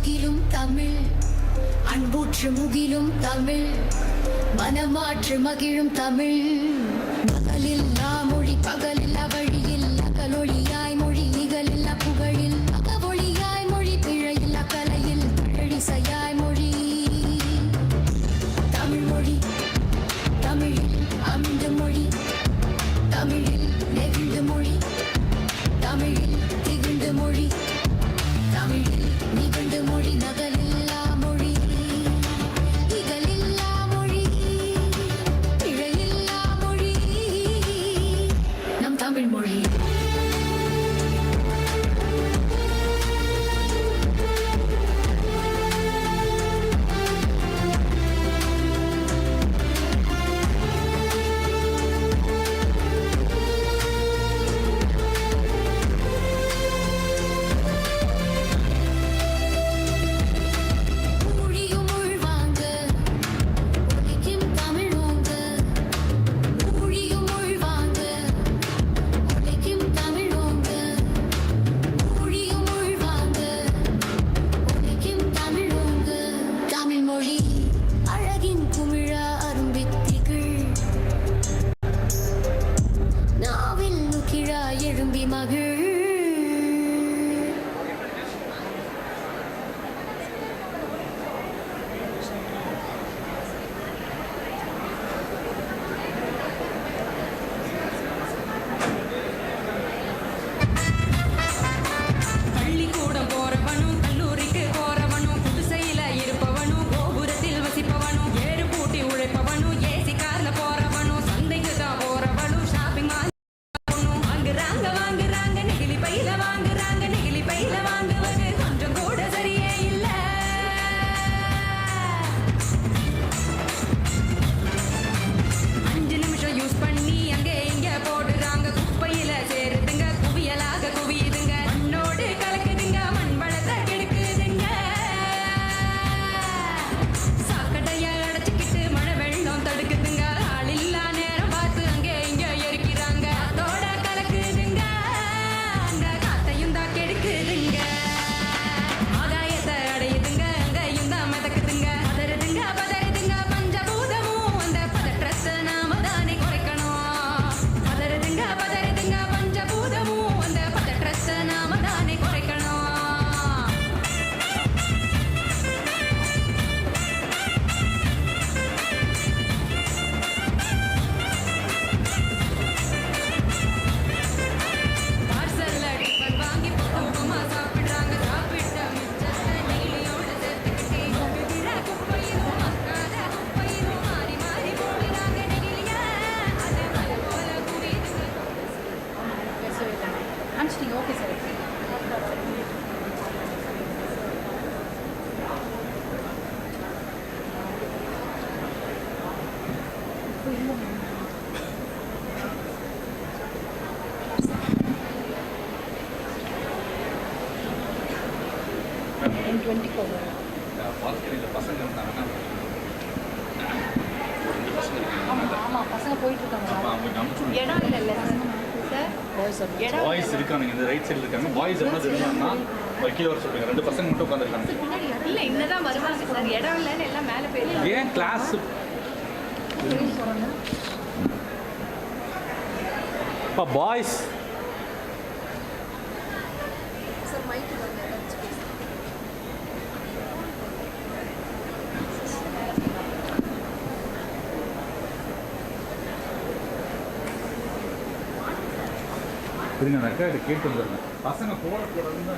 முகிலும் தமிழ் அன்பூற்று முகிலும் தமிழ் மனமாற்று மகிழும் தமிழ் பகலில்லா மொழி பகலில்லா வழியில் அகலொளியாய் மொழி நிகழில்லா புகழில் அகவொளியாய் மொழி பிழையில்லா கலையில் பழழிசையாய் மொழி தமிழ் மொழி தமிழில் அமிழ்ந்த மொழி தமிழில் நெகிழ்ந்த மொழி தமிழில் திகழ்ந்த மொழி தமிழில் நிகழ்ந்த மொழி நகலில்லா மொழி இகலில்லா மொழி பிழையில்லா மொழி நம் தமிழ் மொழி. எழும்பி மகிழ் பள்ளிக்கூடம் போறவனும் கல்லூரிக்கு போறவனும் குடிசையில இருப்பவனும் கோபுரத்தில் வசிப்பவனும் ஏறு பூட்டி உழைப்பவனும் ஏசி கார்ல போறவனும் சந்தைக்கு தான் போறவனும் ஷாப்பிங் மால் வாங்குறாங்க நெகிழி பையில வாங்குறாங்க நெகிழி பையில வாங்குவது கொஞ்சம் கூட சரியே இல்ல. 5 நிமிஷம் யூஸ் பண்ணி அங்கே இங்க போடுறாங்க குப்பையில சேருதுங்க குவியலாக குவியுதுங்க மண்ணோடு கலக்குதுங்க மண் வளத்தை கெடுக்குதுங்க. சாக்கடையை அடைச்சிக்கிட்டு மழை வெள்ளம் தடுக்குதுங்க ஆள் இல்லா நேரம் பார்த்து அங்கே இங்க எரிக்கிறாங்க அதோட கலக்குதுங்க அந்த காத்தையும் தான் கெடுக்குதுங்க ஆகாயத்தை அடையுதுங்க அங்கேயும் தான் மிதக்குதுங்க பதறுதுங்க பதறுதுங்க பஞ்சபூதமும் அந்த பதற்றத்தை நாம தானே குறைக்கணும் பதறுதுங்க பதறுதுங்க பஞ்சபூதமும் அந்த பதற்றத்தை நாம தானே குறைக்கணும். பார்சல்ல டிஃபன் வாங்கி போட்டோமா சாப்பிடுறாங்க சாப்பிட்ட மிச்சத்தை நெய்லியோட சேர்த்துக்கிட்டே விடுகிற குப்பையிலும் மக்காத குப்பையிலும் மாறி மாறி போடுறாங்க நெகிழிய அது மலை போல குவியுதுங்க. அனுப்பிச்சிட்டிங்க. Okay sir. பசங்க இருந்தாங்கன்னா ஆமாம் பசங்க போயிட்டு இருக்காங்க. இடம் இல்லை சார். பாய்ஸ் இருக்காங்க இந்த ரைட் சைடில் இருக்காங்க பாய்ஸ் எவ்வளோ இருந்தாங்கன்னா கீழே வர சொல்லுங்க 2 பசங்க மட்டும் உட்காந்துருக்காங்க. இல்லை இன்னதான் வருவாங்க சார். இடம் இல்லைன்னு எல்லாம் மேலே போயிருக்காங்க. ஏன் கிளாஸ் பாய்ஸ் இருங்க நக்கா இதை கேட்டு வந்துடுங்க பசங்க போடக்கூடாதுன்னு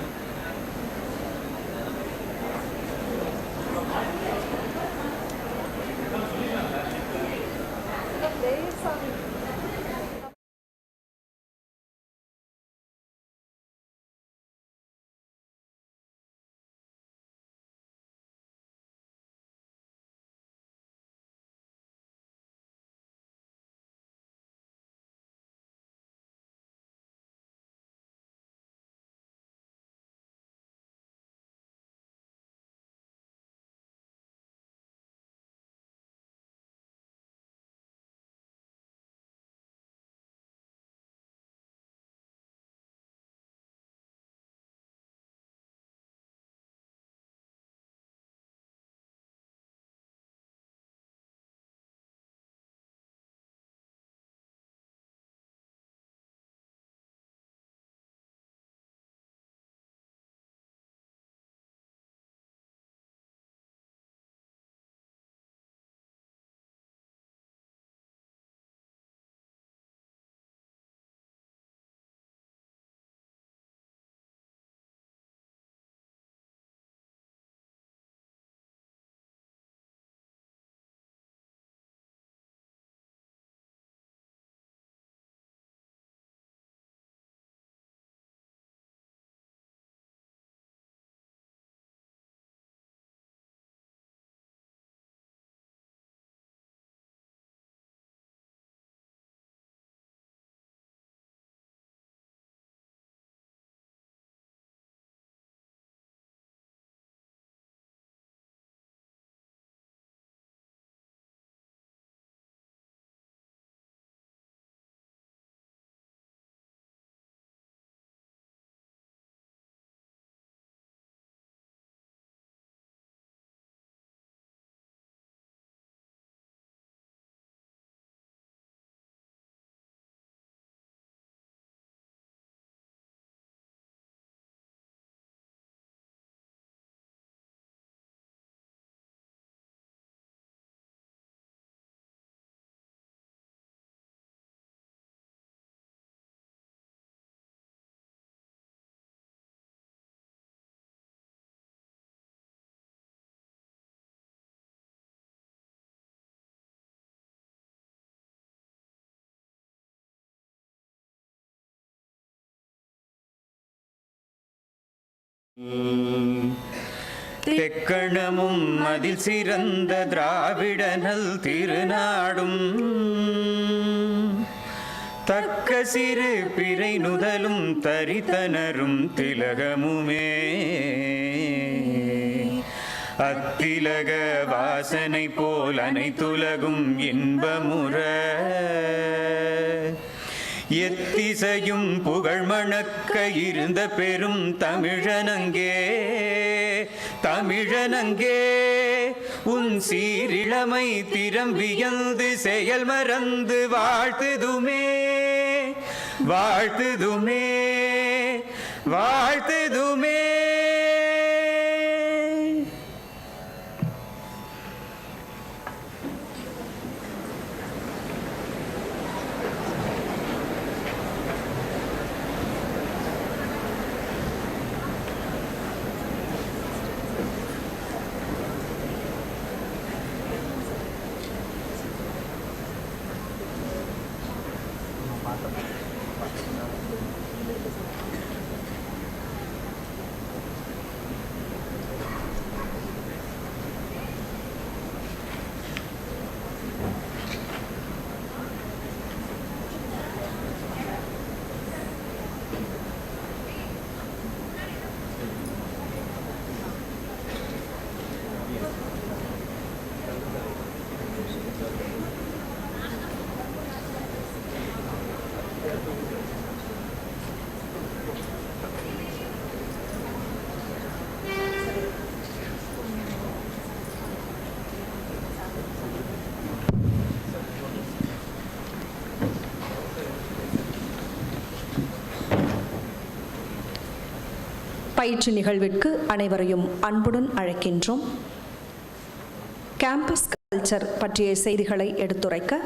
தெக்கணமும் அதில் சிறந்த திராவிடனல் திருநாடும் தக்க சிறு பிறை நுதலும் தரித்தனரும் திலகமுமே அத்திலக வாசனை போல் அனைத்துலகும் இன்பமுற எத்திசையும் புகழ் மணக்க இருந்த பெரும் தமிழனங்கே தமிழனங்கே உன் சீரிழமை திறம் வியந்து செயல் மறந்து வாழ்த்துதுமே வாழ்த்துதுமே வாழ்த்துதுமே. பயிற்சி நிகழ்விற்கு அனைவரையும் அன்புடன் அழைக்கின்றோம். கேம்பஸ் கல்ச்சர் பற்றிய செய்திகளை எடுத்துரைக்க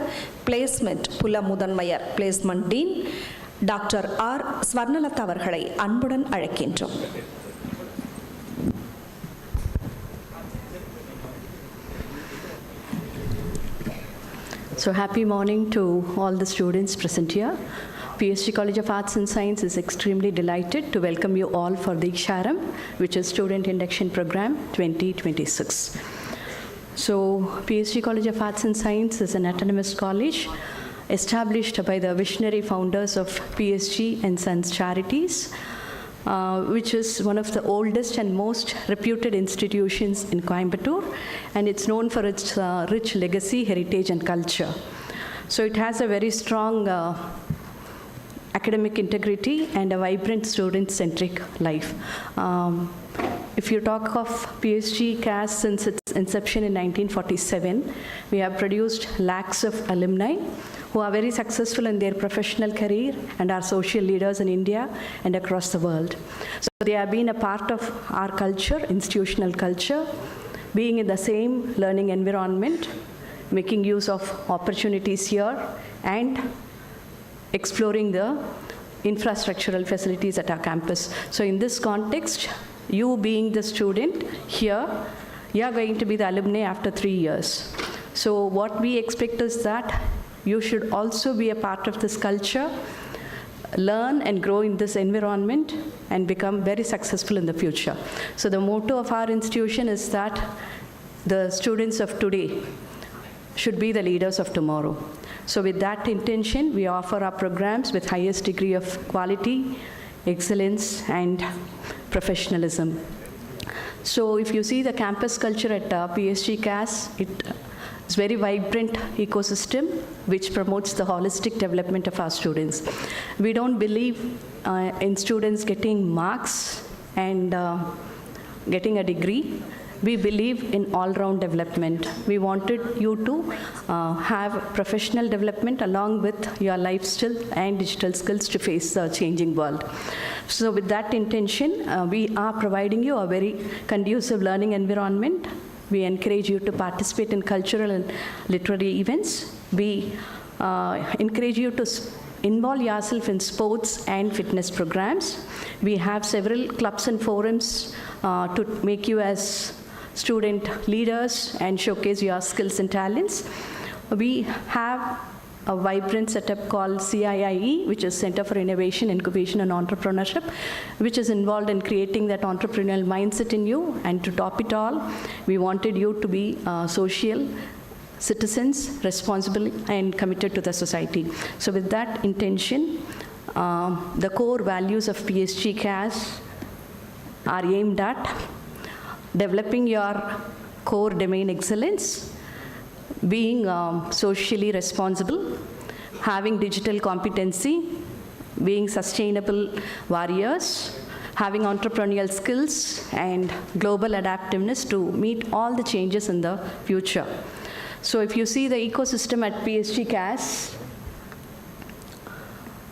பிளேஸ்மெண்ட் புல முதன்மையர் placement dean doctor R Swarnalatha அவர்களை அன்புடன் அழைக்கின்றோம். So happy morning to all the students present here. PSG College of Arts and Science is extremely delighted to welcome you all for the Sharam, which is Student Induction Programme 2026. So PSG College of Arts and Science is an autonomous college established by the visionary founders of PSG and Sons Charities, which is one of the oldest and most reputed institutions in Coimbatore, and it's known for its rich legacy, heritage, and culture. So it has a very strong academic integrity and a vibrant student-centric life. If you talk of PSGCAS since its inception in 1947, we have produced lakhs of alumni who are very successful in their professional career and are social leaders in India and across the world. So they have been a part of our culture, institutional culture, being in the same learning environment, making use of opportunities here, and exploring the infrastructural facilities at our campus. So in this context, you being the student here, you are going to be the alumni after 3 years. So what we expect is that you should also be a part of this culture, learn and grow in this environment, and become very successful in the future. So the motto of our institution is that the students of today should be the leaders of tomorrow. So with that intention, we offer our programs with highest degree of quality, excellence, and professionalism. So if you see the campus culture at PSGCAS, it's very vibrant ecosystem which promotes the holistic development of our students. We don't believe in students getting marks and getting a degree. We believe in all-round development. We wanted you to have professional development along with your life skill and digital skills to face the changing world. So with that intention, we are providing you a very conducive learning environment. We encourage you to participate in cultural and literary events. We encourage you to involve yourself in sports and fitness programs. We have several clubs and forums to make you as student leaders and showcase your skills and talents. We have a vibrant setup called CIIE, which is Center for Innovation, Incubation and Entrepreneurship, which is involved in creating that entrepreneurial mindset in you. And to top it all, we wanted you to be social citizens, responsible and committed to the society. So with that intention, the core values of PSGCAS are aimed at developing your core domain excellence, being socially responsible, having digital competency, being sustainable warriors, having entrepreneurial skills and global adaptiveness to meet all the changes in the future. So if you see the ecosystem at PSGCAS,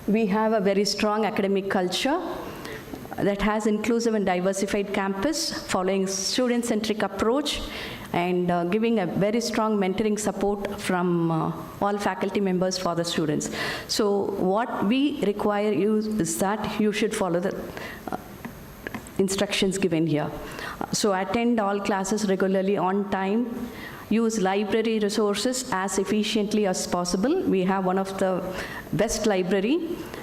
we have a very strong academic culture that has inclusive and diversified campus, following student-centric approach and giving a very strong mentoring support from all faculty members for the students. So what we require you is that you should follow the instructions given here. So attend all classes regularly on time, use library resources as efficiently as possible. We have one of the best library,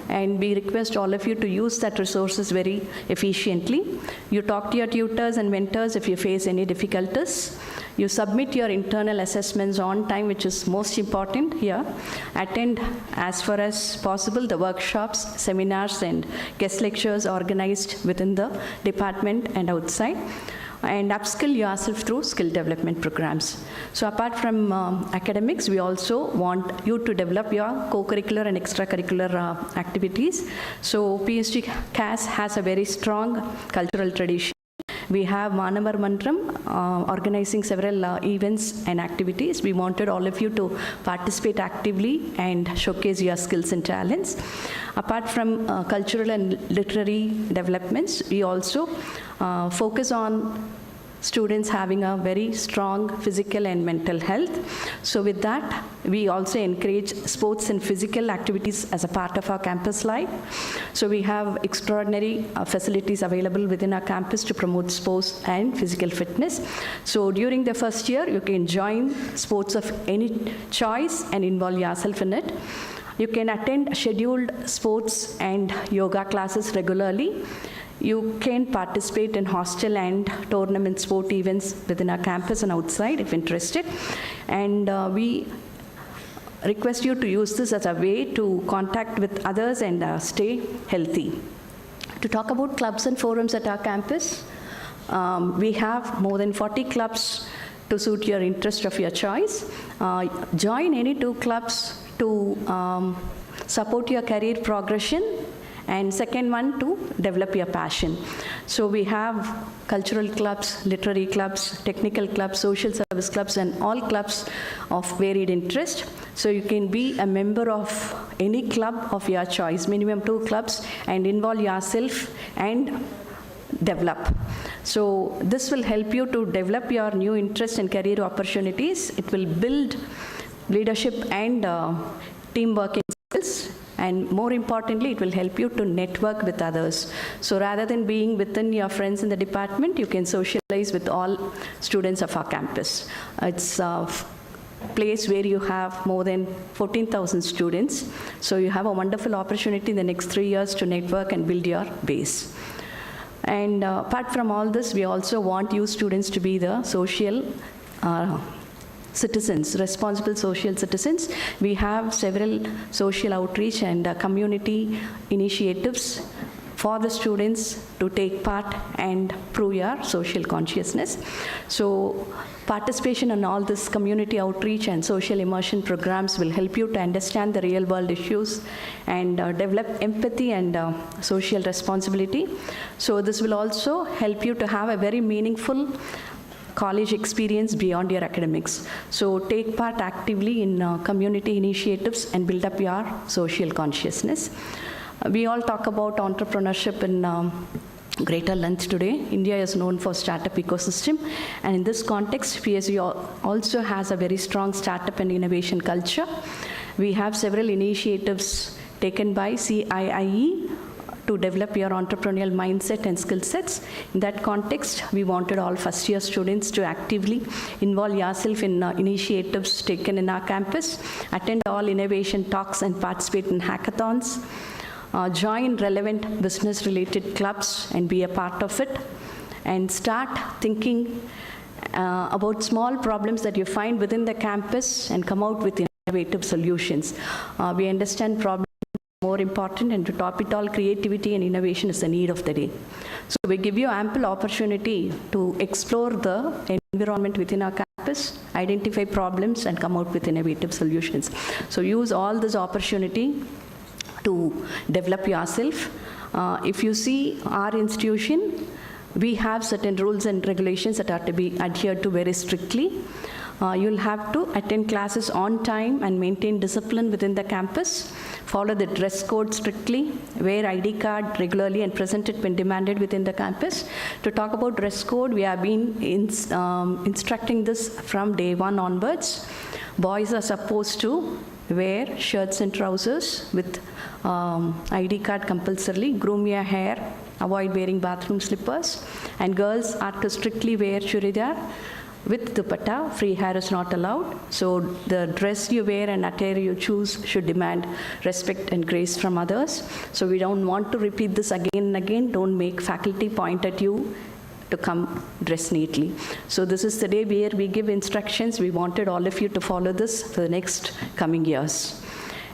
and we request all of you to use that resources very efficiently. You talk to your tutors and mentors if you face any difficulties. You submit your internal assessments on time, which is most important here. Attend as far as possible the workshops, seminars and guest lectures organized within the department and outside, and upskill yourself through skill development programs. So apart from academics, we also want you to develop your co-curricular and extracurricular activities. So PSGCAS has a very strong cultural tradition. We have Manavar Mantram organizing several events and activities. We wanted all of you to participate actively and showcase your skills and talents. Apart from cultural and literary developments, we also focus on students having a very strong physical and mental health. So with that, we also encourage sports and physical activities as a part of our campus life. So we have extraordinary facilities available within our campus to promote sports and physical fitness. So during the first year, you can join sports of any choice and involve yourself in it. You can attend scheduled sports and yoga classes regularly. You can participate in hostel and tournament sport events within our campus and outside if interested. And we request you to use this as a way to contact with others and stay healthy. To talk about clubs and forums at our campus, we have more than 40 clubs to suit your interest of your choice. Join any 2 clubs to support your career progression, and second one to develop your passion. So we have cultural clubs, literary clubs, technical clubs, social service clubs, and all clubs of varied interest. So you can be a member of any club of your choice, minimum 2 clubs, and involve yourself and develop. So this will help you to develop your new interest and career opportunities. It will build leadership and teamwork skills. And more importantly, it will help you to network with others. So rather than being within your friends in the department, you can socialize with all students of our campus. It's a place where you have more than 14,000 students. So you have a wonderful opportunity in the next 3 years to network and build your base. And apart from all this, we also want you students to be the social citizens, responsible social citizens. We have several social outreach and community initiatives for the students to take part and prove your social consciousness. So participation in all this community outreach and social immersion programs will help you to understand the real world issues and develop empathy and social responsibility. So this will also help you to have a very meaningful college experience beyond your academics. So take part actively in community initiatives and build up your social consciousness. We all talk about entrepreneurship in greater length today. India is known for startup ecosystem, and in this context, PSG also has a very strong startup and innovation culture. We have several initiatives taken by CIIE to develop your entrepreneurial mindset and skill sets. In that context, we wanted all first-year students to actively involve yourself in initiatives taken in our campus, attend all innovation talks and participate in hackathons, join relevant business-related clubs and be a part of it, and start thinking about small problems that you find within the campus and come out with innovative solutions. We understand problems are more important, and to top it all, creativity and innovation is the need of the day. So we give you ample opportunity to explore the environment within our campus, identify problems, and come out with innovative solutions. So use all this opportunity to develop yourself. If you see our institution, we have certain rules and regulations that are to be adhered to very strictly. You'll have to attend classes on time and maintain discipline within the campus, follow the dress code strictly, wear ID card regularly and present it when demanded within the campus. To talk about dress code, we have been instructing this from day one onwards. Boys are supposed to wear shirts and trousers with ID card compulsorily, groom your hair, avoid wearing bathroom slippers, and girls are to strictly wear churidar with dupatta. Free hair is not allowed. So the dress you wear and attire you choose should demand respect and grace from others. So we don't want to repeat this again and again. Don't make faculty point at you to come dress neatly. So this is the day where we give instructions. We wanted all of you to follow this for the next coming years.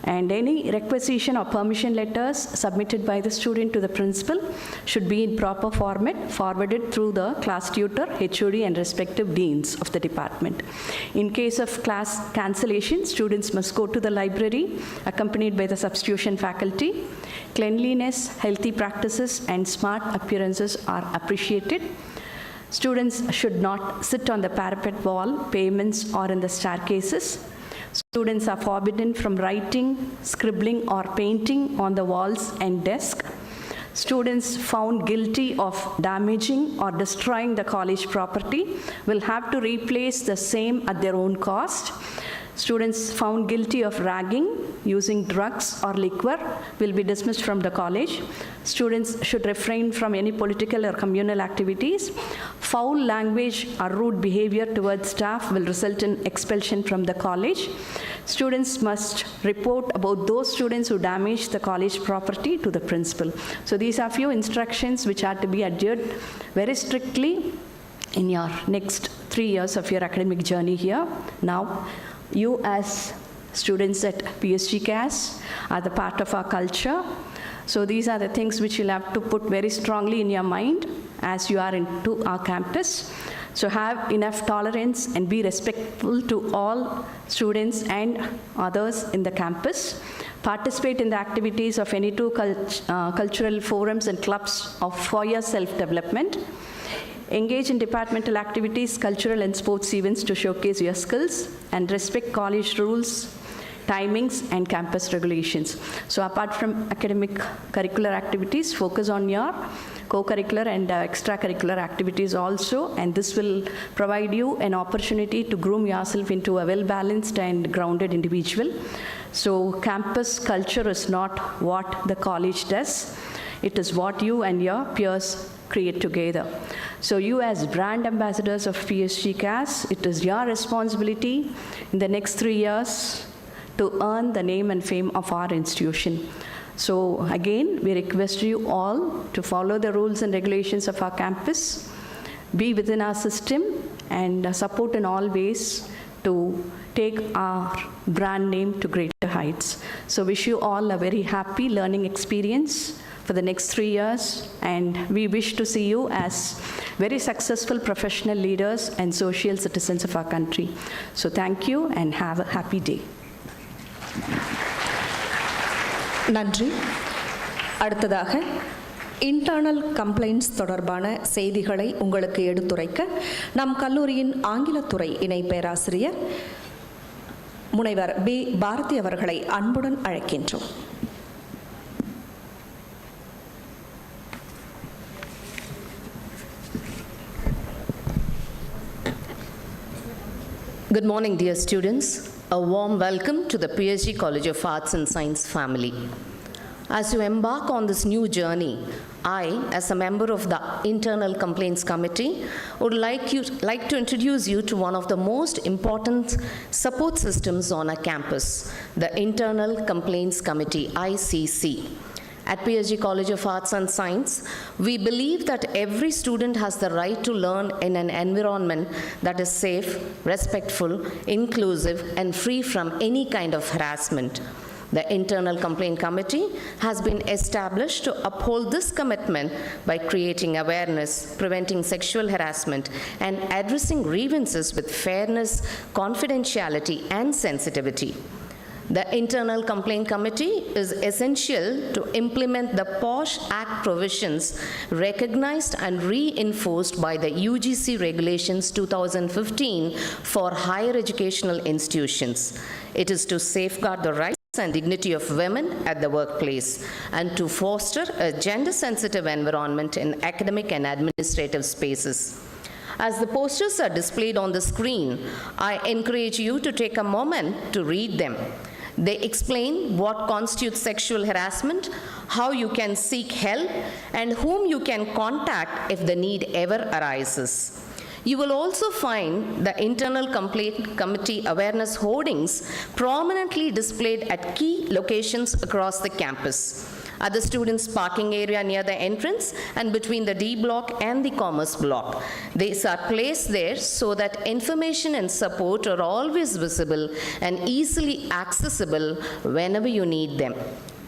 And any requisition or permission letters submitted by the student to the principal should be in proper format, forwarded through the class tutor, HOD, and respective deans of the department. In case of class cancellation, students must go to the library accompanied by the substitution faculty. Cleanliness, healthy practices, and smart appearances are appreciated. Students should not sit on the parapet wall, pavements, or in the staircases. Students are forbidden from writing, scribbling, or painting on the walls and desk. Students found guilty of damaging or destroying the college property will have to replace the same at their own cost. Students found guilty of ragging, using drugs or liquor will be dismissed from the college. Students should refrain from any political or communal activities. Foul language or rude behavior towards staff will result in expulsion from the college. Students must report about those students who damage the college property to the principal. So these are few instructions which are to be adhered very strictly in your next 3 years of your academic journey here. Now, you as students at PSGCAS are the part of our culture. So these are the things which you'll have to put very strongly in your mind as you are into our campus. So have enough tolerance and be respectful to all students and others in the campus. Participate in the activities of any two cultural forums and clubs for your self-development. Engage in departmental activities, cultural and sports events to showcase your skills, and respect college rules, timings, and campus regulations. So apart from academic curricular activities, focus on your co-curricular and extracurricular activities also, and this will provide you an opportunity to groom yourself into a well-balanced and grounded individual. So campus culture is not what the college does, it is what you and your peers create together. So you as brand ambassadors of PSGCAS, it is your responsibility in the next 3 years to earn the name and fame of our institution. So again, we request you all to follow the rules and regulations of our campus, be within our system, and support in all ways to take our brand name to greater heights. So wish you all a very happy learning experience for the next 3 years, and we wish to see you as very successful professional leaders and social citizens of our country. So thank you and have a happy day. நன்றி. அடுத்ததாக internal complaints தொடர்பான செய்திகளை உங்களுக்கு எடுத்துரைக்க நம் கல்லூரியின் ஆங்கிலத்துறை இணை பேராசிரியர் முனைவர் பி. பாரதி அவர்களை அன்புடன் அழைக்கின்றோம். Good morning, dear students. A warm welcome to the PSG College of Arts and Science family. As you embark on this new journey, I, as a member of the Internal Complaints Committee, would like to introduce you to one of the most important support systems on our campus, the Internal Complaints Committee, ICC. At PSG College of Arts and Science, we believe that every student has the right to learn in an environment that is safe, respectful, inclusive, and free from any kind of harassment. The Internal Complaint Committee has been established to uphold this commitment by creating awareness, preventing sexual harassment, and addressing grievances with fairness, confidentiality, and sensitivity. The Internal Complaint Committee is essential to implement the POSH Act provisions recognized and reinforced by the UGC Regulations 2015 for higher educational institutions. It is to safeguard the rights and dignity of women at the workplace and to foster a gender-sensitive environment in academic and administrative spaces. As the posters are displayed on the screen, I encourage you to take a moment to read them. They explain what constitutes sexual harassment, how you can seek help, and whom you can contact if the need ever arises. You will also find the Internal Complaint Committee awareness hoardings prominently displayed at key locations across the campus, at the students' parking area near the entrance and between the D block and the Commerce block. These are placed there so that information and support are always visible and easily accessible whenever you need them.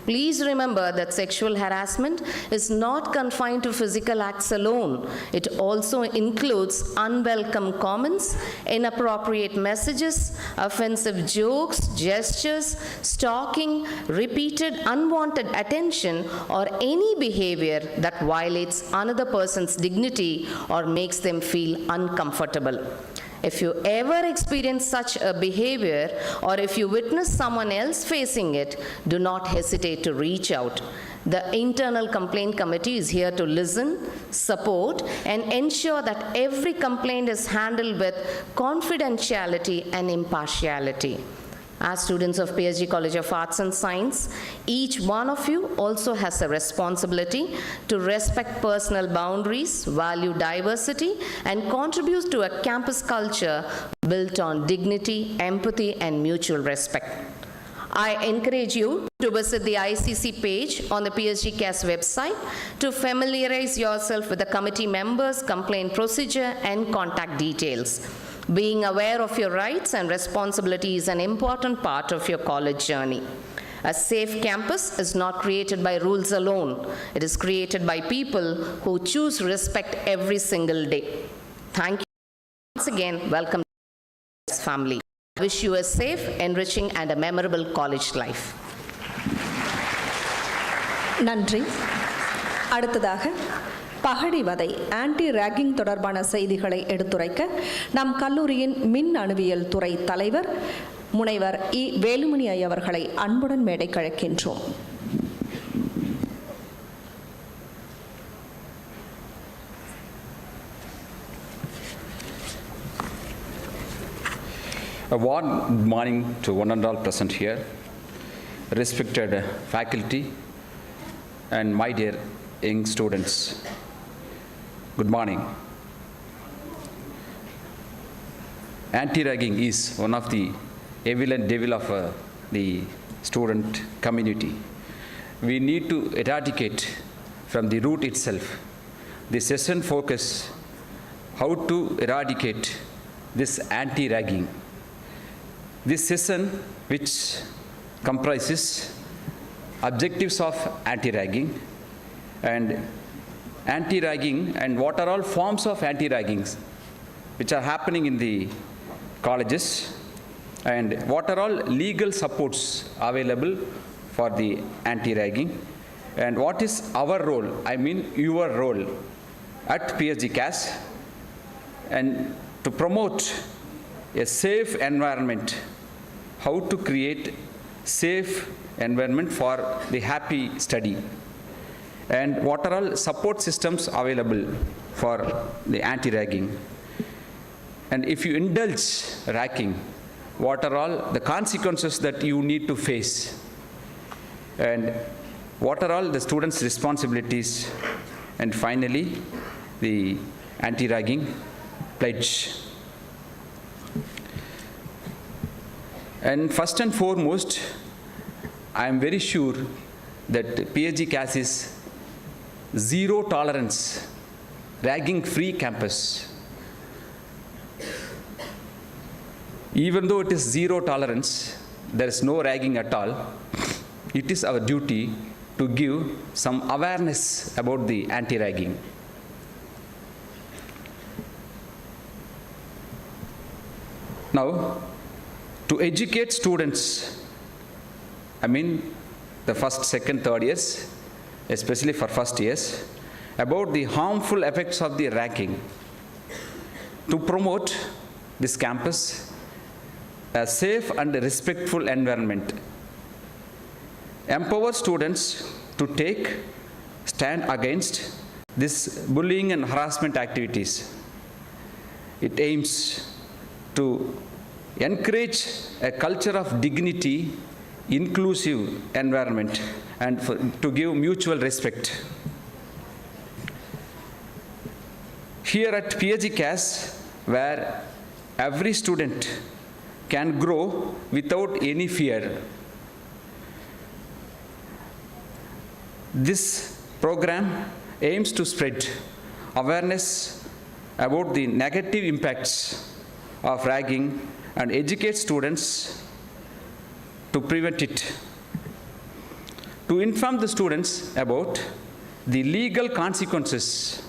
Please remember that sexual harassment is not confined to physical acts alone. It also includes unwelcome comments, inappropriate messages, offensive jokes, gestures, stalking, repeated unwanted attention, or any behavior that violates another person's dignity or makes them feel uncomfortable. If you ever experience such a behavior or if you witness someone else facing it, do not hesitate to reach out. The Internal Complaint Committee is here to listen, support, and ensure that every complaint is handled with confidentiality and impartiality. As students of PSG College of Arts and Science, each one of you also has a responsibility to respect personal boundaries, value diversity, and contribute to a campus culture built on dignity, empathy, and mutual respect. I encourage you to visit the ICC page on the PSGCAS website to familiarize yourself with the committee members, complaint procedure, and contact details. Being aware of your rights and responsibilities is an important part of your college journey. A safe campus is not created by rules alone. It is created by people who choose respect every single day. Thank you. Once again, welcome to this family. I wish you a safe, enriching, and a memorable college life. நன்றி. அடுத்ததாக பகடிவதை anti ragging தொடர்பான செய்திகளை எடுத்துரைக்க நம் கல்லூரியின் மின் அணுவியல் துறை தலைவர் முனைவர் இ வேலுமணி அவர்களை அன்புடன் மேடைக்கு அழைக்கின்றோம். A warm good morning to one and all present here, respected faculty and my dear young students. Good morning. Anti-ragging is one of the evil and devil of the student community. We need to eradicate from the root itself. The session focus how to eradicate this anti-ragging. This session, which comprises objectives of anti-ragging and what are all forms of anti-raggings which are happening in the colleges and what are all legal supports available for the anti-ragging and what is our role, I mean your role at PSGCAS and to promote a safe environment, how to create safe environment for the happy study and what are all support systems available for the anti-ragging. And if you indulge ragging, what are all the consequences that you need to face. And what are all the students' responsibilities, and finally, the anti-ragging pledge. And first and foremost, I am very sure that PSGCAS is zero tolerance, ragging-free campus. Even though it is zero tolerance, there is no ragging at all, it is our duty to give some awareness about the anti-ragging. Now, to educate students, I mean the first, second, third years, especially for first years, about the harmful effects of the ragging, to promote this campus a safe and respectful environment, empower students to take stand against this bullying and harassment activities. It aims to encourage a culture of dignity, inclusive environment, and to give mutual respect. Here at PSGCAS, where every student can grow without any fear, this program aims to spread awareness about the negative impacts of ragging and educate students to prevent it, to inform the students about the legal consequences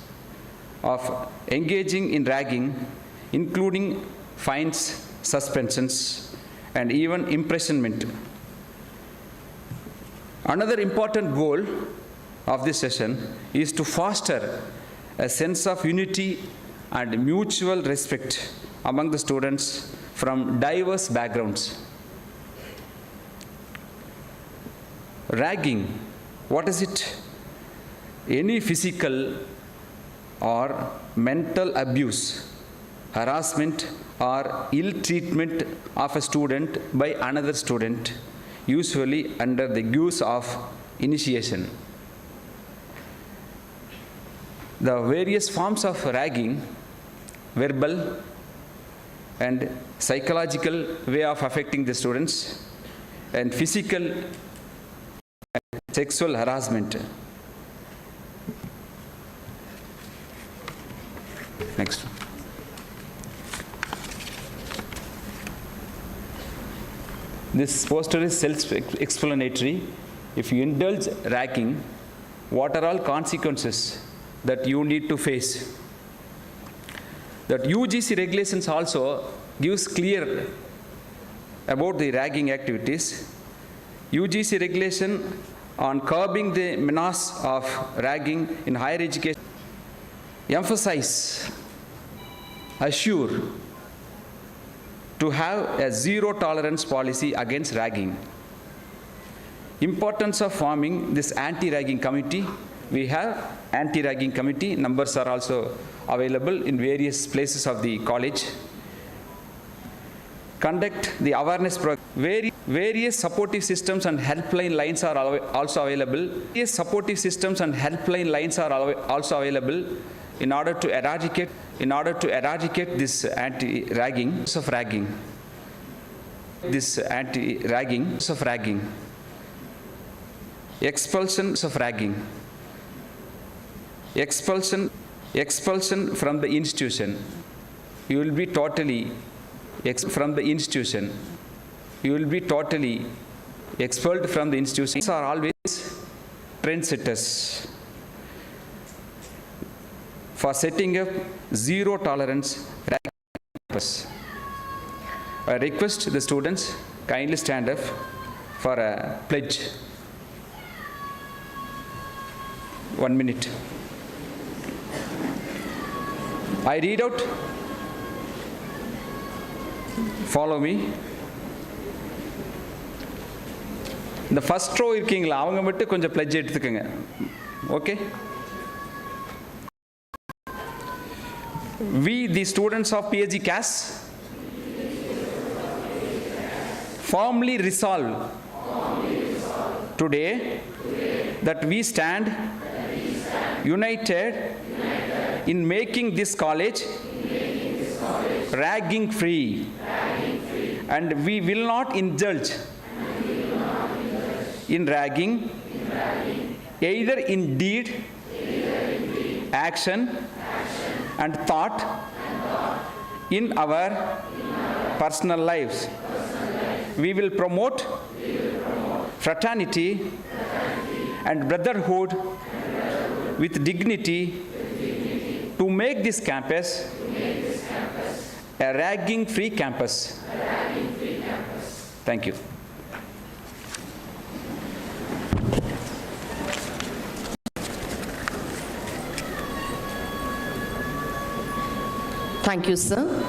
of engaging in ragging, including fines, suspensions, and even imprisonment. Another important goal of this session is to foster a sense of unity and mutual respect among the students from diverse backgrounds. Ragging, what is it? Any physical or mental abuse, harassment, or ill treatment of a student by another student, usually under the guise of initiation. The various forms of ragging, verbal and psychological way of affecting the students, and physical and sexual harassment. Next. This poster is self-explanatory. If you indulge ragging, what are all consequences that you need to face? That UGC regulations also gives clear about the ragging activities. UGC regulation on curbing the menace of ragging in higher education emphasize, assure to have a zero tolerance policy against ragging. Importance of forming this anti-ragging committee. We have anti-ragging committee. Numbers are also available in various places of the college. Conduct the awareness program. Various supportive systems and helpline lines are also available. Various supportive systems and helpline lines are also available in order to eradicate this anti-ragging of ragging. This anti-ragging of ragging. Expulsion of ragging. Expulsion from the institution. You will be totally from the institution. You will be totally expelled from the institution. These are always trendsetters for setting up zero tolerance ragging campus. I request the students kindly stand up for a pledge. 1 minute. I read out. Follow me. The first row இருக்கீங்களா அவங்க மட்டும் கொஞ்சம் pledge எடுத்துக்கங்க. Okay? We, the students of PSGCAS, firmly resolve today that we stand united in making this college ragging free, and we will not indulge in ragging, either in deed, action, and thought in our personal lives. We will promote fraternity and brotherhood with dignity to make this campus a ragging-free campus. Thank you. Thank you, sir.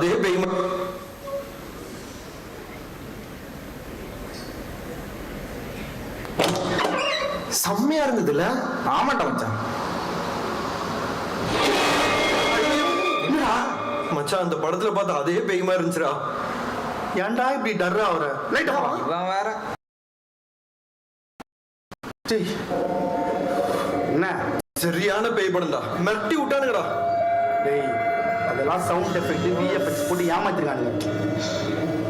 அதே payment செம்மையா இருந்ததுல. ஆமாட்டா மச்சான். என்னடா மச்சான் அந்த படத்துல பார்த்தா அதே பேய் மாதிரி இருந்துச்சுடா. ஏன்டா இப்படி டர்ரா அவரை லைட்டா இவன் வேற என்ன சரியான பேய் படம்டா. மிரட்டி விட்டானுங்கடா. டேய் அதெல்லாம் சவுண்ட் எஃபெக்ட் விஎஃப்எக்ஸ் போட்டு ஏமாத்திருக்கானுங்க.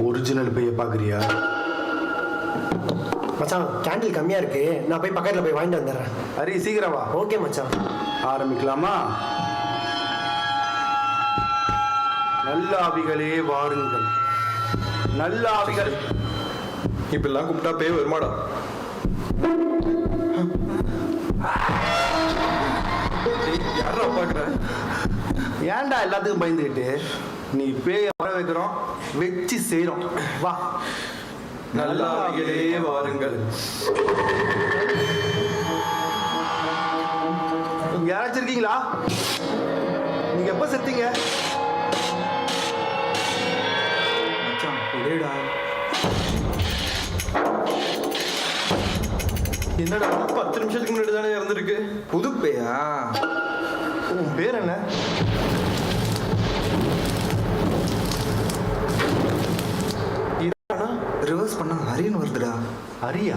ஒரிஜினல் பேயை பார்க்குறியா? மச்சான் கேண்டில் கம்மியா இருக்கு, நான் போய் பக்கத்துல போய் வாங்கிட்டு வந்துடுறேன். ஹரி சீக்கிரம் வா. ஓகே மச்சான். ஆரம்பிக்கலாமா? நல்ல ஆவிகளே வாருங்கள். நல்ல ஆவிகள். இப்பெல்லாம் கூப்பிட்டா பேய் வருமாடா? யாரா பாக்குற? ஏன்டா எல்லாத்துக்கும் பயந்துக்கிட்டு? நீ பேய வர வைக்கிறோம், வச்சு செய்யறோம். வா. நல்ல ஆவிகளே வாருங்கள். யாராச்சும் இருக்கீங்களா? நீங்க எப்ப செத்தீங்க? என்னடா 10 நிமிஷத்துக்கு முன்னாடி தானே இறந்துருக்கு. புது பேயா? உன் பேர் என்ன? ரிவர்ஸ் பண்ணா ஹரின்னு வருதுடா. ஹரியா?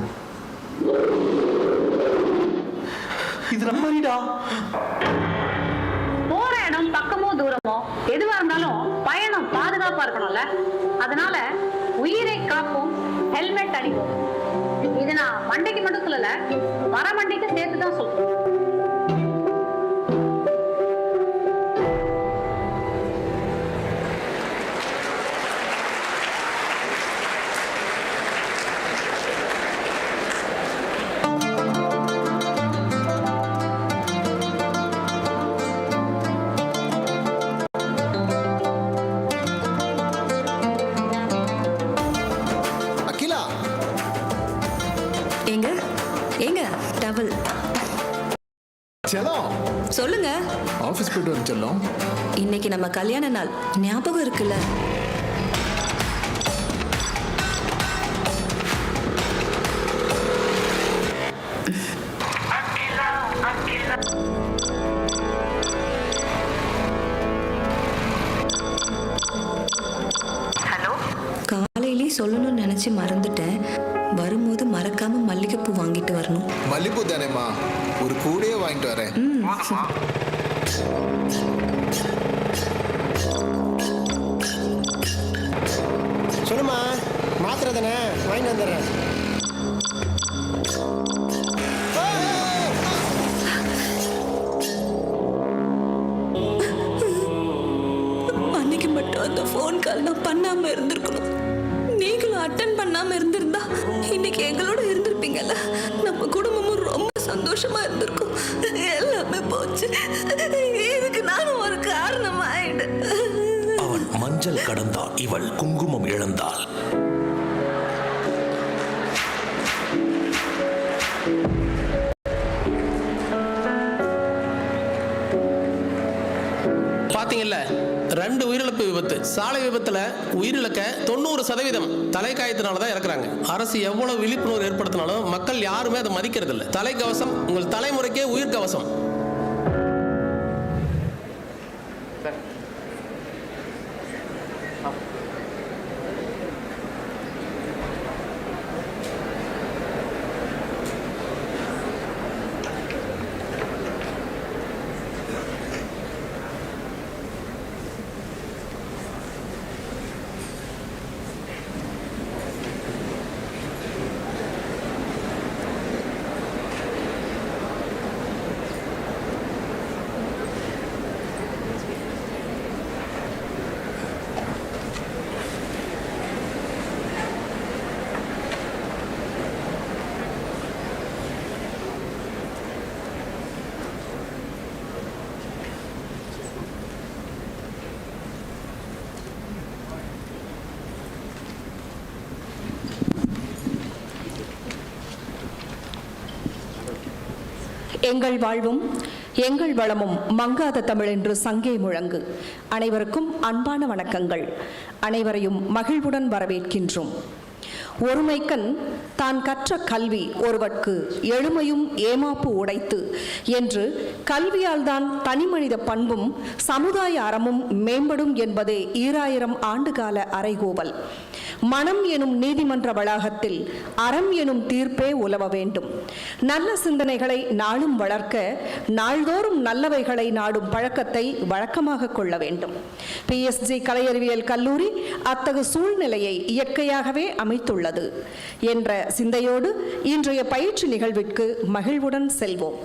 இது நம்ம ஹரிடா. போற இடம் பக்கமோ தூரமோ எதுவா இருந்தாலும் பயணம் பாதுகாப்பா இருக்கணும்ல. அதனால உயிரை காப்போம், ஹெல்மெட் அணிவோம். இது நான் மண்டைக்கு மட்டும் சொல்லல, வர மண்டைக்கு சேர்த்து தான் சொல்றேன். சொல்லுங்க. ஆபீஸ் போயிட்டு வந்து செல்லும். இன்னைக்கு நம்ம கல்யாண நாள் ஞாபகம் இருக்குல்ல? காலையிலே சொல்லணும்னு நினைச்சு மறந்துட்டேன். வரும்போது மறக்காம மல்லிகைப்பூ வாங்கிட்டு வரணும். மல்லிப்பூ தானேம்மா, ஒரு கூடையே வாங்கிட்டு வரேன். சொல்லுமா, மாத்திரை தானே வாங்கிட்டு வந்துடுறேன். அன்னைக்கு மட்டும் அந்த ஃபோன் கால் நான் பண்ணாம இருந்திருக்கணும். நீங்களும் அட்டன் பண்ணாம இருந்திருந்தா இன்னைக்கு எங்களோட இருந்திருப்பீங்கல்ல. நம்ம குடும்பமும் ரொம்ப சந்தோஷமா இருந்திருக்கும். எல்லாமே போச்சு. இதுக்கு நானும் ஒரு காரணம் ஆயிட்டேன். அவன் மஞ்சள் கடந்தான், இவள் குங்குமம் இழந்தாள். பாத்தீங்கல்ல, 2 உயிரிழப்பு விபத்து. சாலை விபத்துல உயிரிழக்க 90% தலைக்காயத்தினால தான் இறக்குறாங்க. அரசு எவ்வளவு விழிப்புணர்வு ஏற்படுத்தினாலும் மக்கள் யாருமே அதை மதிக்கிறது இல்லை. தலைக்கவசம் உங்கள் தலைமுறைக்கே உயிர் கவசம். எங்கள் வாழ்வும் எங்கள் வளமும் மங்காத தமிழ் என்று சங்கே முழங்கு. அனைவருக்கும் அன்பான வணக்கங்கள். அனைவரையும் மகிழ்வுடன் வரவேற்கின்றோம். ஒருமைக்கண் தான் கற்ற கல்வி ஒருவர்க்கு எழுமையும் ஏமாப்பு உடைத்து என்று கல்வியால் தான் தனிமனித பண்பும் சமுதாய அறமும் மேம்படும் என்பதே 2000 ஆண்டுகால அறைகூவல். மனம் எனும் நீதிமன்ற வளாகத்தில் அறம் எனும் தீர்ப்பே உலவ வேண்டும். நல்ல சிந்தனைகளை நாளும் வளர்க்க நாள்தோறும் நல்லவைகளை நாடும் பழக்கத்தை வழக்கமாக கொள்ள வேண்டும். PSG கலையறிவியல் கல்லூரி அத்தகு சூழ்நிலையை இயற்கையாகவே அமைத்துள்ளது என்ற சிந்தையோடு இன்றைய பயிற்சி நிகழ்விற்கு மகிழ்வுடன் செல்வோம்.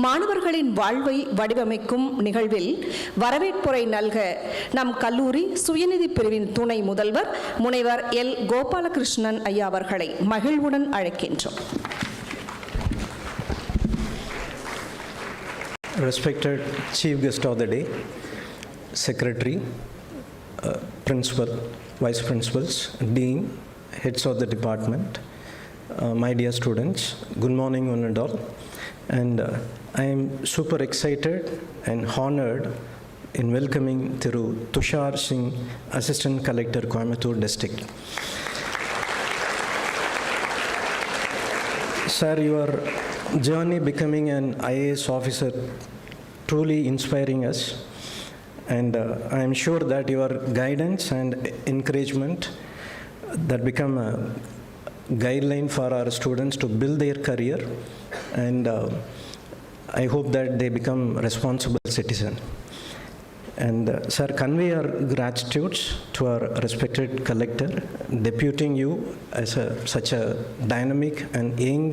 மாணவர்களின் வாழ்வை வடிவமைக்கும் நிகழ்வில் வரவேற்புரை நல்க நம் கல்லூரி சுயநிதி பிரிவின் துணை முதல்வர் முனைவர் எல். கோபாலகிருஷ்ணன் ஐயா அவர்களை மகிழ்வுடன் அழைக்கின்றோம். Respected Chief Guest of the Day, Secretary, Principal, Vice Principals, Dean, Heads of the Department, my dear students, good morning one and all. And I am super excited and honored in welcoming Thiru Tushar Singh, Assistant Collector, Coimbatore District. Sir, your journey becoming an IAS officer truly inspiring us, and I am sure that your guidance and encouragement that become a guideline for our students to build their career, and I hope that they become responsible citizen. And sir, convey our gratitude to our respected collector, deputing you as such a dynamic and young,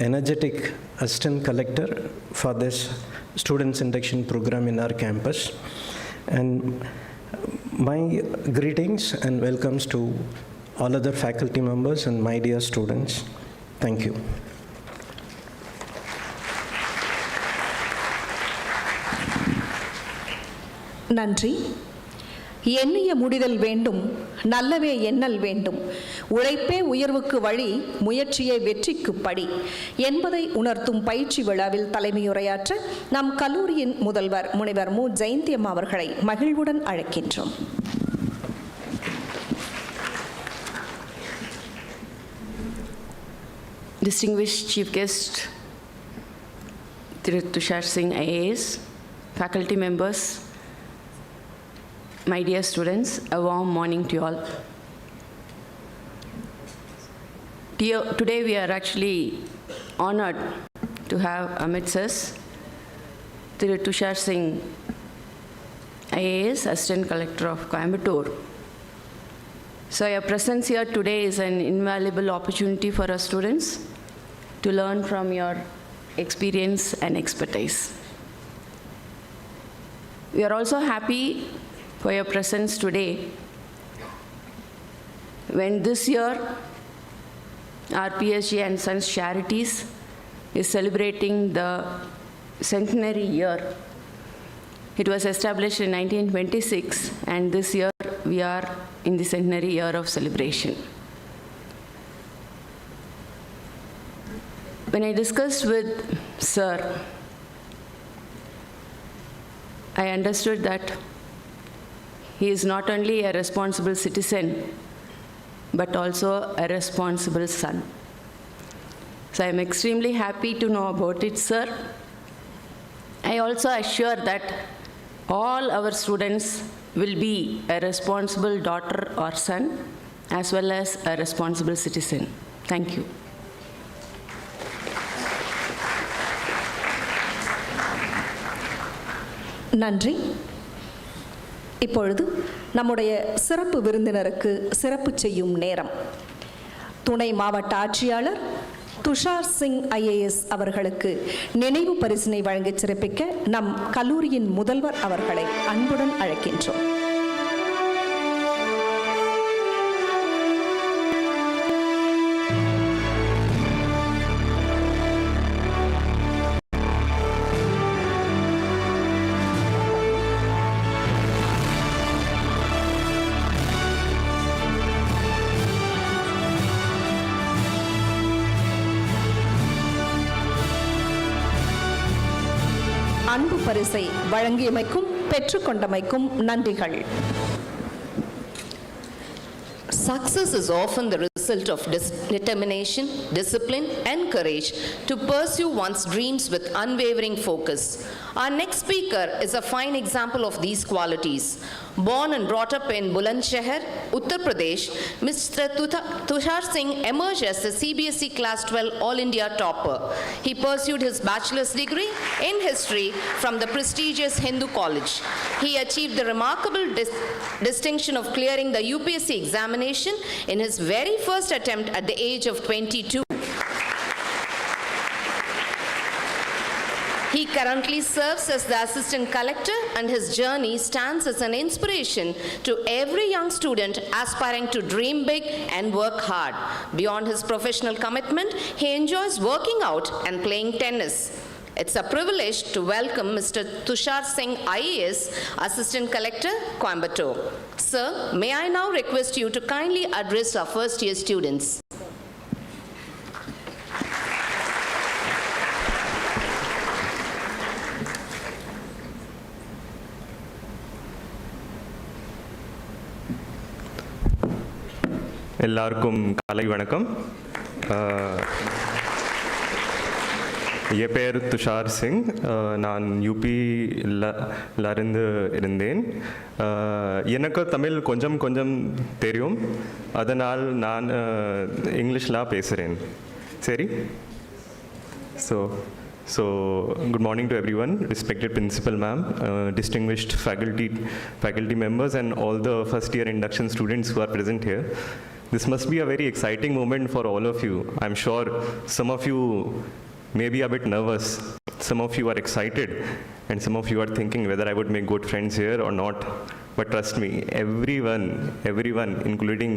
energetic assistant collector for this Student Induction Programme in our campus. And my greetings and welcomes to all other faculty members and my dear students. Thank you. நன்றி. எண்ணிய முடிதல் வேண்டும், நல்லவே எண்ணல் வேண்டும், உழைப்பே உயர்வுக்கு வழி, முயற்சியே வெற்றிக்கு படி என்பதை உணர்த்தும் பயிற்சி விழாவில் தலைமையுரையாற்ற நம் கல்லூரியின் முதல்வர் முனைவர் மு. ஜெயந்தி அம்மா அவர்களை மகிழ்வுடன் அழைக்கின்றோம். Distinguished Chief Guest, Thiru Tushar Singh IAS, faculty members, my dear students, a warm morning to you all. Today we are actually honored to have amidst us Thiru Tushar Singh IAS, Assistant Collector of Coimbatore. So your presence here today is an invaluable opportunity for our students to learn from your experience and expertise. We are also happy for your presence today when this year our PSG and Sons Charities is celebrating the centenary year. It was established in 1926, and this year we are in the centenary year of celebration. When I discussed with Sir, I understood that he is not only a responsible citizen, but also a responsible son. So I am extremely happy to know about it, sir. I also assure that all our students will be a responsible daughter or son, as well as a responsible citizen. Thank you. நன்றி. இப்பொழுது நம்முடைய சிறப்பு விருந்தினருக்கு சிறப்பு செய்யும் நேரம். துணை மாவட்ட ஆட்சியாளர் துஷார் சிங் IAS அவர்களுக்கு நினைவு பரிசினை வழங்கி சிறப்பிக்க நம் கல்லூரியின் முதல்வர் அவர்களை அன்புடன் அழைக்கின்றோம். பரிசை வழங்கியமைக்கும் பெற்றுக்கொண்டமைக்கும் நன்றிகள். Success is often the result of determination, discipline, and courage to pursue one's dreams with unwavering focus. Our next speaker is a fine example of these qualities. Born and brought up in Bulandshahr, Uttar Pradesh, Mr. Tushar Singh emerged as the CBSE Class 12 All India topper. He pursued his bachelor's degree in history from the prestigious Hindu College. He achieved the remarkable distinction of clearing the UPSC examination in his very first attempt at the age of 22. He currently serves as the assistant collector, and his journey stands as an inspiration to every young student aspiring to dream big and work hard. Beyond his professional commitment, he enjoys working out and playing tennis. It's a privilege to welcome Mr. Tushar Singh, IAS, Assistant Collector, Coimbatore. Sir, may I now request you to kindly address our first-year students. எல்லாருக்கும் காலை வணக்கம். என் பேர் துஷார் சிங். நான் யூபியிலிருந்து இருந்தேன். எனக்கு தமிழ் கொஞ்சம் கொஞ்சம் தெரியும், அதனால் நான் இங்கிலீஷில் பேசுகிறேன். சரி. So, good morning to everyone, respected principal ma'am, distinguished faculty members, and all the first-year induction students who are present here. This must be a very exciting moment for all of you. I'm sure some of you may be a bit nervous, some of you are excited, and some of you are thinking whether I would make good friends here or not. But trust me, everyone, including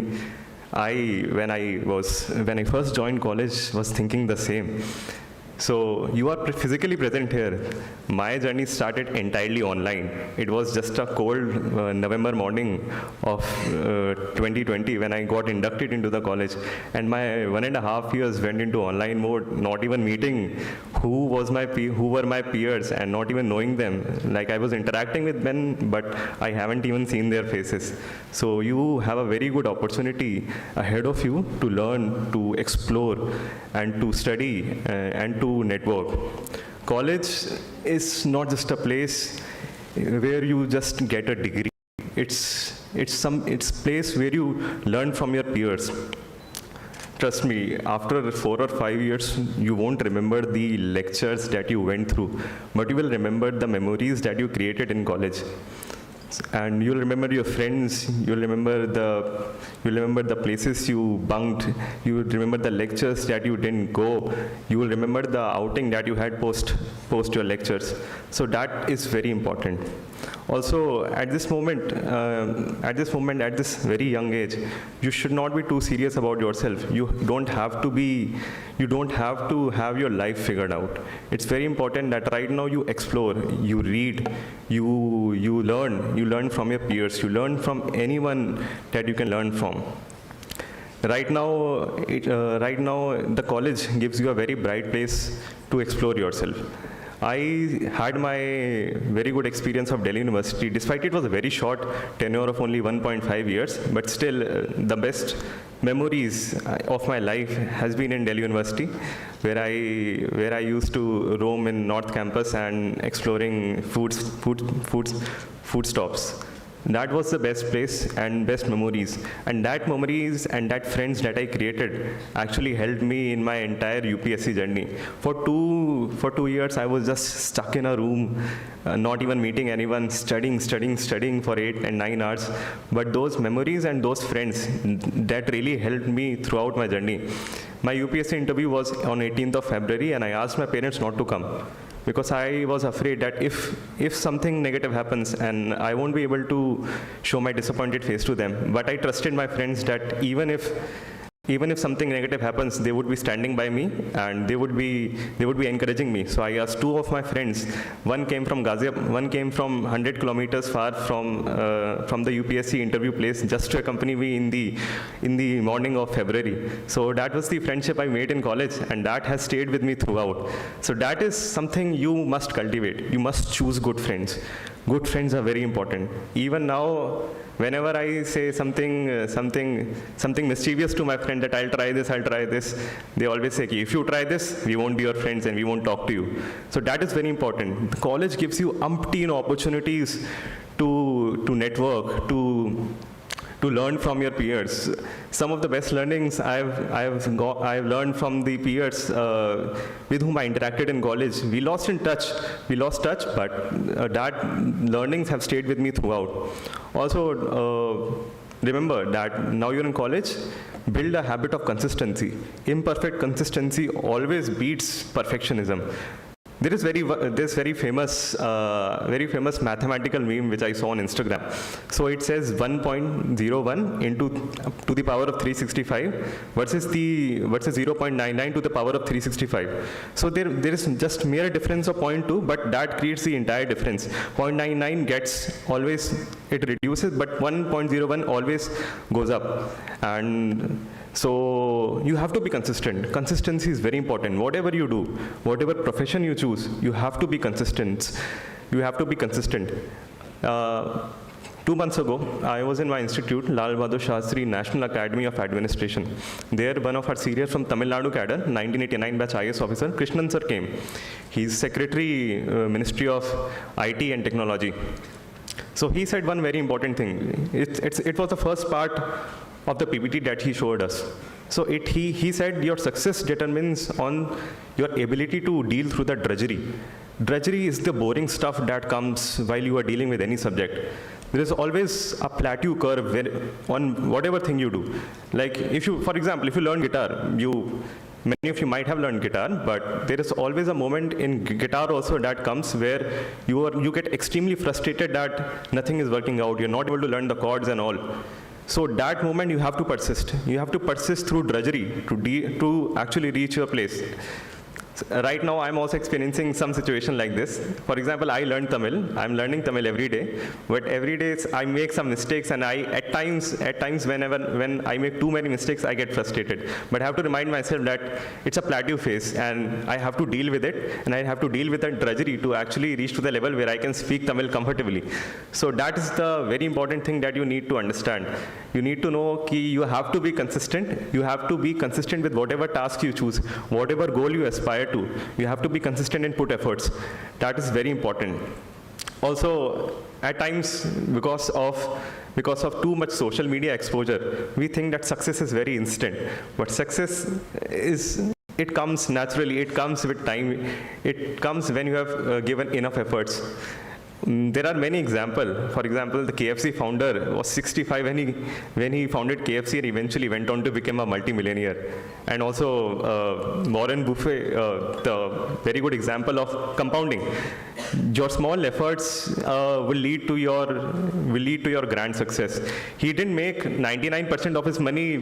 when I first joined college, was thinking the same. So you are physically present here. My journey started entirely online. It was just a cold November morning of 2020 when I got inducted into the college, and my 1.5 years went into online mode, not even meeting who were my peers and not even knowing them. Like, I was interacting with them, but I haven't even seen their faces. So you have a very good opportunity ahead of you to learn, to explore, and to study and to network. College is not just a place where you just get a degree. It's place where you learn from your peers. Trust me, after 4 or 5 years, you won't remember the lectures that you went through, but you will remember the memories that you created in college. And you'll remember your friends, you'll remember the places you bunked, you will remember the lectures that you didn't go, you will remember the outing that you had post your lectures. So that is very important. Also, at this moment, at this very young age, you should not be too serious about yourself. You don't have to have your life figured out. It's very important that right now you explore, you read, you learn from your peers, you learn from anyone that you can learn from. Right now, the college gives you a very bright place to explore yourself. I had my very good experience of Delhi University, despite it was a very short tenure of only 1.5 years, but still the best memories of my life has been in Delhi University, where I used to roam in North Campus and exploring food stops. That was the best place and best memories. And that friends that I created actually helped me in my entire UPSC journey. For two years, I was just stuck in a room, not even meeting anyone, studying for 8 and 9 hours. But those memories and those friends, that really helped me throughout my journey. My UPSC interview was on 18th of February, and I asked my parents not to come, because I was afraid that if something negative happens and I won't be able to show my disappointed face to them. But I trusted my friends that even if Even if something negative happens, they would be standing by me and they would be encouraging me. So I asked two of my friends. One came from Ghaziabad, one came from 100 kilometers far from the UPSC interview place, just to accompany me in the morning of February. So that was the friendship I made in college, and that has stayed with me throughout. So that is something you must cultivate. You must choose good friends. Good friends are very important. Even now, whenever I say something mischievous to my friend that I'll try this, they always say, if you try this, we won't be your friends and we won't talk to you. So that is very important. The college gives you umpteen opportunities to network, to learn from your peers. Some of the best learnings I've learned from the peers with whom I interacted in college. We lost touch, but that learnings have stayed with me throughout. Also, remember that now you're in college, build a habit of consistency. Imperfect consistency always beats perfectionism. There is very famous mathematical meme which I saw on Instagram. So it says 1.01 to the power of 365 versus 0.99 to the power of 365. So there is just mere difference of 0.2, but that creates the entire difference. 0.99 it reduces, but 1.01 always goes up. And so you have to be consistent. Consistency is very important. Whatever you do, whatever profession you choose, you have to be consistent. 2 months ago, I was in my institute, Lal Bahadur Shastri National Academy of Administration. There, one of our seniors from Tamil Nadu cadre, 1989 batch IAS officer, Krishnan sir came. He's Secretary, Ministry of IT and Technology. So he said one very important thing. It was the first part of the PPT that he showed us. So he said your success determines on your ability to deal through the drudgery. Drudgery is the boring stuff that comes while you are dealing with any subject. There is always a plateau curve on whatever thing you do. Like for example, if you learn guitar, many of you might have learned guitar, but there is always a moment in guitar also that comes where you get extremely frustrated that nothing is working out. You're not able to learn the chords and all. So that moment you have to persist. You have to persist through drudgery to actually reach your place. Right now, I'm also experiencing some situation like this. For example, I learned Tamil. I'm learning Tamil every day, but every day I make some mistakes, and at times when I make too many mistakes, I get frustrated. But I have to remind myself that it's a plateau phase, and I have to deal with it, and I have to deal with that drudgery to actually reach to the level where I can speak Tamil comfortably. So that is the very important thing that you need to understand. You need to know that you have to be consistent. You have to be consistent with whatever task you choose, whatever goal you aspire to. You have to be consistent and put efforts. That is very important. Also, at times, because of too much social media exposure, we think that success is very instant. But success it comes naturally. It comes with time. It comes when you have given enough efforts. There are many examples. For example, the KFC founder was 65 when he founded KFC and eventually went on to become a multi-millionaire. And also Warren Buffett, the very good example of compounding. Your small efforts will lead to your grand success. He didn't make 99% of his money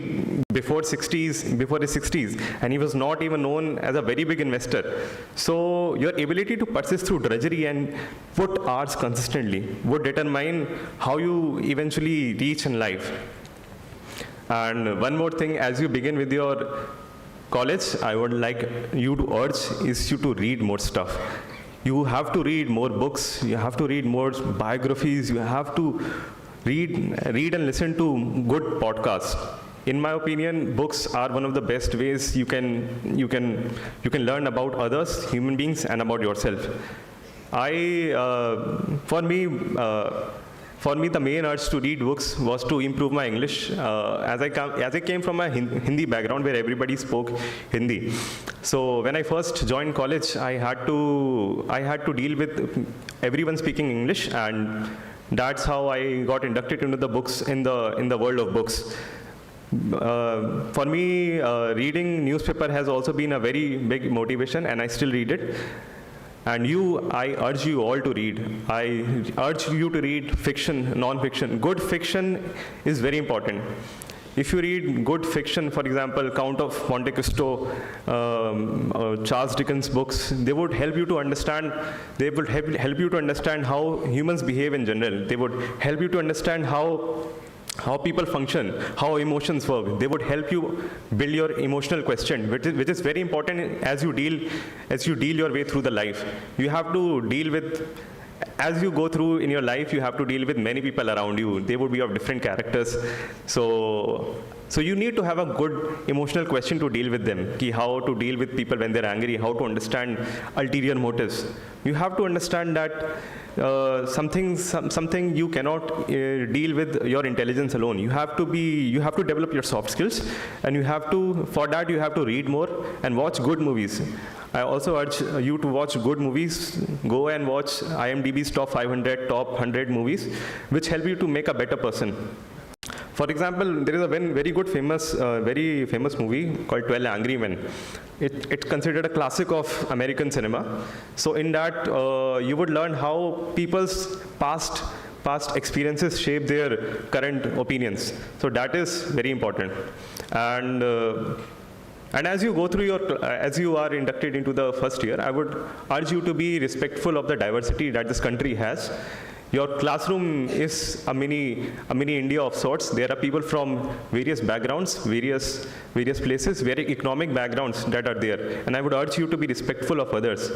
before his 60s, and he was not even known as a very big investor. So your ability to persist through drudgery and put hours consistently would determine how you eventually reach in life. And one more thing, as you begin with your college, I would like you to urge is you to read more stuff. You have to read more books, you have to read more biographies, you have to read and listen to good podcasts. In my opinion, books are one of the best ways you can learn about others, human beings, and about yourself. For me, the main urge to read books was to improve my English. As I came from a Hindi background where everybody spoke Hindi, so when I first joined college, I had to deal with everyone speaking English, and that's how I got inducted into the books in the world of books. For me, reading newspaper has also been a very big motivation, and I still read it. And I urge you all to read. I urge you to read fiction, non-fiction. Good fiction is very important. If you read good fiction, for example, Count of Monte Cristo, Charles Dickens books, they would help you to understand. They would help you to understand how humans behave in general. They would help you to understand how people function, how emotions work. They would help you build your emotional question, which is very important as you deal your way through the life. You have to deal with. As you go through in your life, you have to deal with many people around you. They would be of different characters. So you need to have a good emotional question to deal with them. How to deal with people when they're angry, how to understand ulterior motives. You have to understand that something you cannot deal with your intelligence alone. You have to develop your soft skills, and for that you have to read more and watch good movies. I also urge you to watch good movies. Go and watch IMDb's top 500, top 100 movies, which help you to make a better person. For example, there is a very famous movie called 12 Angry Men. It's considered a classic of American cinema. So in that, you would learn how people's past experiences shape their current opinions. So that is very important. And as you go through as you are inducted into the first year, I would urge you to be respectful of the diversity that this country has. Your classroom is a mini India of sorts. There are people from various backgrounds, various places, very economic backgrounds that are there. And I would urge you to be respectful of others.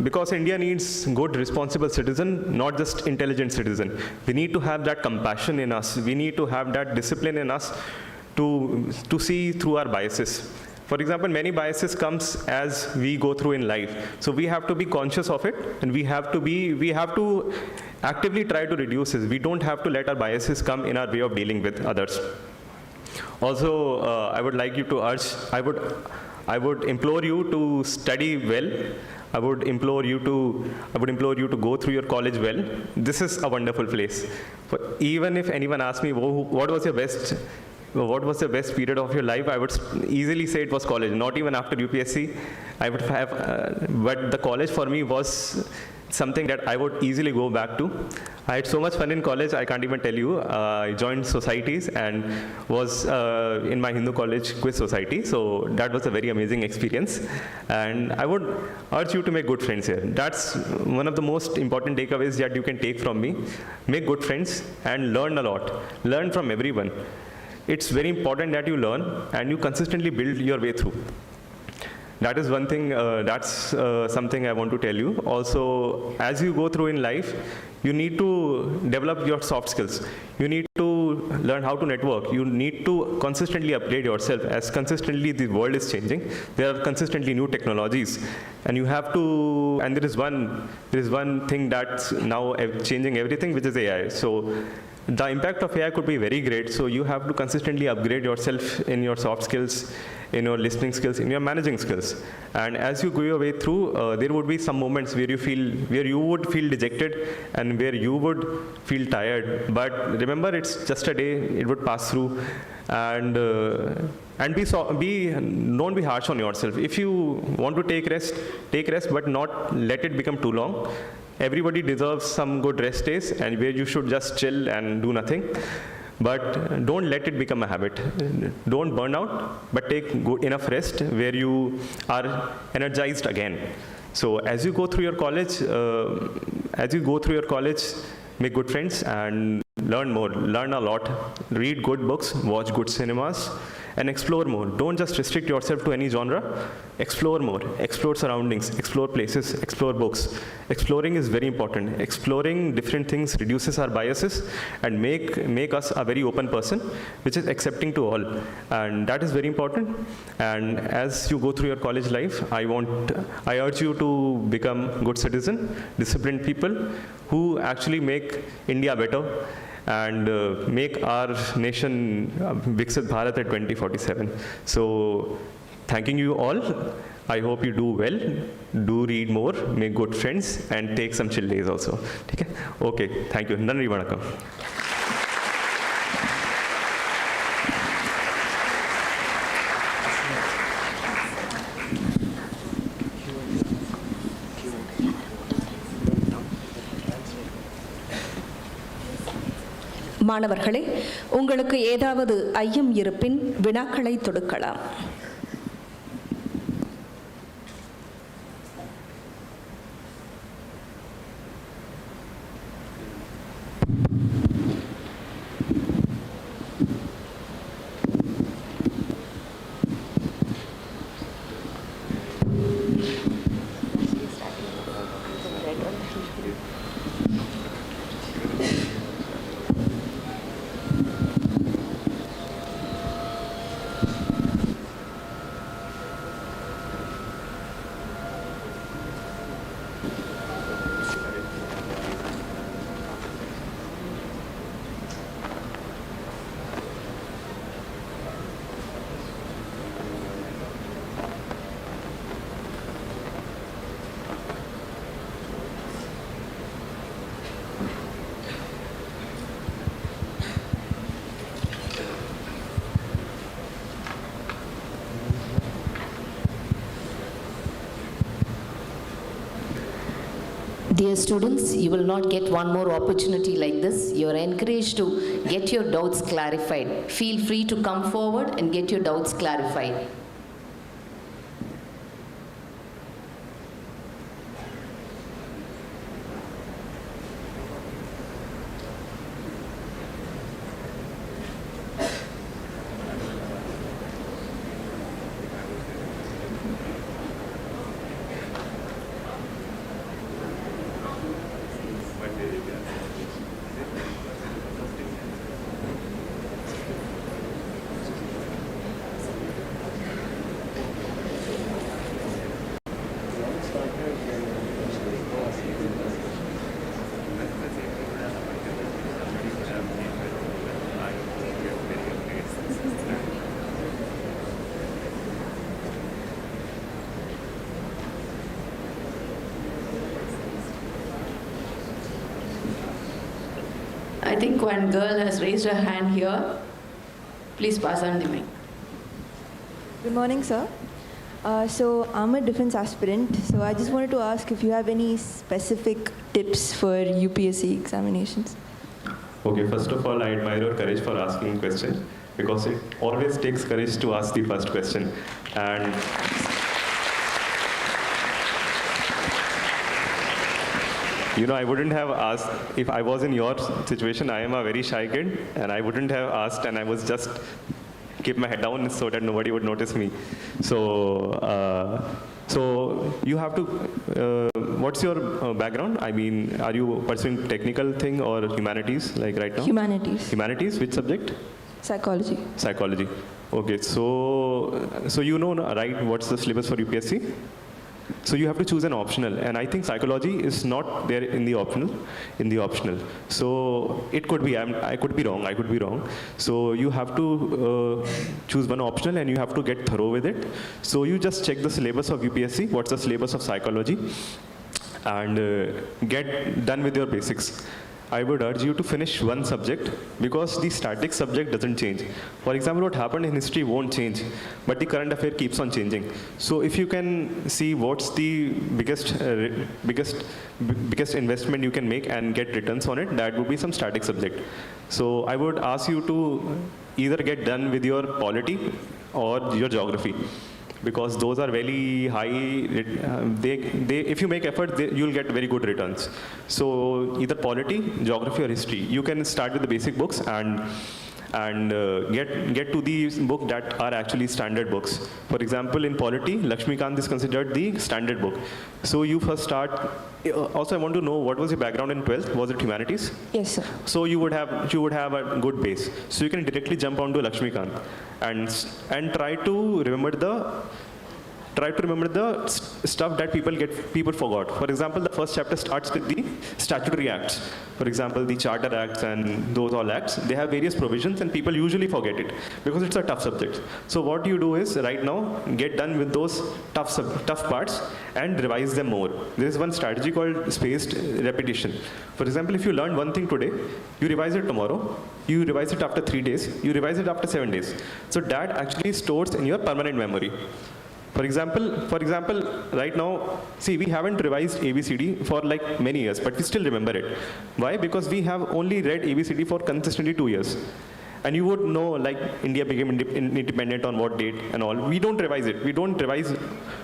Because India needs good, responsible citizen, not just intelligent citizen. We need to have that compassion in us. We need to have that discipline in us to see through our biases. For example, many biases comes as we go through in life. So we have to be conscious of it, and we have to actively try to reduce it. We don't have to let our biases come in our way of dealing with others. Also, I would like you to urge, I would implore you to study well. I would implore you to go through your college well. This is a wonderful place. Even if anyone asks me, what was the best period of your life, I would easily say it was college. Not even after UPSC, I would have, but the college for me was something that I would easily go back to. I had so much fun in college, I can't even tell you. I joined societies and was in my Hindu college quiz society, so that was a very amazing experience. And I would urge you to make good friends here. That's one of the most important takeaways that you can take from me. Make good friends and learn a lot. Learn from everyone. It's very important that you learn and you consistently build your way through. That is one thing, that's something I want to tell you. Also, as you go through in life, you need to develop your soft skills. You need to learn how to network. You need to consistently upgrade yourself. As consistently the world is changing, there are consistently new technologies. And you have to, and there is one thing that's now changing everything, which is AI. So the impact of AI could be very great, so you have to consistently upgrade yourself in your soft skills, in your listening skills, in your managing skills. And as you go your way through, there would be some moments where you would feel dejected and where you would feel tired. But remember, it's just a day, it would pass through. And don't be harsh on yourself. If you want to take rest, but not let it become too long. Everybody deserves some good rest days and where you should just chill and do nothing. But don't let it become a habit. Don't burn out, but take good enough rest where you are energized again. So as you go through your college, make good friends and learn more, learn a lot, read good books, watch good cinemas, and explore more. Don't just restrict yourself to any genre. Explore more, explore surroundings, explore places, explore books. Exploring is very important. Exploring different things reduces our biases and make us a very open person, which is accepting to all. And that is very important. And as you go through your college life, I urge you to become good citizen, disciplined people who actually make India better and make our nation Viksit Bharat at 2047. So, thanking you all. I hope you do well, do read more, make good friends, and take some chill days also. Okay, thank you. Nandri Vanakkam. மாணவர்களே, உங்களுக்கு ஏதாவது ஐயம் இருப்பின் வினாக்களை தொடுக்கலாம். Dear students, you will not get one more opportunity like this. You are encouraged to get your doubts clarified. Feel free to come forward and get your doubts clarified. I think one girl has raised her hand here. Please pass on the mic. Good morning, sir. So I'm a defense aspirant, so I just wanted to ask if you have any specific tips for UPSC examinations. Okay, first of all, I admire your courage for asking a question, because it always takes courage to ask the first question. And you know, I wouldn't have asked, if I was in your situation, I am a very shy kid, and I wouldn't have asked, and I was just keep my head down so that nobody would notice me. So, so you have to, what's your background? I mean, are you pursuing technical thing or humanities, like right now? Humanities. Humanities, which subject? Psychology. Psychology. Okay, so you know, right, what's the syllabus for UPSC? So you have to choose an optional, and I think psychology is not there in the optional. So it could be, I could be wrong. So you have to choose one optional, and you have to get thorough with it. So you just check the syllabus of UPSC, what's the syllabus of psychology, and get done with your basics. I would urge you to finish one subject, because the static subject doesn't change. For example, what happened in history won't change, but the current affair keeps on changing. So if you can see what's the biggest investment you can make and get returns on it, that would be some static subject. So I would ask you to either get done with your polity or your geography, because those are very high, if you make effort, you'll get very good returns. So either polity, geography, or history. You can start with the basic books and get to the book that are actually standard books. For example, in polity, Lakshmikant is considered the standard book. So you first start. Also, I want to know, what was your background in 12th? Was it humanities? Yes, sir. So you would have a good base. So you can directly jump onto Lakshmikant and try to remember the stuff that people forgot. For example, the first chapter starts with the statutory acts. For example, the Charter Acts and those all acts, they have various provisions, and people usually forget it because it's a tough subject. So what you do is, right now, get done with those tough parts and revise them more. There is one strategy called spaced repetition. For example, if you learn one thing today, you revise it tomorrow, you revise it after 3 days, you revise it after 7 days. So that actually stores in your permanent memory. For example, right now, see, we haven't revised ABCD for like many years, but we still remember it. Why? Because we have only read ABCD for consistently 2 years. And you would know, like, India became independent on what date and all. We don't revise it. We don't revise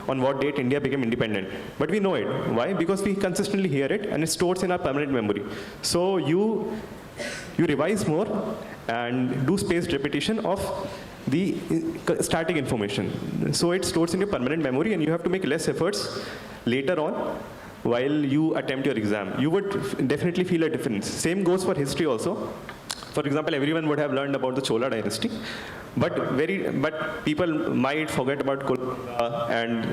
on what date India became independent. But we know it. Why? Because we consistently hear it, and it stores in our permanent memory. So you revise more and do spaced repetition of the static information. So it stores in your permanent memory, and you have to make less efforts later on while you attempt your exam. You would definitely feel a difference. Same goes for history also. For example, everyone would have learned about the Chola dynasty, but people might forget about Kolkata and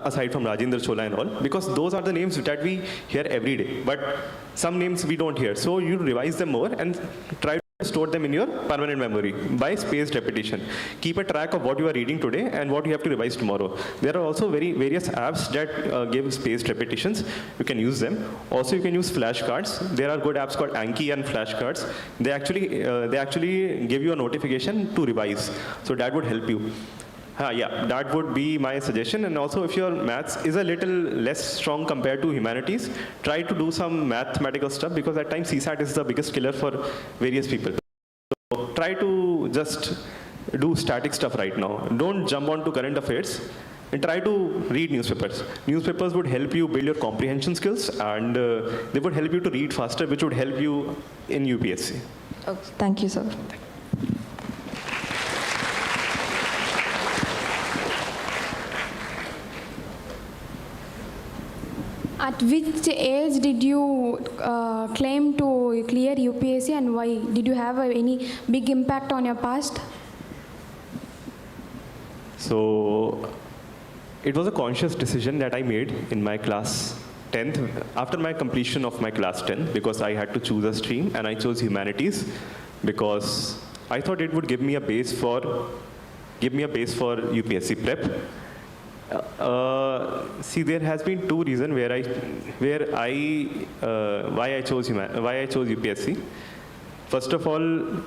aside from Rajendra Chola and all, because those are the names that we hear every day. But some names we don't hear. So you revise them more and try to store them in your permanent memory by spaced repetition. Keep a track of what you are reading today and what you have to revise tomorrow. There are also various apps that give spaced repetitions. You can use them. Also, you can use flashcards. There are good apps called Anki and flashcards. They actually give you a notification to revise. So that would help you. Yeah, that would be my suggestion. And also, if your maths is a little less strong compared to humanities, try to do some mathematical stuff, because at times CSAT is the biggest killer for various people. So try to just do static stuff right now. Don't jump onto current affairs, and try to read newspapers. Newspapers would help you build your comprehension skills, and they would help you to read faster, which would help you in UPSC. Okay. Thank you, sir. At which age did you claim to clear UPSC, and why? Did you have any big impact on your past? So it was a conscious decision that I made in my class 10th, after my completion of my class 10, because I had to choose a stream, and I chose humanities because I thought it would give me a base for UPSC prep. See, there has been two reasons why I chose UPSC. First of all,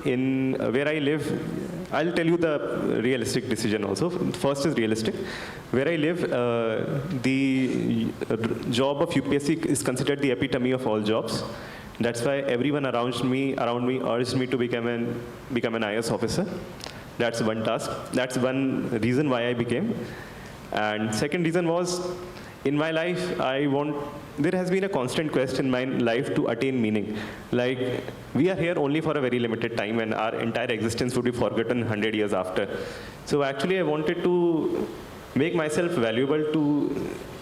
in where I live, I'll tell you the realistic decision also. First is realistic. Where I live, the job of UPSC is considered the epitome of all jobs. That's why everyone around me urged me to become an IAS officer. That's one task. That's one reason why I became. And second reason was, in my life, there has been a constant quest in my life to attain meaning. Like, we are here only for a very limited time, and our entire existence would be forgotten 100 years after. So actually, I wanted to make myself valuable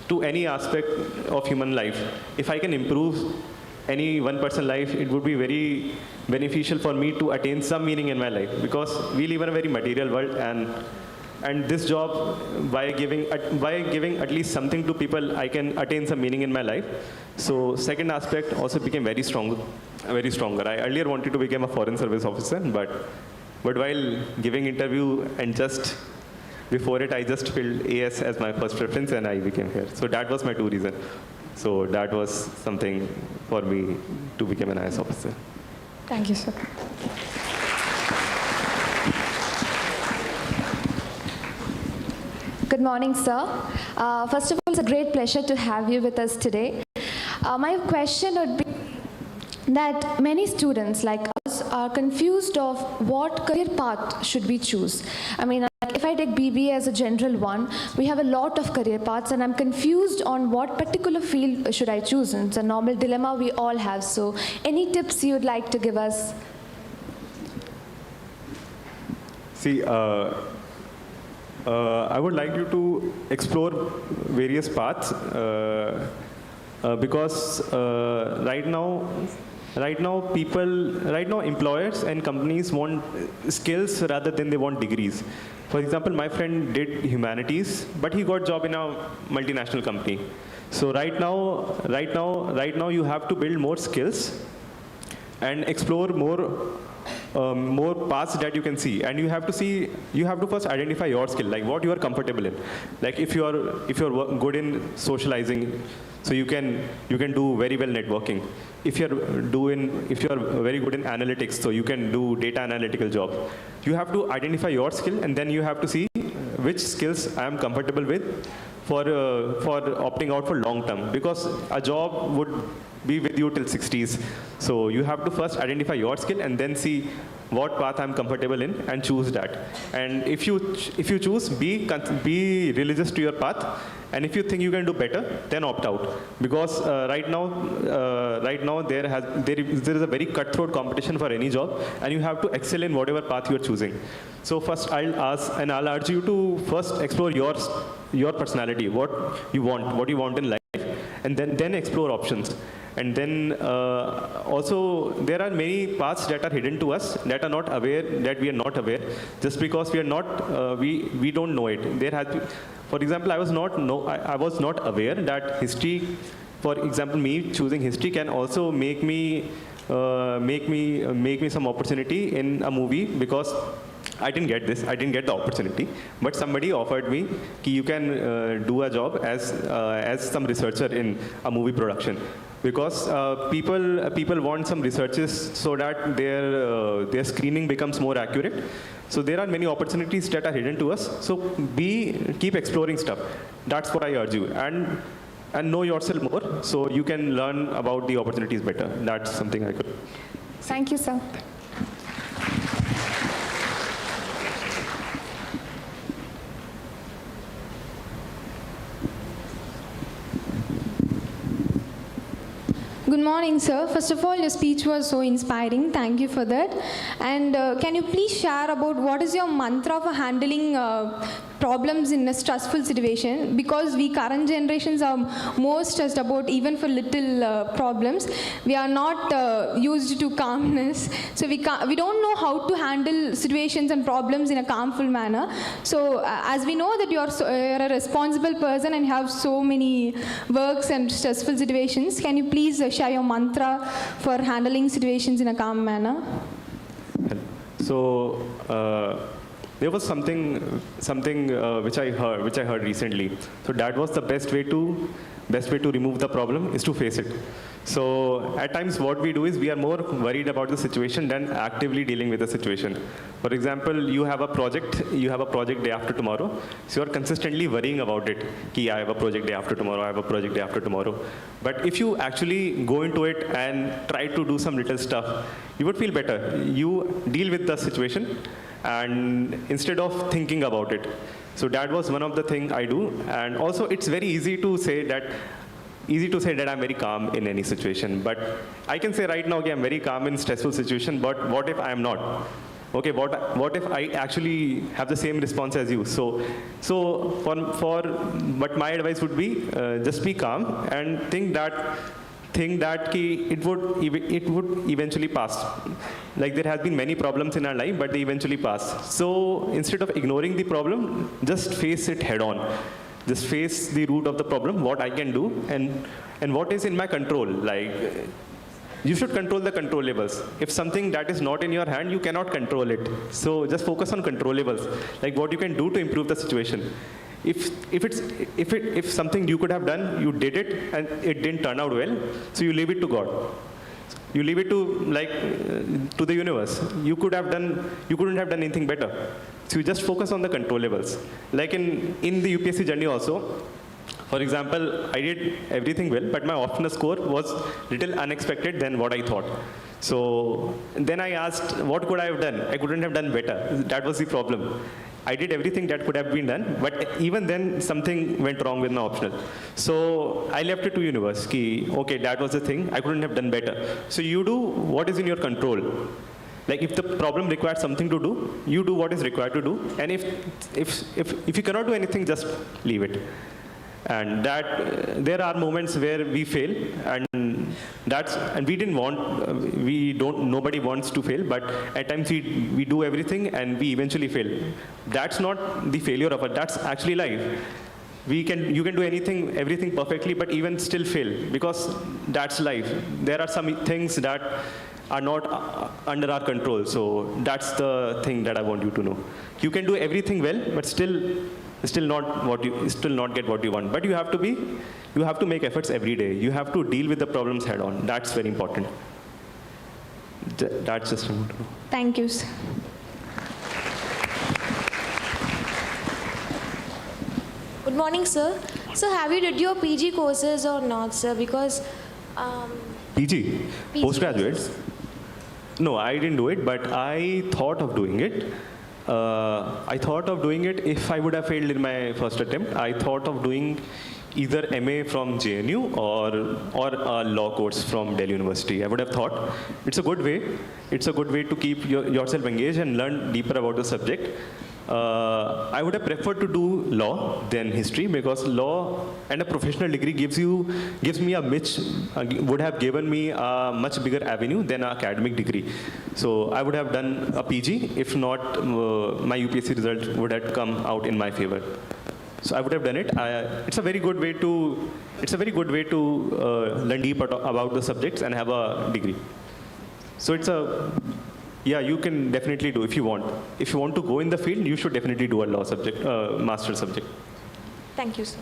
to any aspect of human life. If I can improve any one person's life, it would be very beneficial for me to attain some meaning in my life, because we live in a very material world, and this job, by giving at least something to people, I can attain some meaning in my life. So second aspect also became very stronger. I earlier wanted to become a foreign service officer, but while giving interview and just before it, I just filled AS as my first preference, and I became here. So that was my two reasons. So that was something for me to become an IAS officer. Thank you, sir. Good morning, sir. First of all, it's a great pleasure to have you with us today. My question would be that many students like us are confused of what career path should we choose. I mean, if I take BBA as a general one, we have a lot of career paths, and I'm confused on what particular field should I choose. And it's a normal dilemma we all have. So any tips you'd like to give us? See, I would like you to explore various paths because right now employers and companies want skills rather than they want degrees. For example, my friend did humanities, but he got a job in a multinational company. So right now you have to build more skills and explore more paths that you can see, and you have to first identify your skill, like what you are comfortable in. Like if you are good in socializing, so you can do very well networking. If you are very good in analytics, so you can do data analytical job. You have to identify your skill, and then you have to see which skills I am comfortable with for opting out for long term, because a job would be with you till 60s. So you have to first identify your skill and then see what path I'm comfortable in and choose that. And if you choose, be religious to your path. And if you think you can do better, then opt out. Because right now there is a very cutthroat competition for any job, and you have to excel in whatever path you are choosing. So first I'll urge you to first explore your personality, what you want in life, and then explore options. And then also there are many paths that are hidden to us that we are not aware, just because we are not we don't know it. There has been, for example, I was not aware that history, for example, me choosing history can also make me some opportunity in a movie, because I didn't get the opportunity, but somebody offered me कि you can do a job as some researcher in a movie production, because people want some researches so that their screening becomes more accurate. So there are many opportunities that are hidden to us. So keep exploring stuff. That's what I urge you, and know yourself more, so you can learn about the opportunities better. That's something I could. Thank you, sir. Good morning, sir. First of all, your speech was so inspiring. Thank you for that. And can you please share about what is your mantra for handling problems in a stressful situation? Because we current generations are more stressed about even for little problems. We are not used to calmness. So we don't know how to handle situations and problems in a calmful manner. So as we know that you're a responsible person and have so many works and stressful situations, can you please share your mantra for handling situations in a calm manner? So there was something which I heard recently. So that was the best way to remove the problem is to face it. So at times what we do is we are more worried about the situation than actively dealing with the situation. For example, you have a project day after tomorrow, so you are consistently worrying about it. I have a project day after tomorrow, I have a project day after tomorrow. But if you actually go into it and try to do some little stuff, you would feel better. You deal with the situation and instead of thinking about it. So that was one of the things I do. And also it's very easy to say that I'm very calm in any situation. But I can say right now, okay, I'm very calm in stressful situation, but what if I'm not? Okay, what if I actually have the same response as you? But my advice would be just be calm and think that it would eventually pass. Like there has been many problems in our life, but they eventually pass. So instead of ignoring the problem, just face it head on. Just face the root of the problem, what I can do, and what is in my control. Like, you should control the controllables. If something that is not in your hand, you cannot control it. So just focus on controllables, like what you can do to improve the situation. If something you could have done, you did it, and it didn't turn out well, so you leave it to God. You leave it to the universe. You couldn't have done anything better. So you just focus on the controllables. Like in the UPSC journey also, for example, I did everything well, but my optional score was little unexpected than what I thought. So then I asked, what could I have done? I couldn't have done better. That was the problem. I did everything that could have been done, but even then something went wrong with my optional. So I left it to universe. Okay, that was the thing. I couldn't have done better. So you do what is in your control. Like if the problem requires something to do, you do what is required to do. And if you cannot do anything, just leave it. And that there are moments where we fail, and nobody wants to fail, but at times we do everything and we eventually fail. That's not the failure of it, that's actually life. You can do everything perfectly, but even still fail, because that's life. There are some things that are not under our control. So that's the thing that I want you to know. You can do everything well, but still not get what you want. But you have to make efforts every day. You have to deal with the problems head on. That's very important. That's just what I want to know. Thank you, sir. Good morning, sir. So have you did your PG courses or not, sir? Because PG? Postgraduate? No, I didn't do it, but I thought of doing it. I thought of doing it if I would have failed in my first attempt. I thought of doing either MA from JNU or a law course from Delhi University. I would have thought it's a good way. It's a good way to keep yourself engaged and learn deeper about the subject. I would have preferred to do law than history because law and a professional degree would have given me a much bigger avenue than an academic degree. So I would have done a PG. If not, my UPSC result would have come out in my favor. So I would have done it. It's a very good way to learn deep about the subjects and have a degree. So you can definitely do if you want. If you want to go in the field, you should definitely do a law subject, master subject. thank you, sir.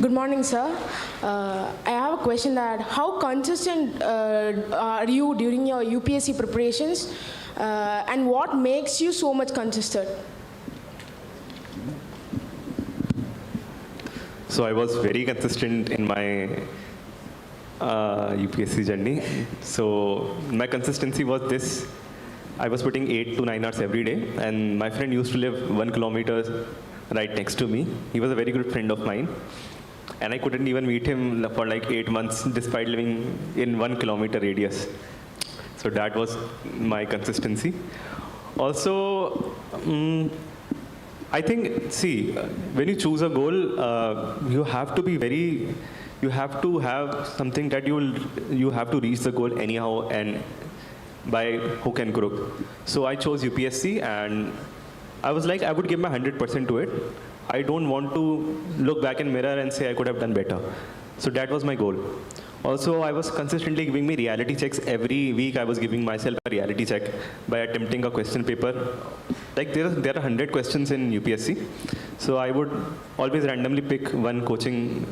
Good morning, sir. I have a question that how consistent are you during your UPSC preparations and what makes you so much consistent? So I was very consistent in my UPSC journey. So my consistency was this. I was putting 8 to 9 hours every day, and my friend used to live 1 kilometer right next to me. He was a very good friend of mine, and I couldn't even meet him for like 8 months despite living in 1 kilometer radius. So that was my consistency. Also, I think, when you choose a goal, you have to have something that you have to reach the goal anyhow and by hook and crook. So I chose UPSC and I was like, I would give my 100% to it. I don't want to look back in mirror and say I could have done better. So that was my goal. Also, I was consistently giving me reality checks. Every week I was giving myself a reality check by attempting a question paper. Like there are 100 questions in UPSC. So I would always randomly pick one coaching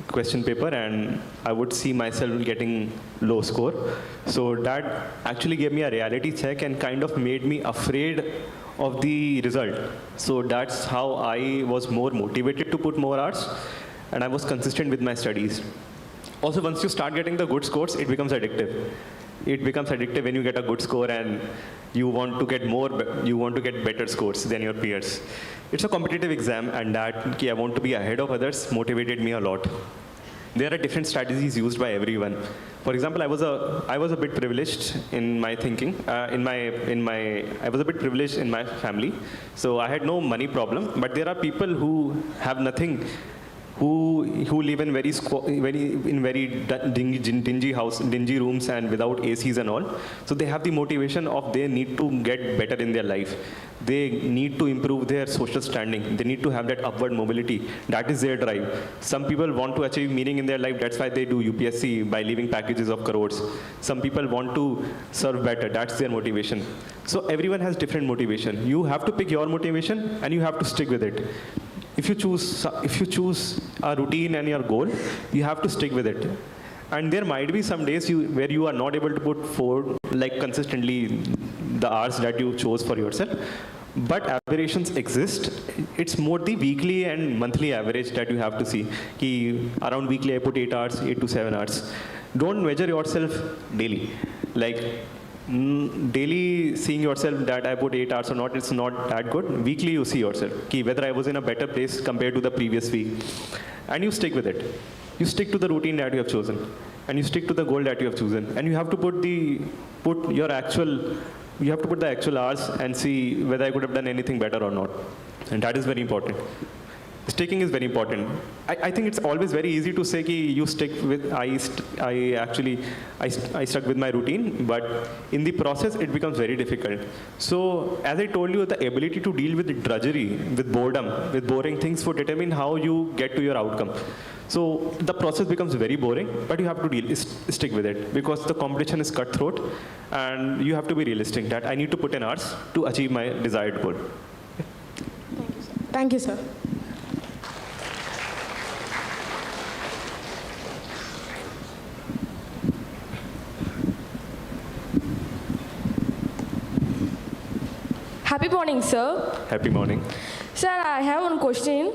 question paper and I would see myself getting low score. So that actually gave me a reality check and kind of made me afraid of the result. So that's how I was more motivated to put more hours. And I was consistent with my studies. Also, once you start getting the good scores, it becomes addictive. It becomes addictive when you get a good score and you want to get better scores than your peers. It's a competitive exam, and that I want to be ahead of others motivated me a lot. There are different strategies used by everyone. For example, I was a bit privileged in my thinking. I was a bit privileged in my family, so I had no money problem. But there are people who have nothing, who live in very dingy rooms and without ACs and all. So they have the motivation of they need to get better in their life. They need to improve their social standing. They need to have that upward mobility. That is their drive. Some people want to achieve meaning in their life. That's why they do UPSC by leaving packages of crores. Some people want to serve better. That's their motivation. So everyone has different motivation. You have to pick your motivation and you have to stick with it. If you choose a routine and your goal, you have to stick with it. And there might be some days where you are not able to put forward consistently the hours that you chose for yourself. But aberrations exist. It's more the weekly and monthly average that you have to see. Around weekly I put 8 hours, 8 to 7 hours. Don't measure yourself daily. Daily seeing yourself that I put 8 hours or not, it's not that good. Weekly you see yourself, whether I was in a better place compared to the previous week. And you stick with it. You stick to the routine that you have chosen. And you stick to the goal that you have chosen. And you have to put the actual hours and see whether I could have done anything better or not. And that is very important. Sticking is very important. I think it's always very easy to say you stick with, I stuck with my routine, but in the process it becomes very difficult. So as I told you, the ability to deal with drudgery, with boredom, with boring things would determine how you get to your outcome. So the process becomes very boring, but you have to stick with it because the competition is cutthroat and you have to be realistic that I need to put in hours to achieve my desired goal. Thank you, sir. Happy morning, sir. Happy morning. Sir, I have one question.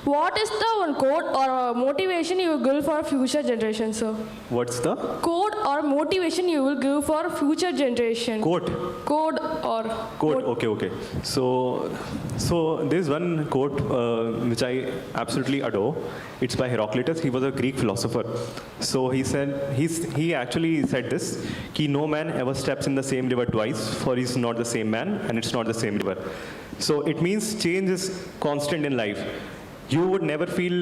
What is the one quote or motivation you will give for future generation, sir? What's the Code or motivation you will give for future generation? quote? Code or Quote. Okay. So there's one quote which I absolutely adore. It's by Heraclitus. He was a Greek philosopher. So he actually said this: "Ki no man ever steps in the same river twice, for he's not the same man, and it's not the same river." So it means change is constant in life. You would never feel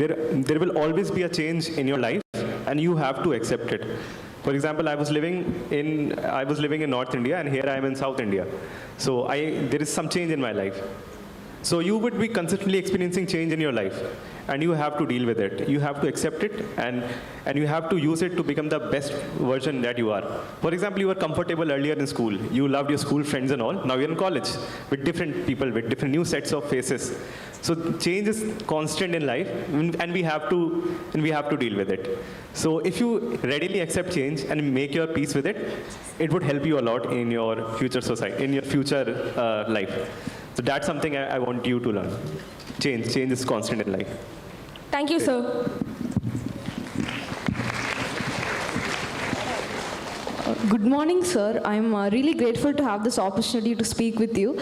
there will always be a change in your life, and you have to accept it. For example, I was living in North India, and here I am in South India. So there is some change in my life. So you would be consistently experiencing change in your life, and you have to deal with it. You have to accept it, and you have to use it to become the best version that you are. For example, you were comfortable earlier in school. You loved your school friends and all. Now you're in college with different people, with different new sets of faces. So change is constant in life, and we have to deal with it. So if you readily accept change and make your peace with it, it would help you a lot in your future society, in your future life. So that's something I want you to learn. Change is constant in life. Thank you, sir. Good morning, sir. I'm really grateful to have this opportunity to speak with you.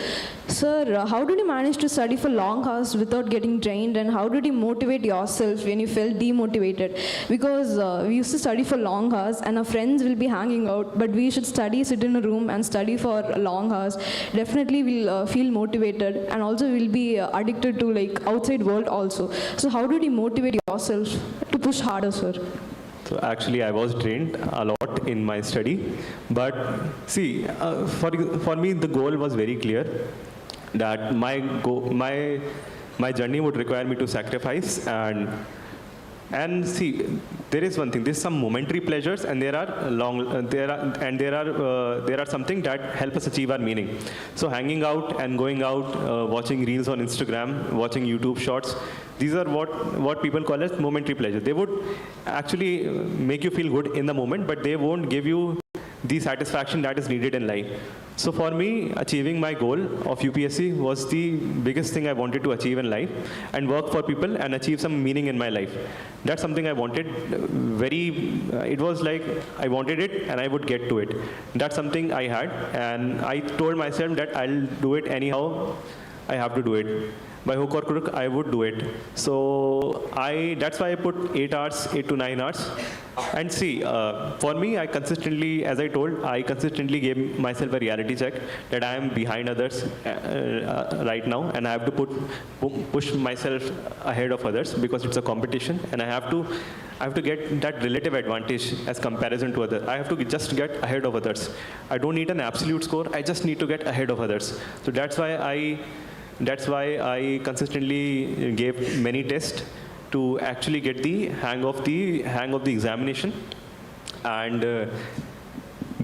Sir, how did you manage to study for long hours without getting drained, and how did you motivate yourself when you felt demotivated? Because we used to study for long hours and our friends will be hanging out, but we should sit in a room and study for long hours. Definitely we'll feel motivated, and also we'll be addicted to outside world also. So how did you motivate yourself to push harder, sir? So actually, I was drained a lot in my study, but see, for me, the goal was very clear that my journey would require me to sacrifice and see, there is one thing. There's some momentary pleasures, and there are something that help us achieve our meaning. So hanging out and going out, watching reels on Instagram, watching YouTube shorts, these are what people call as momentary pleasure. They would actually make you feel good in the moment, but they won't give you the satisfaction that is needed in life. So for me, achieving my goal of UPSC was the biggest thing I wanted to achieve in life, and work for people and achieve some meaning in my life. That's something I wanted it was like I wanted it and I would get to it. That's something I had, and I told myself that I'll do it anyhow. I have to do it. By hook or crook, I would do it. So that's why I put 8 to 9 hours. And see, for me, I consistently gave myself a reality check that I am behind others right now, and I have to push myself ahead of others because it's a competition, and I have to get that relative advantage as comparison to others. I have to just get ahead of others. I don't need an absolute score. I just need to get ahead of others. So that's why I consistently gave many tests to actually get the hang of the examination. And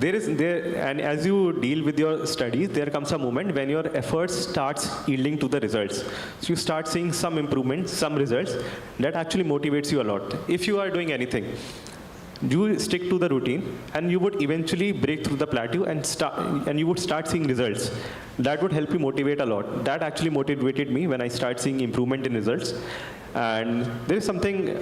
and as you deal with your studies, there comes a moment when your efforts starts yielding to the results. So you start seeing some improvement, some results that actually motivates you a lot. If you are doing anything, you stick to the routine, and you would eventually break through the plateau and you would start seeing results. That would help you motivate a lot. That actually motivated me when I started seeing improvement in results. And there is something,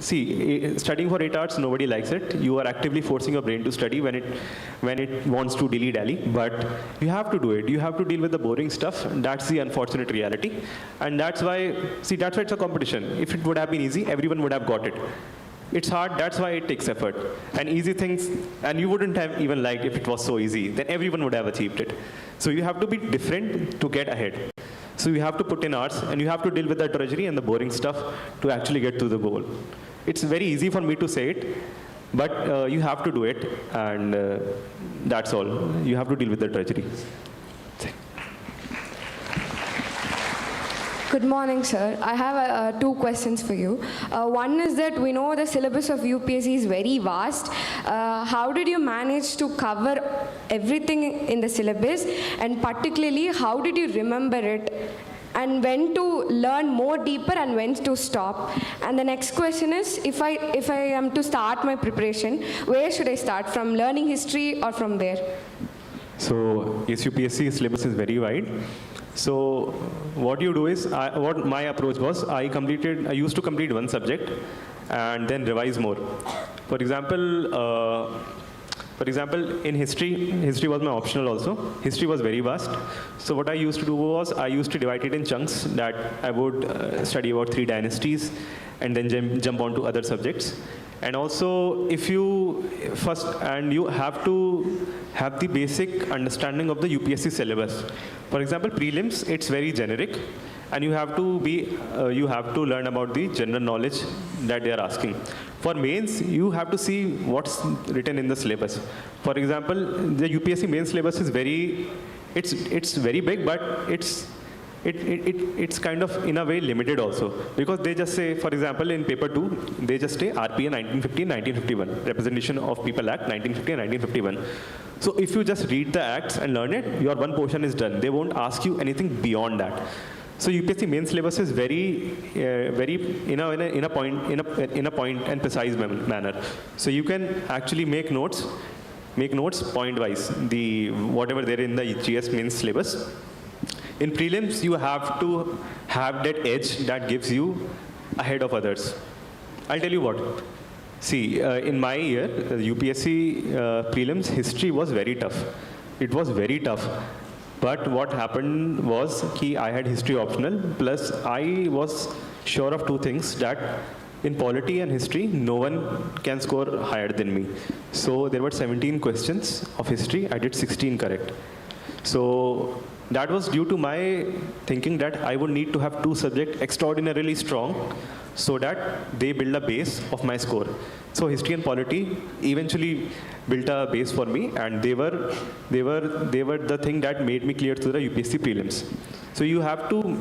studying for 8 hours, nobody likes it. You are actively forcing your brain to study when it wants to dilly-dally, but you have to do it. You have to deal with the boring stuff. That's the unfortunate reality. And that's why it's a competition. If it would have been easy, everyone would have got it. It's hard, that's why it takes effort. And easy things, and you wouldn't have even liked if it was so easy, then everyone would have achieved it. So you have to be different to get ahead. So you have to put in hours, and you have to deal with the drudgery and the boring stuff to actually get to the goal. It's very easy for me to say it, but you have to do it, and that's all. You have to deal with the drudgery. Good morning, sir. I have 2 questions for you. One is that we know the syllabus of UPSC is very vast. How did you manage to cover everything in the syllabus, and particularly how did you remember it, and when to learn more deeper and when to stop? And the next question is, if I am to start my preparation, where should I start? From learning history or from where? So UPSC syllabus is very wide. So what you do is, what my approach was, I used to complete one subject and then revise more. For example, in history was my optional also. History was very vast. So what I used to do was, I used to divide it in chunks that I would study about 3 dynasties and then jump on to other subjects. And also, if you you have to have the basic understanding of the UPSC syllabus. For example, prelims, it's very generic, and you have to learn about the general knowledge that they are asking. For mains, you have to see what's written in the syllabus. For example, the UPSC main syllabus is it's very big, but it's kind of in a way limited also, because they just say, for example, in paper 2, they just say RPA 1950, 1951, Representation of People Act 1950 and 1951. So if you just read the acts and learn it, your one portion is done. They won't ask you anything beyond that. So UPSC main syllabus is very in a point and precise manner. So you can actually make notes point wise, whatever there in the GS main syllabus. In prelims, you have to have that edge that gives you ahead of others. I'll tell you what. See, in my year, UPSC prelims, history was very tough. It was very tough. But what happened was, I had history optional, plus I was sure of 2 things, that in polity and history, no one can score higher than me. So there were 17 questions of history, I did 16 correct. So that was due to my thinking that I would need to have 2 subjects extraordinarily strong so that they build a base of my score. So history and polity eventually built a base for me, and they were the thing that made me clear to the UPSC prelims. So you have to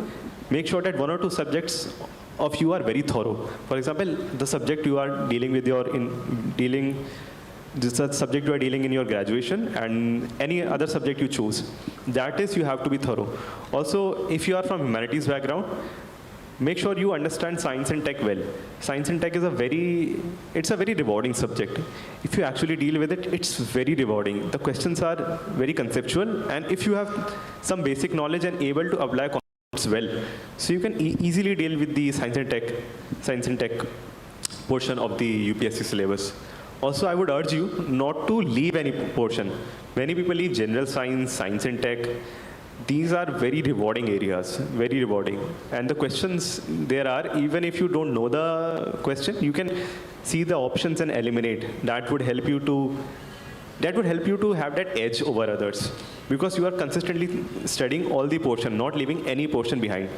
make sure that 1 or 2 subjects of you are very thorough. For example, the subject you are dealing with this is subject you are dealing in your graduation, and any other subject you choose. That is, you have to be thorough. Also, if you are from humanities background, make sure you understand science and tech well. Science and tech is a very rewarding subject. If you actually deal with it, it's very rewarding. The questions are very conceptual, and if you have some basic knowledge and able to apply concepts well, so you can easily deal with the science and tech portion of the UPSC syllabus. Also, I would urge you not to leave any portion. Many people leave general science, science and tech. These are very rewarding areas, very rewarding. And the questions there are, even if you don't know the question, you can see the options and eliminate. That would help you to have that edge over others, because you are consistently studying all the portion, not leaving any portion behind.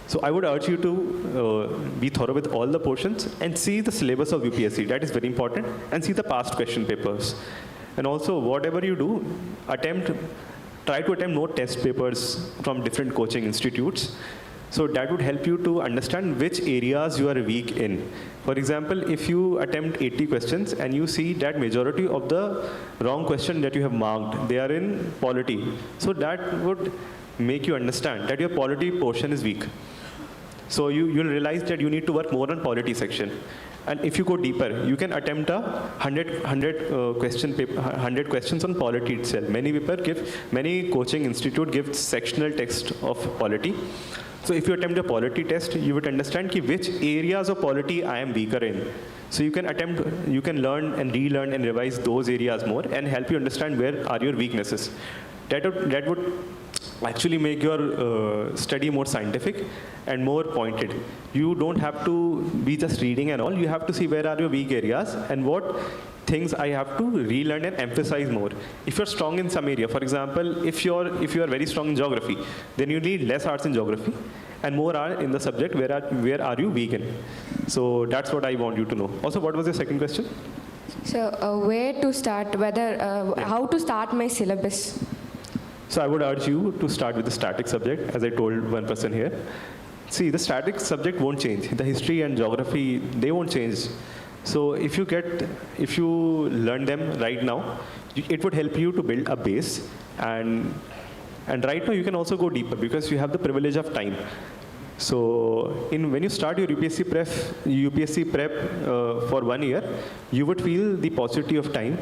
So I would urge you to be thorough with all the portions and see the syllabus of UPSC. That is very important. And see the past question papers. And also, whatever you do, try to attempt more test papers from different coaching institutes. So that would help you to understand which areas you are weak in. For example, if you attempt 80 questions and you see that majority of the wrong question that you have marked, they are in polity. So that would make you understand that your polity portion is weak. So you'll realize that you need to work more on polity section. And if you go deeper, you can attempt 100 questions on polity itself. Many coaching institute give sectional text of polity. So if you attempt a polity test, you would understand which areas of polity I am weaker in. So you can learn and relearn and revise those areas more and help you understand where are your weaknesses. That would actually make your study more scientific and more pointed. You don't have to be just reading and all. You have to see where are your weak areas and what things I have to relearn and emphasize more. If you're strong in some area, for example, if you are very strong in geography, then you need less hours in geography and more hours in the subject where are you weak in. So that's what I want you to know. Also, what was your second question? So where to start, how to start my syllabus? So I would urge you to start with the static subject, as I told one person here. See, the static subject won't change. The history and geography, they won't change. So if you learn them right now, it would help you to build a base. And right now you can also go deeper because you have the privilege of time. So when you start your UPSC prep for 1 year, you would feel the paucity of time.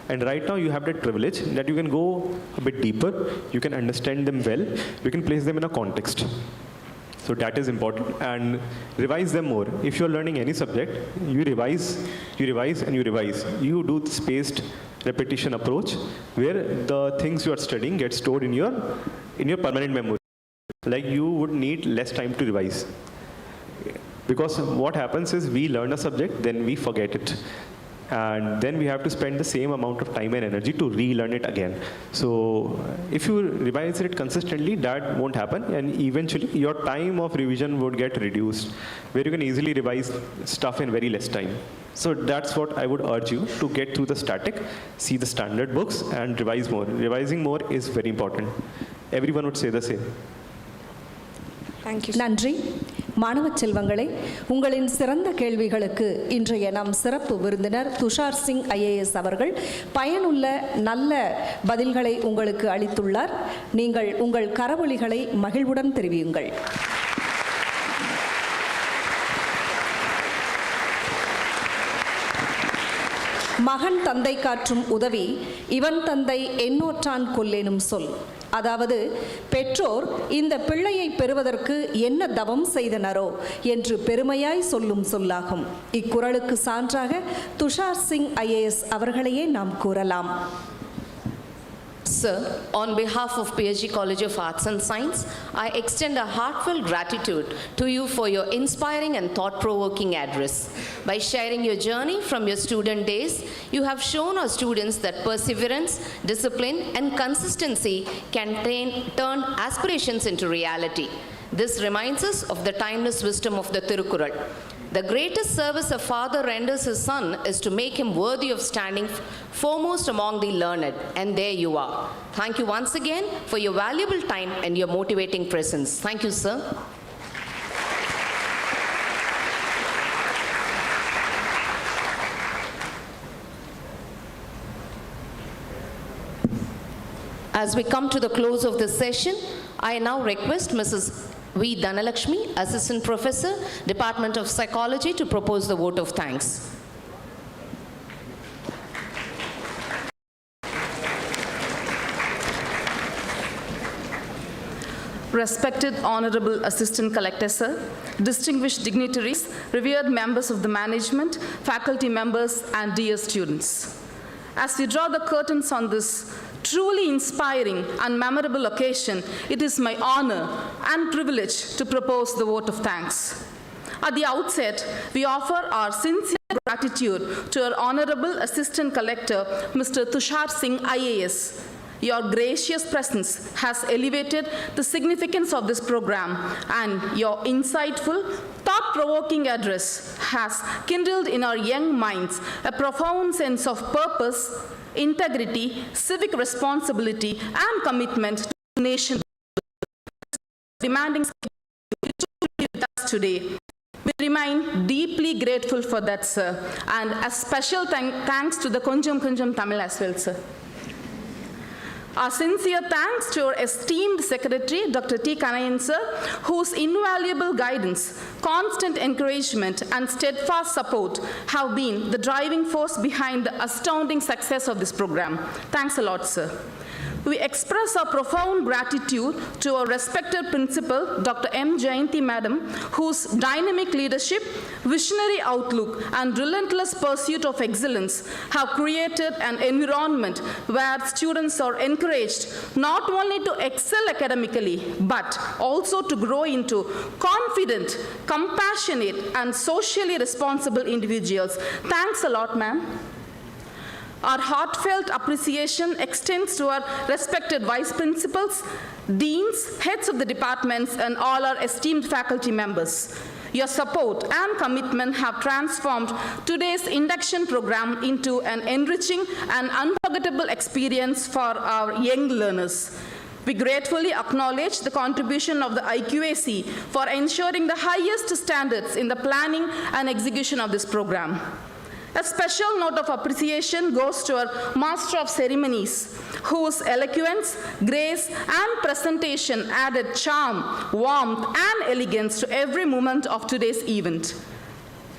And right now you have that privilege that you can go a bit deeper, you can understand them well, you can place them in a context. So that is important, and revise them more. If you're learning any subject, you revise, and you revise. You do the spaced repetition approach where the things you are studying get stored in your permanent memory. Like you would need less time to revise. Because what happens is we learn a subject, then we forget it. And then we have to spend the same amount of time and energy to relearn it again. So if you revise it consistently, that won't happen, and eventually your time of revision would get reduced, where you can easily revise stuff in very less time. So that's what I would urge you to get through the static, see the standard books, and revise more. Revising more is very important. Everyone would say the same. Thank you. நன்றி. மாணவ செல்வங்களே, உங்களின் சிறந்த கேள்விகளுக்கு இன்றைய நம் சிறப்பு விருந்தினர் துஷார் சிங் IAS அவர்கள் பயனுள்ள நல்ல பதில்களை உங்களுக்கு அளித்துள்ளார். நீங்கள் உங்கள் கரவொலிகளை மகிழ்வுடன் தெரிவியுங்கள். மகன் தந்தை காற்றும் உதவி இவன் தந்தை என்னோற்றான் கொல்லேனும் சொல். அதாவது பெற்றோர் இந்த பிள்ளையை பெறுவதற்கு என்ன தவம் செய்தனரோ என்று பெருமையாய் சொல்லும் சொல்லாகும். இக்குறளுக்கு சான்றாக துஷார் சிங் IAS அவர்களையே நாம் கூறலாம். Sir, on behalf of PSG College of Arts and Science, I extend a heartfelt gratitude to you for your inspiring and thought-provoking address. By sharing your journey from your student days, you have shown our students that perseverance, discipline, and consistency can turn aspirations into reality. This reminds us of the timeless wisdom of the Tirukkural. The greatest service a father renders his son is to make him worthy of standing foremost among the learned. And there you are. Thank you once again for your valuable time and your motivating presence. Thank you, sir. As we come to the close of this session, I now request Mrs. V. Dhanalakshmi, Assistant Professor, Department of Psychology, to propose the vote of thanks. Respected Honorable Assistant Collector Sir, distinguished dignitaries, revered members of the management, faculty members, and dear students. As we draw the curtains on this truly inspiring and memorable occasion, it is my honor and privilege to propose the vote of thanks. At the outset, we offer our sincere gratitude to our Honorable Assistant Collector, Mr. Tushar Singh IAS. Your gracious presence has elevated the significance of this program, and your insightful, thought-provoking address has kindled in our young minds a profound sense of purpose, integrity, civic responsibility, and commitment to the nation. Demanding with us today. We remain deeply grateful for that, sir, and a special thanks to the Konjam Tamil as well, sir. Our sincere thanks to our esteemed Secretary, Dr. T. Kanayan, sir, whose invaluable guidance, constant encouragement, and steadfast support have been the driving force behind the astounding success of this program. Thanks a lot, sir. We express our profound gratitude to our respected principal, Dr. M. Jayanti Madam, whose dynamic leadership, visionary outlook, and relentless pursuit of excellence have created an environment where students are encouraged not only to excel academically, but also to grow into confident, compassionate, and socially responsible individuals. Thanks a lot, ma'am. Our heartfelt appreciation extends to our respected vice principals, deans, heads of the departments, and all our esteemed faculty members. Your support and commitment have transformed today's induction program into an enriching and unforgettable experience for our young learners. We gratefully acknowledge the contribution of the IQAC for ensuring the highest standards in the planning and execution of this program. A special note of appreciation goes to our Master of Ceremonies, whose eloquence, grace, and presentation added charm, warmth, and elegance to every moment of today's event.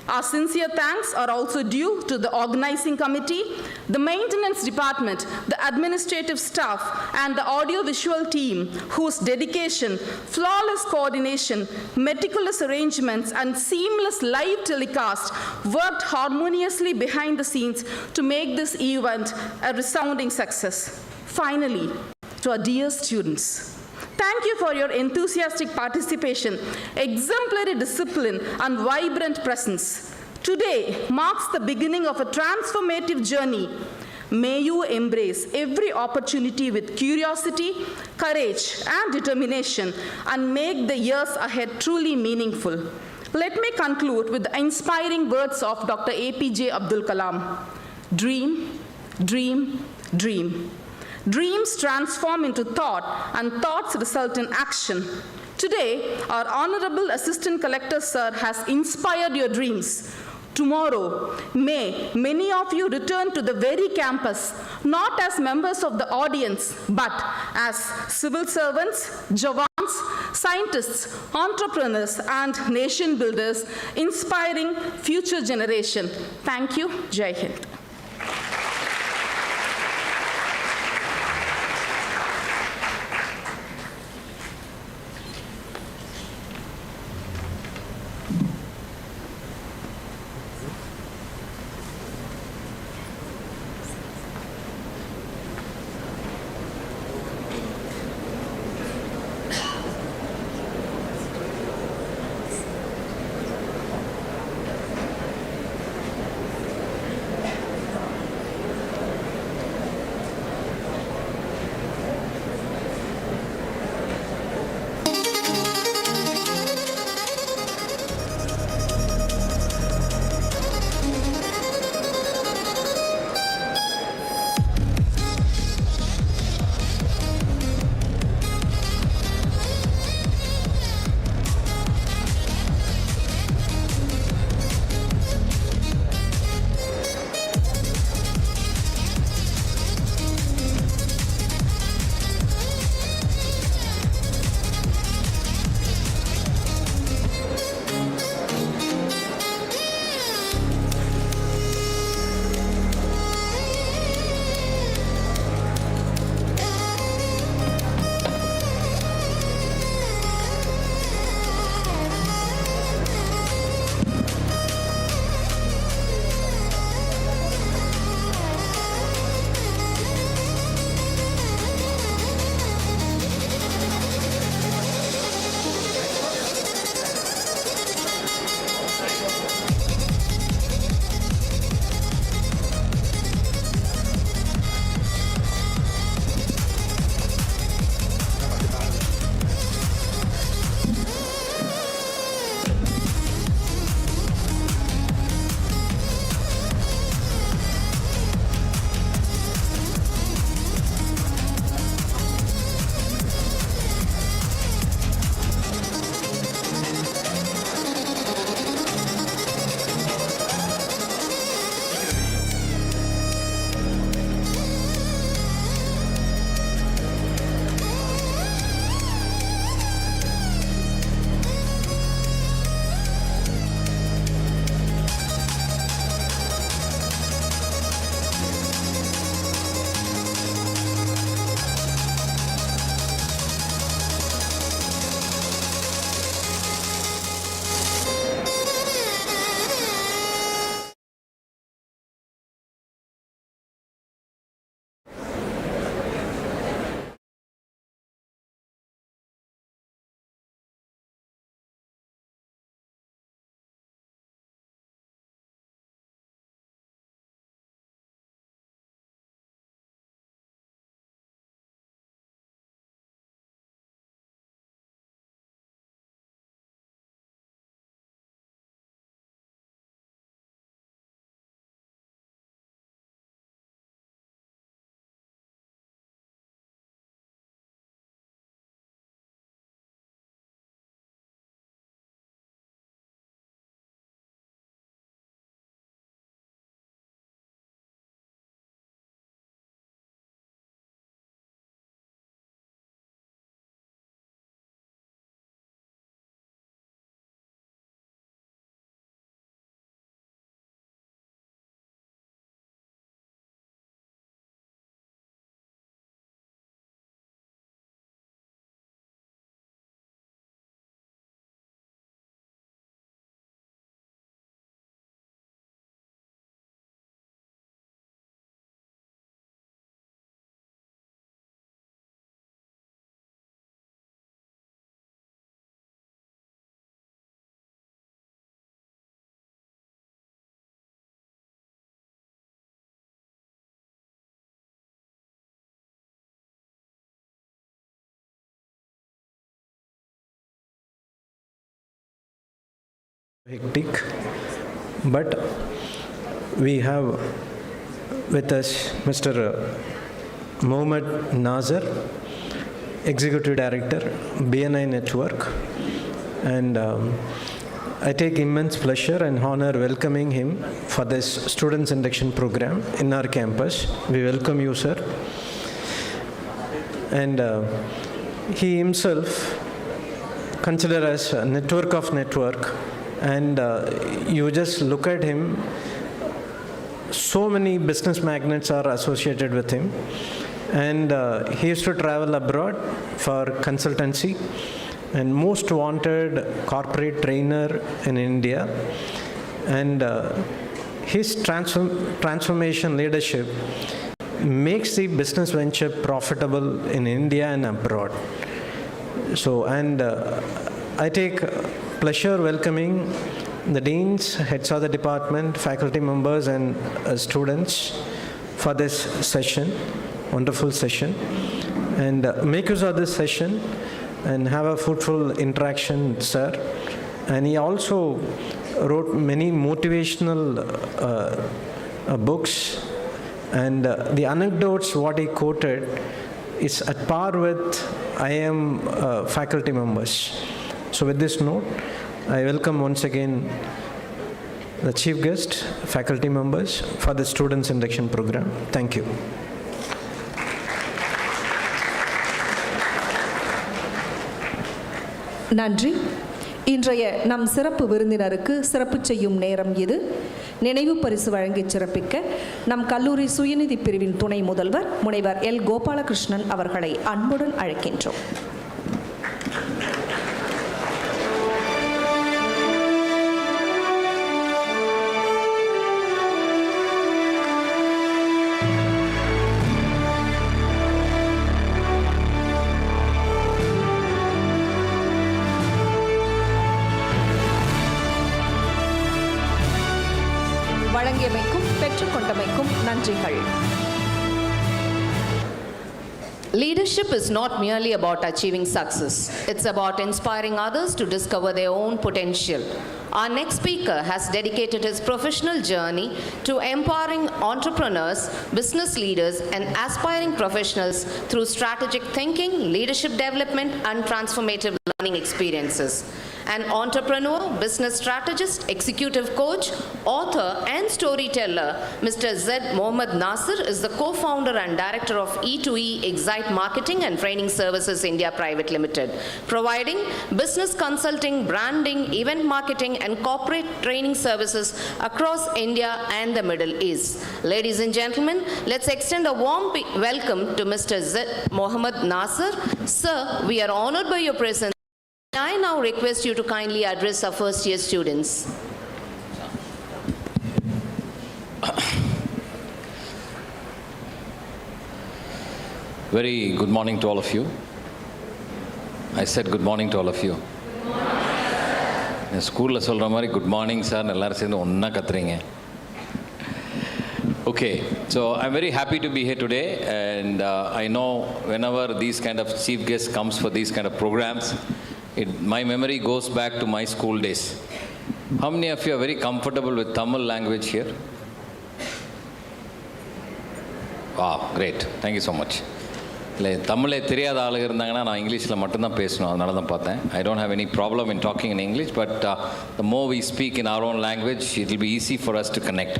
Our sincere thanks are also due to the organizing committee, the maintenance department, the administrative staff, and the audiovisual team, whose dedication, flawless coordination, meticulous arrangements, and seamless live telecast worked harmoniously behind the scenes to make this event a resounding success. Finally, to our dear students, thank you for your enthusiastic participation, exemplary discipline, and vibrant presence. Today marks the beginning of a transformative journey. May you embrace every opportunity with curiosity, courage, and determination, and make the years ahead truly meaningful. Let me conclude with the inspiring words of Dr. APJ Abdul Kalam. Dream, dream, dream. Dreams transform into thought, and thoughts result in action. Today, our Honorable Assistant Collector Sir has inspired your dreams. Tomorrow, may many of you return to the very campus, not as members of the audience, but as civil servants, jawans, scientists, entrepreneurs, and nation builders, inspiring future generation. Thank you. Jai Hind. hectic, but we have with us Mr. Mohammed Nasir, Executive Director, BNI Network, and I take immense pleasure and honor welcoming him for this Students Induction Program in our campus. We welcome you, sir. And he himself consider as a network of network, and you just look at him, so many business magnates are associated with him, and he used to travel abroad for consultancy, and most wanted corporate trainer in India, and his transformation leadership makes the business venture profitable in India and abroad. So, and I take pleasure welcoming the deans, heads of the department, faculty members, and students for this session, wonderful session, and make use of this session and have a fruitful interaction, sir. And he also wrote many motivational books, and the anecdotes what he quoted is at par with IIM faculty members. So with this note, I welcome once again the chief guest, faculty members for the Students Induction Program. Thank you. நன்றி. இன்றைய நம் சிறப்பு விருந்தினருக்கு சிறப்பு செய்யும் நேரம் இது. நினைவு பரிசு வழங்கி சிறப்பிக்க நம் கல்லூரி சுயநிதி பிரிவின் துணை முதல்வர் முனைவர் எல். கோபாலகிருஷ்ணன் அவர்களை அன்புடன் அழைக்கின்றோம். வழங்கியமைக்கும் பெற்றுக்கொண்டமைக்கும் நன்றிகள். Leadership is not merely about achieving success. It's about inspiring others to discover their own potential. Our next speaker has dedicated his professional journey to empowering entrepreneurs, business leaders, and aspiring professionals through strategic thinking, leadership development, and transformative learning experiences. An entrepreneur, business strategist, executive coach, author, and storyteller, Mr. Z. Mohammed Nasir is the co-founder and director of E2E Excite Marketing and Training Services India Private Limited, providing business consulting, branding, event marketing, and corporate training services across India and the Middle East. Ladies and gentlemen, let's extend a warm welcome to Mr. Z. Mohammed Nasir. Sir, we are honored by your presence. I now request you to kindly address our first year students. Very good morning to all of you. I said good morning to all of you. ஸ்கூலில் சொல்கிற மாதிரி good morning sir எல்லாரும் சேர்ந்து ஒன்றா கத்துறீங்க. Okay, so I'm very happy to be here today, and I know whenever these kind of chief guest comes for these kind of programs, my memory goes back to my school days. How many of you are very comfortable with Tamil language here? Wow, great. Thank you so much. இல்லை தமிழே தெரியாத ஆளுங்க இருந்தாங்கன்னா நான் இங்கிலீஷில் மட்டும்தான் பேசணும், அதனால தான் பார்த்தேன். I don't have any problem in talking in English, but the more we speak in our own language, it will be easy for us to connect.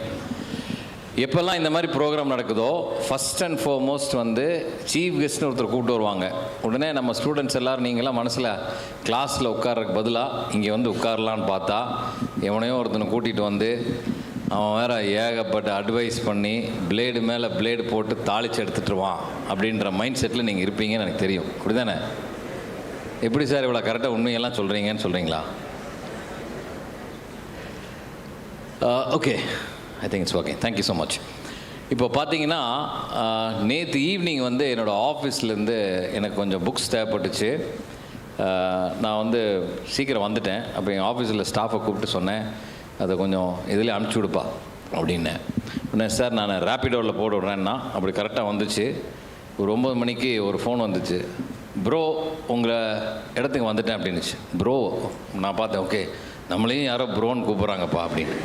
எப்போல்லாம் இந்த மாதிரி ப்ரோக்ராம் நடக்குதோ ஃபஸ்ட் அண்ட் ஃபார்மோஸ்ட் வந்து சீஃப் கெஸ்ட்னு ஒருத்தர் கூப்பிட்டு வருவாங்க. உடனே நம்ம ஸ்டூடெண்ட்ஸ் எல்லோரும் நீங்களாம் மனசில் கிளாஸில் உட்கார்றதுக்கு பதிலாக இங்கே வந்து உட்காரலான்னு பார்த்தா எவனையோ ஒருத்தனை கூட்டிகிட்டு வந்து அவன் வேற ஏகப்பட்ட அட்வைஸ் பண்ணி பிளேடு மேலே பிளேடு போட்டு தாளித்து எடுத்துட்டுருவான் அப்படின்ற மைண்ட் செட்டில் நீங்கள் இருப்பீங்கன்னு எனக்கு தெரியும். அப்படி தானே? எப்படி சார் இவ்வளோ கரெக்டாக உண்மையெல்லாம் சொல்கிறீங்கன்னு சொல்கிறீங்களா? Okay, I think it's okay. Thank you so much. இப்போ பார்த்தீங்கன்னா நேற்று ஈவினிங் வந்து என்னோடய ஆஃபீஸ்லேருந்து எனக்கு கொஞ்சம் புக்ஸ் தேவைப்பட்டுச்சு. நான் வந்து சீக்கிரம் வந்துட்டேன். அப்போ எங்கள் ஆஃபீஸில் ஸ்டாஃபை கூப்பிட்டு சொன்னேன், அதை கொஞ்சம் இதில் அனுப்பிச்சி விடுப்பா அப்படின்னேன். உடனே சார் நான் ரேப்பிடோவில் போட்டு விட்றேன்னா அப்படி கரெக்டாக வந்துச்சு. ஒரு 9 மணிக்கு ஒரு ஃபோன் வந்துச்சு, ப்ரோ உங்களை இடத்துக்கு வந்துட்டேன் அப்படின்னுச்சு. ப்ரோ நான் பார்த்தேன், ஓகே நம்மளையும் யாரோ ப்ரோன்னு கூப்பிட்றாங்கப்பா அப்படின்னு.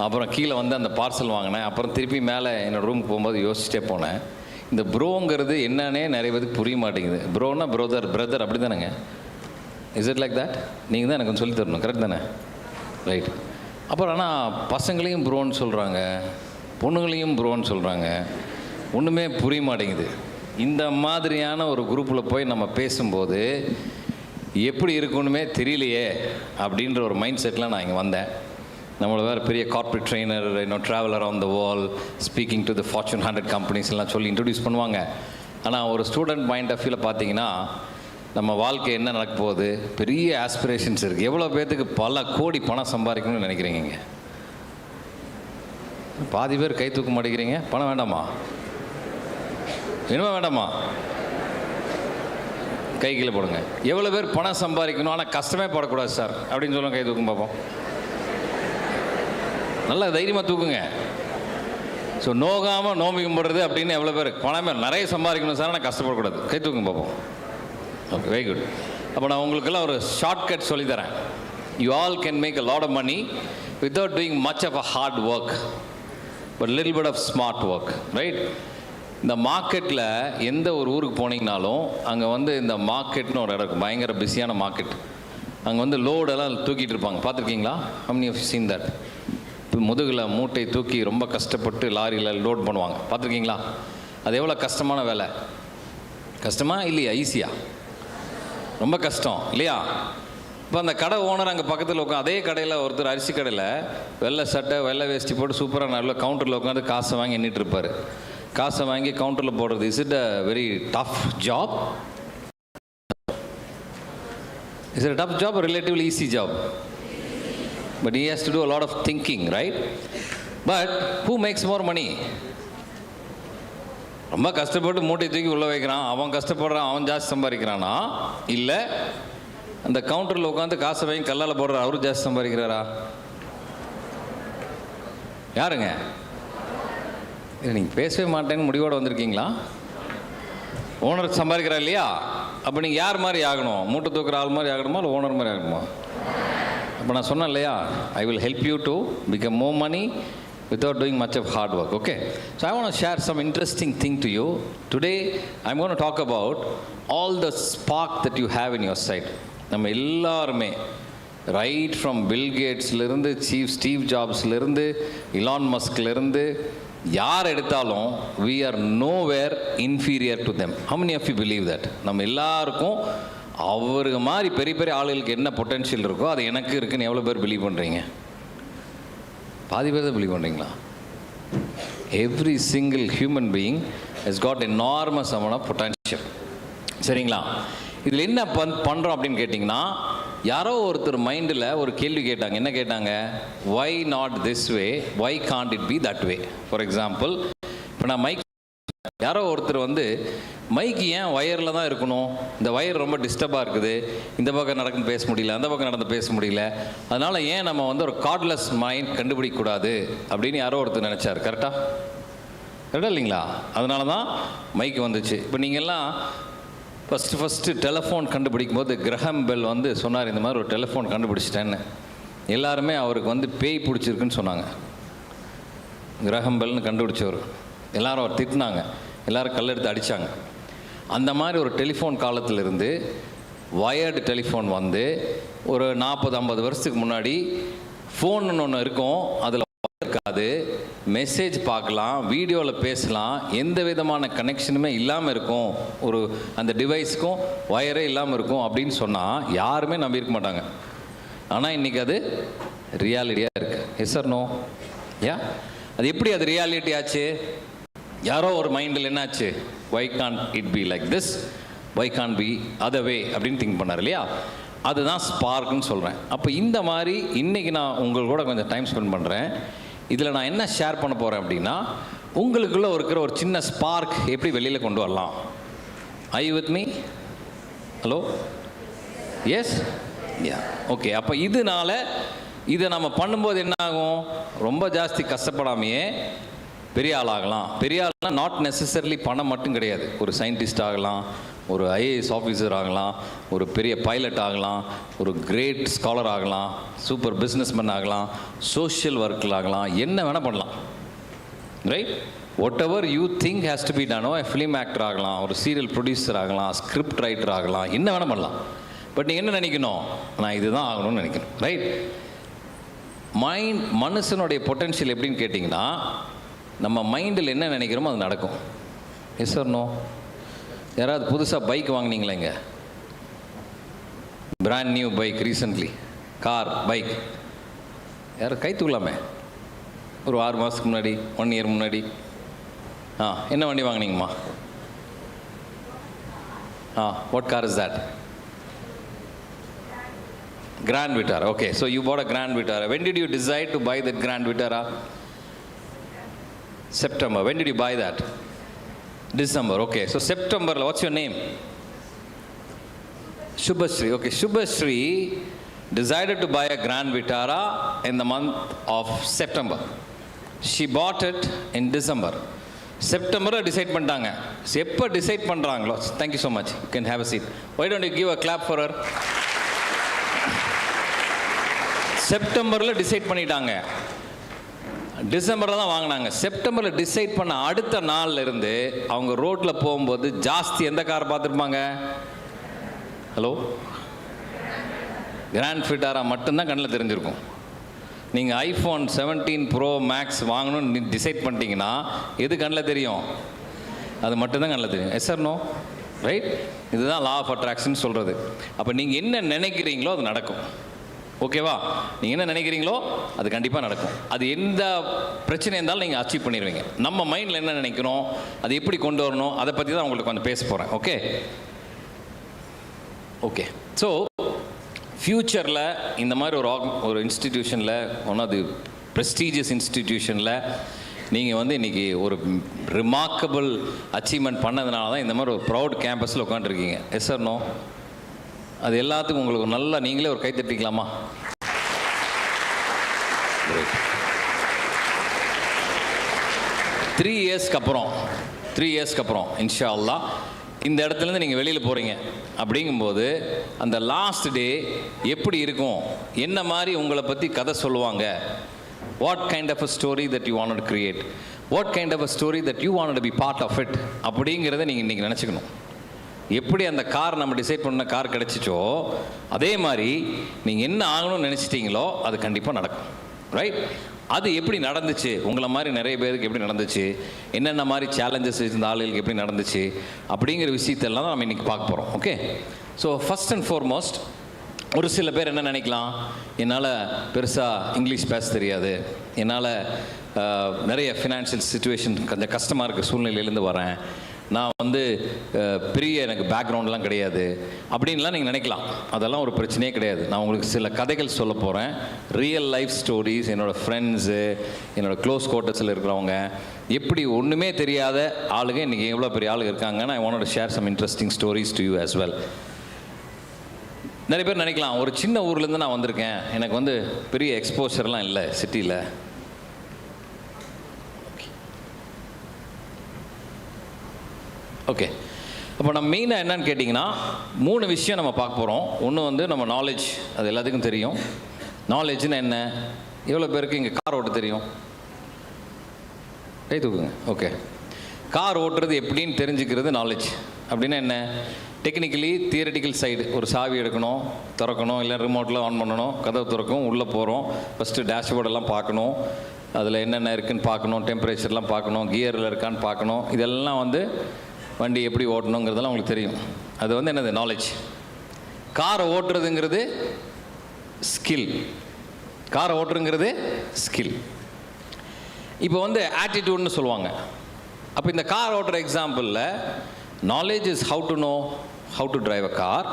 அப்புறம் கீழே வந்து அந்த பார்சல் வாங்கினேன். அப்புறம் திருப்பி மேலே என்னோடய ரூமுக்கு போகும்போது யோசிச்சிட்டே போனேன், இந்த ப்ரோங்கிறது என்னன்னே நிறைய பேருக்கு புரிய மாட்டேங்குது. ப்ரோனா பிரதர் அப்படி தானேங்க? Is it like that? நீங்கள் தான் எனக்கு கொஞ்சம் சொல்லி தரணும், கரெக்ட் தானே? ரைட். அப்புறம் ஆனால் பசங்களையும் ப்ரோன்னு சொல்கிறாங்க, பொண்ணுங்களையும் ப்ரோன்னு சொல்கிறாங்க, ஒன்றுமே புரிய மாட்டேங்குது. இந்த மாதிரியான ஒரு குரூப்பில் போய் நம்ம பேசும்போது எப்படி இருக்குன்னுமே தெரியலையே அப்படின்ற ஒரு மைண்ட் செட்டில் நான் இங்கே வந்தேன். நம்மளை வேறு பெரிய கார்ப்பரேட் ட்ரெயினர், இன்னும் travel around the world, speaking to the fortune 100 companies எல்லாம் சொல்லி இன்ட்ரடியூஸ் பண்ணுவாங்க. ஆனால் ஒரு ஸ்டூடெண்ட் பாயிண்ட் ஆஃப் வியூவில் பார்த்தீங்கன்னா நம்ம வாழ்க்கை என்ன நடக்க போகுது, பெரிய ஆஸ்பிரேஷன்ஸ் இருக்குது. எவ்வளோ பேர்த்துக்கு பல கோடி பணம் சம்பாதிக்கணும்னு நினைக்கிறீங்க? பாதி பேர் கை தூக்க மாட்டேங்கிறீங்க. பணம் வேண்டாமா? இனிமே வேண்டாமா? கை கீழே போடுங்க. எவ்வளோ பேர் பணம் சம்பாதிக்கணும் ஆனால் கஷ்டமே படக்கூடாது சார் அப்படின்னு சொல்லுங்க, கை தூக்கும் பார்ப்போம். நல்லா தைரியமாக தூக்குங்க. ஸோ நோகாமல் நோம்பி கும்பிட்றது அப்படின்னு எவ்வளோ பேர் பணமே நிறைய சம்பாதிக்கணும் சார் ஆனால் கஷ்டப்படக்கூடாது, கை தூக்கும் பார்ப்போம். Okay, very good. அப்போ நான் உங்களுக்கெல்லாம் ஒரு ஷார்ட்கட் சொல்லித்தரேன். You all can make a lot of money without doing much of a hard work but little bit of smart work, right? இந்த மார்க்கெட்டில் எந்த ஒரு ஊருக்கு போனீங்கனாலும் அங்கே வந்து இந்த மார்க்கெட்னு ஒரு இடம் இருக்குது, பயங்கர பிஸியான மார்க்கெட். அங்கே வந்து லோடெல்லாம் தூக்கிட்டு இருப்பாங்க, பார்த்துருக்கீங்களா? how many of you seen that? முதுகில் மூட்டை தூக்கி ரொம்ப கஷ்டப்பட்டு லாரியில் லோட் பண்ணுவாங்க, பார்த்துருக்கீங்களா? அது எவ்வளோ கஷ்டமான வேலை? கஷ்டமா இல்லையா? ஈஸியா? ரொம்ப கஷ்டம் இல்லையா? இப்போ அந்த கடை ஓனர் அங்கே பக்கத்தில் உட்காந்து, அதே கடையில் ஒருத்தர் அரிசி கடையில் வெள்ளை சட்டை வெள்ளை வேஷ்டி போட்டு சூப்பராக நல்ல கவுண்டரில் உட்காந்து காசை வாங்கி எண்ணிட்டு இருப்பார். காசை வாங்கி கவுண்டரில் போடுறது, is it a very tough job? Is it a tough job or relatively easy job? But he has to do a lot of thinking, right? But who makes more money? ரொம்ப கஷ்டப்பட்டு மூட்டை தூக்கி உள்ளே வைக்கிறான், அவன் கஷ்டப்படுறான், அவன் ஜாஸ்தி சம்பாதிக்கிறானா? இல்லை அந்த கவுண்டரில் உட்காந்து காசை வாங்கி கல்லால் போடுற அவரு ஜாஸ்தி சம்பாதிக்கிறாரா? யாருங்க? இல்லை நீங்கள் பேசவே மாட்டேன்னு முடிவோடு வந்திருக்கீங்களா? ஓனர் சம்பாதிக்கிறா இல்லையா? அப்போ நீங்கள் யார் மாதிரி ஆகணும்? மூட்டை தூக்குற ஆள் மாதிரி ஆகணுமா இல்லை ஓனர் மாதிரி ஆகணுமா? அப்போ நான் சொன்னேன் இல்லையா, I will help you to become more money without doing much of hard work. Okay, so I want to share some interesting thing to you today. I'm going to talk about all the spark that you have in your side. நம்ம எல்லாருமே right from Bill கேட்ஸ்லேருந்து Steve ஜாப்ஸ்லேருந்து Elon மஸ்க்லேருந்து யார் எடுத்தாலும் we are nowhere inferior to them. How many of you believe that? நம்ம எல்லாருக்கும் அவருக்கு மாதிரி பெரிய பெரிய ஆளுகளுக்கு என்ன பொட்டென்ஷியல் இருக்கோ அது எனக்கு இருக்குன்னு எவ்வளோ பேர் பிலீவ் பண்ணுறீங்க? பாதி பேர் தான் பிலீவ் பண்ணுறீங்களா? Every single human being has got enormous amount of potential. சரிங்களா? இதில் என்ன பண்ணுறோம் அப்படின்னு கேட்டிங்கன்னா, யாரோ ஒருத்தர் மைண்டில் ஒரு கேள்வி கேட்டாங்க. என்ன கேட்டாங்க? Why not this way, why can't it be that way? For example, இப்போ நான் மைக், யாரோ ஒருத்தர் வந்து மைக்கு ஏன் ஒயரில் தான் இருக்கணும், இந்த ஒயர் ரொம்ப டிஸ்டர்பாக இருக்குது, இந்த பக்கம் நடந்து பேச முடியல, அந்த பக்கம் நடந்து பேச முடியல, அதனால் ஏன் நம்ம வந்து ஒரு கார்ட்லெஸ் மைண்ட் கண்டுபிடிக்கக்கூடாது அப்படின்னு யாரோ ஒருத்தர் நினச்சார். கரெக்டாக? கரெக்டாக இல்லைங்களா? அதனால தான் மைக்கு வந்துச்சு. இப்போ நீங்கள்லாம் ஃபஸ்ட்டு டெலிஃபோன் கண்டுபிடிக்கும் போது கிரஹாம் பெல் வந்து சொன்னார், இந்த மாதிரி ஒரு டெலிஃபோன் கண்டுபிடிச்சிட்டேன்னு. எல்லாருமே அவருக்கு வந்து பேய் பிடிச்சிருக்குன்னு சொன்னாங்க. கிரஹாம் பெல்னு கண்டுபிடிச்சவர் எல்லாரும் அவர் திட்டினாங்க, எல்லோரும் கல்லெடுத்து அடித்தாங்க. அந்த மாதிரி ஒரு டெலிஃபோன் காலத்திலிருந்து வயர்டு டெலிஃபோன் வந்து ஒரு 40-50 வருஷத்துக்கு முன்னாடி ஃபோன்னு ஒன்று இருக்கும், அதில் இருக்காது, மெசேஜ் பார்க்கலாம், வீடியோவில் பேசலாம், எந்த விதமான கனெக்ஷனுமே இல்லாமல் இருக்கும், ஒரு அந்த டிவைஸுக்கும் ஒயரே இல்லாமல் இருக்கும் அப்படின்னு சொன்னால் யாருமே நம்பியிருக்க மாட்டாங்க. ஆனால் இன்றைக்கி அது ரியாலிட்டியாக இருக்குது. S or no? யா, அது எப்படி அது ரியாலிட்டி ஆச்சு? யாரோ ஒரு மைண்டில் என்னாச்சு, why can't it be like this, why can't be other way அப்படின்னு திங்க் பண்ணார் இல்லையா? அதுதான் ஸ்பார்க்குன்னு சொல்கிறேன். அப்போ இந்த மாதிரி இன்றைக்கி நான் உங்கள் கூட கொஞ்சம் டைம் ஸ்பெண்ட் பண்ணுறேன். இதில் நான் என்ன ஷேர் பண்ண போகிறேன் அப்படின்னா, உங்களுக்குள்ளே இருக்கிற ஒரு சின்ன ஸ்பார்க் எப்படி வெளியில் கொண்டு வரலாம். I with me? Hello? Yes? Yeah, okay. அப்போ இதை நம்ம பண்ணும்போது என்ன ஆகும்? ரொம்ப ஜாஸ்தி கஷ்டப்படாமையே பெரிய ஆள் ஆகலாம். பெரிய ஆள்லாம் நாட் நெசசரிலி பணம் மட்டும் கிடையாது. ஒரு சயின்டிஸ்ட் ஆகலாம், ஒரு ஐஏஎஸ் ஆஃபீஸர் ஆகலாம், ஒரு பெரிய பைலட் ஆகலாம், ஒரு கிரேட் ஸ்காலர் ஆகலாம், சூப்பர் பிஸ்னஸ்மேன் ஆகலாம், சோஷியல் ஒர்க்கில் ஆகலாம், என்ன வேணால் பண்ணலாம். Right? What ever you think has to be done. Film actor ஆகலாம், ஒரு சீரியல் ப்ரொடியூசர் ஆகலாம், ஸ்கிரிப்ட் ரைட்டர் ஆகலாம், என்ன வேணால் பண்ணலாம். பட் நீங்கள் என்ன நினைக்கணும்? நான் இதுதான் ஆகணும்னு நினைக்கணும். ரைட்? மனுஷனுடைய பொட்டென்ஷியல் எப்படின்னு கேட்டிங்கன்னா, நம்ம மைண்டில் என்ன நினைக்கிறோமோ அது நடக்கும். Yes or no? யாராவது புதுசாக பைக் வாங்கினீங்களா? இங்கே brand new bike recently, car bike யாரும் கை தூக்கலாமே? ஒரு 6 மாதத்துக்கு முன்னாடி, 1 இயர் முன்னாடி. என்ன வண்டி வாங்கினீங்கம்மா? What car is that? Grand Vitara. Okay, so you bought a Grand Vitara. When did you decide to buy that Grand Vitara? September. When did you buy that? December. Okay, so September. What's your name? Shubhashree. Okay, Shubhashree decided to buy a Grand Vitara in the month of September. She bought it in December. September decide பண்ணிட்டாங்க. எப்போ decide பண்ணுறாங்களோ, thank you so much. You can have a seat. Why don't you give a clap for her? செப்டம்பரில் decide பண்ணிட்டாங்க. டிசம்பரில் தான் வாங்கினாங்க. செப்டம்பரில் decide பண்ண அடுத்த நாளில் இருந்து அவங்க ரோட்டில் போகும்போது ஜாஸ்தி எந்த கார் பார்த்துருப்பாங்க? ஹலோ, கிராண்ட் விட்டாரா மட்டும்தான் கண்ணில் தெரிஞ்சிருக்கும். நீங்கள் ஐஃபோன் 17 ப்ரோ மேக்ஸ் வாங்கணும்னு டிசைட் பண்ணிட்டீங்கன்னா எது கண்ணில் தெரியும்? அது மட்டும்தான் கண்ணில் தெரியும். Yes or no? ரைட்? இதுதான் லா ஆஃப் அட்ராக்ஷன் சொல்கிறது. அப்போ நீங்கள் என்ன நினைக்கிறீங்களோ அது நடக்கும். ஓகேவா? நீங்கள் என்ன நினைக்கிறீங்களோ அது கண்டிப்பாக நடக்கும். அது எந்த பிரச்சனை இருந்தாலும் நீங்கள் அச்சீவ் பண்ணிடுவீங்க. நம்ம மைண்டில் என்ன நினைக்கிறோம், அது எப்படி கொண்டு வரணும், அதை பற்றி தான் உங்களுக்கு கொஞ்சம் பேச போகிறேன். ஓகே ஓகே ஸோ ஃப்யூச்சரில் இந்த மாதிரி ஒரு இன்ஸ்டிடியூஷனில், ஒன் ஆஃப் தி ப்ரெஸ்டீஜியஸ் இன்ஸ்டிடியூஷனில் நீங்கள் வந்து இன்றைக்கி ஒரு ரிமார்க்கபிள் அச்சீவ்மெண்ட் பண்ணதுனால தான் இந்த மாதிரி ஒரு ப்ரௌட் கேம்பஸில் உட்காந்துருக்கீங்க. Yes or no? அது எல்லாத்துக்கும் உங்களுக்கு நல்லா நீங்களே ஒரு கை தட்டிக்கலாமா? 3 இயர்ஸ்க்கு அப்புறம் இன்ஷா அல்லாஹ் இந்த இடத்துலேருந்து நீங்கள் வெளியில் போகிறீங்க. அப்படிங்கும்போது அந்த லாஸ்ட் டே எப்படி இருக்கும், என்ன மாதிரி உங்களை பற்றி கதை சொல்லுவாங்க, what kind of a story that you want to create, what kind of a story that you want to be part of it, அப்படிங்கிறத நீங்கள் இன்றைக்கி நினச்சிக்கணும். எப்படி அந்த கார் நம்ம டிசைட் பண்ண கார் கிடச்சிச்சோ அதே மாதிரி நீங்கள் என்ன ஆகணும்னு நினச்சிட்டிங்களோ அது கண்டிப்பாக நடக்கும். ரைட்? அது எப்படி நடந்துச்சு, உங்களை மாதிரி நிறைய பேருக்கு எப்படி நடந்துச்சு, என்னென்ன மாதிரி சேலஞ்சஸ் இருந்த ஆளுகளுக்கு எப்படி நடந்துச்சு, அப்படிங்கிற விஷயத்தெல்லாம் தான் நம்ம இன்றைக்கி பார்க்க போகிறோம். Okay, so first and foremost ஒரு சில பேர் என்ன நினைக்கலாம், என்னால் பெருசாக இங்கிலீஷ் பேச தெரியாது, என்னால் நிறைய ஃபினான்ஷியல் சிச்சுவேஷன் கொஞ்சம் கஷ்டமாக இருக்க சூழ்நிலையிலேருந்து வரேன், நான் வந்து பெரிய எனக்கு பேக்ரவுண்ட்லாம் கிடையாது அப்படின்லாம் நீங்கள் நினைக்கலாம். அதெல்லாம் ஒரு பிரச்சனையே கிடையாது. நான் உங்களுக்கு சில கதைகள் சொல்ல போகிறேன், ரியல் லைஃப் ஸ்டோரிஸ். என்னோடய ஃப்ரெண்ட்ஸு, என்னோடய க்ளோஸ் குவார்ட்டர்ஸில் இருக்கிறவங்க, எப்படி ஒன்றுமே தெரியாத ஆளுங்க இன்றைக்கி எவ்வளோ பெரிய ஆளுங்க இருக்காங்கன்னு I want to share some interesting stories to you as well. நிறைய பேர் நினைக்கலாம், ஒரு சின்ன ஊர்லேருந்து நான் வந்திருக்கேன், எனக்கு வந்து பெரிய எக்ஸ்போஷர்லாம் இல்லை சிட்டியில். ஓகே, அப்போ நம்ம மெயினாக என்னன்னு கேட்டிங்கன்னா 3 விஷயம் நம்ம பார்க்க போகிறோம். ஒன்று வந்து நம்ம நாலேஜ், அது எல்லாத்துக்கும் தெரியும். நாலேஜ்னு என்ன? எவ்வளோ பேருக்கு இங்கே கார் ஓட்ட தெரியும்? கை தூக்குங்க. ஓகே, கார் ஓட்டுறது எப்படின்னு தெரிஞ்சுக்கிறது நாலேஜ். அப்படின்னா என்ன? டெக்னிக்கலி தியரட்டிக்கல் சைடு, ஒரு சாவி எடுக்கணும், திறக்கணும், இல்லை ரிமோட்டில் ஆன் பண்ணணும், கதவு திறக்கும், உள்ளே போகிறோம், ஃபஸ்ட்டு டேஷ்போர்டெல்லாம் பார்க்கணும், அதில் என்னென்ன இருக்குதுன்னு பார்க்கணும், டெம்பரேச்சர்லாம் பார்க்கணும், கியரில் இருக்கான்னு பார்க்கணும். இதெல்லாம் வந்து வண்டி எப்படி ஓட்டணுங்கிறதெல்லாம் உங்களுக்கு தெரியும். அது வந்து என்னது? நாலேஜ். காரை ஓட்டுறதுங்கிறது ஸ்கில். காரை ஓட்டுறதுங்கிறது ஸ்கில். இப்போ வந்து ஆட்டிடியூட்னு சொல்லுவாங்க. அப்போ இந்த கார் ஓட்டுற எக்ஸாம்பிளில் knowledge is how to know how to drive a car.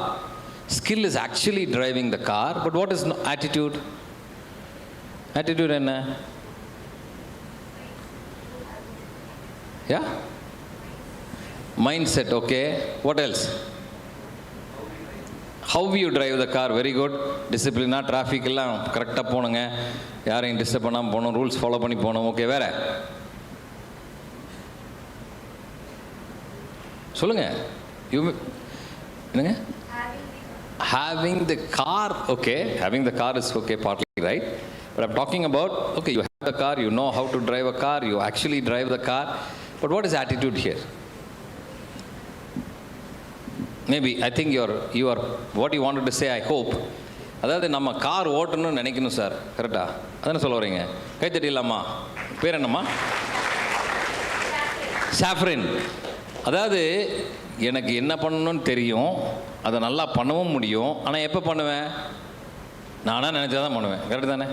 Skill is actually driving the car. But what is attitude? Attitude enna? Yeah? Mindset, okay. What else? How you drive the car? Very good. Discipline, traffic எல்லாம் கரெக்டாக போகணுங்க, யாரையும் disturb பண்ணாமல் போகணும், rules follow பண்ணி போகணும். Okay, வேறு சொல்லுங்கள். என்னங்க? Having the car, okay. Having the car is okay, partly right. But I'm talking about, okay, you have the car, you know how to drive a car, you actually drive the car. But what is attitude here? Maybe, I think you are, what you wanted to say, I hope. அதாவது நம்ம car ஓட்டணும்னு நினைக்கணும் sir, கரெக்டா? அதானே சொல்ல வரீங்க? கை தட்டிடலாமா? பேர் என்னம்மா? சாஃப்ரின். அதாவது எனக்கு என்ன பண்ணணும்னு தெரியும், அதை நல்லா பண்ணவும் முடியும். ஆனால் எப்போ பண்ணுவேன்? நானாக நினச்சா தான் பண்ணுவேன். கரெக்டு தானே?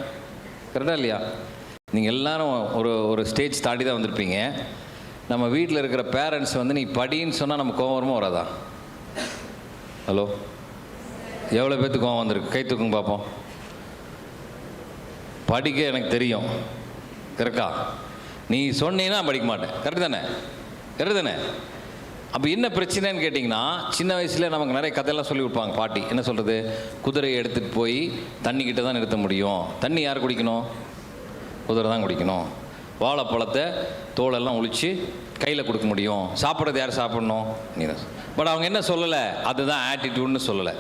கரெக்டாக இல்லையா? நீங்கள் எல்லோரும் ஒரு ஸ்டேஜ் தாண்டி தான் வந்திருப்பீங்க. நம்ம வீட்டில் இருக்கிற பேரண்ட்ஸ் வந்து நீ படின்னு சொன்னால் நம்ம கோவம் வருமா வராதா? ஹலோ, எவ்வளோ பேர்த்துக்கு கோவம் வந்திருக்கு? கை தூக்குங்க பார்ப்போம். படிக்க எனக்கு தெரியும், கரெக்டா? நீ சொன்னீங்கன்னா படிக்க மாட்டேன். கரெக்டு தானே? கரெக்டு தானே? அப்போ என்ன பிரச்சனைன்னு கேட்டிங்கன்னா, சின்ன வயசில் நமக்கு நிறைய கதையெல்லாம் சொல்லி கொடுப்பாங்க பாட்டி. என்ன சொல்கிறது? குதிரையை எடுத்துகிட்டு போய் தண்ணிக்கிட்ட தான் நிறுத்த முடியும். தண்ணி யார் குடிக்கணும்? குதிரை தான் குடிக்கணும். வாழைப்பழத்தை தோலெல்லாம் ஒழித்து கையில் கொடுக்க முடியும். சாப்பிட்றது யார் சாப்பிட்ணும்? நீ தான். பட் அவங்க என்ன சொல்லலை? அதுதான் ஆட்டிடியூட்னு சொல்லலை,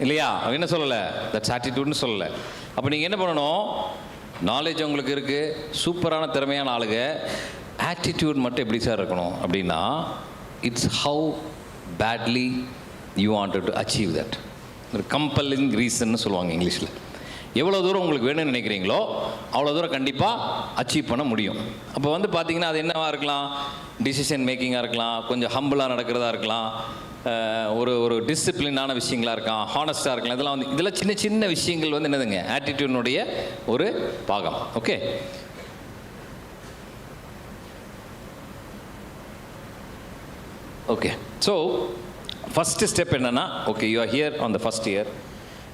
இல்லையா? அவங்க என்ன சொல்லலை? தட்ஸ் ஆட்டிடியூட்னு சொல்லலை. அப்போ நீங்கள் என்ன பண்ணணும்? நாலேஜ் உங்களுக்கு இருக்குது, சூப்பரான திறமையான ஆளுங்க. ஆட்டிடியூட் மட்டும் எப்படி சார் இருக்கணும் அப்படின்னா, it's how badly you wanted to achieve that. ஒரு கம்பல்லிங் ரீசன்னு சொல்லுவாங்க இங்கிலீஷில். எவ்வளோ தூரம் உங்களுக்கு வேணும்னு நினைக்கிறீங்களோ அவ்வளோ தூரம் கண்டிப்பாக அச்சீவ் பண்ண முடியும். அப்போ வந்து பார்த்தீங்கன்னா அது என்னவாக இருக்கலாம்? டிசிஷன் மேக்கிங்காக இருக்கலாம், கொஞ்சம் ஹம்பிளாக நடக்கிறதா இருக்கலாம், ஒரு டிசிப்ளினான விஷயங்களாக இருக்கலாம், ஹானஸ்ட்டாக இருக்கலாம். இதெல்லாம் வந்து இதெல்லாம் சின்ன சின்ன விஷயங்கள் வந்து என்னதுங்க? ஆட்டிடியூட்னுடைய ஒரு பாகம். Okay, okay. So first step என்னென்னா, okay you are here on the first year.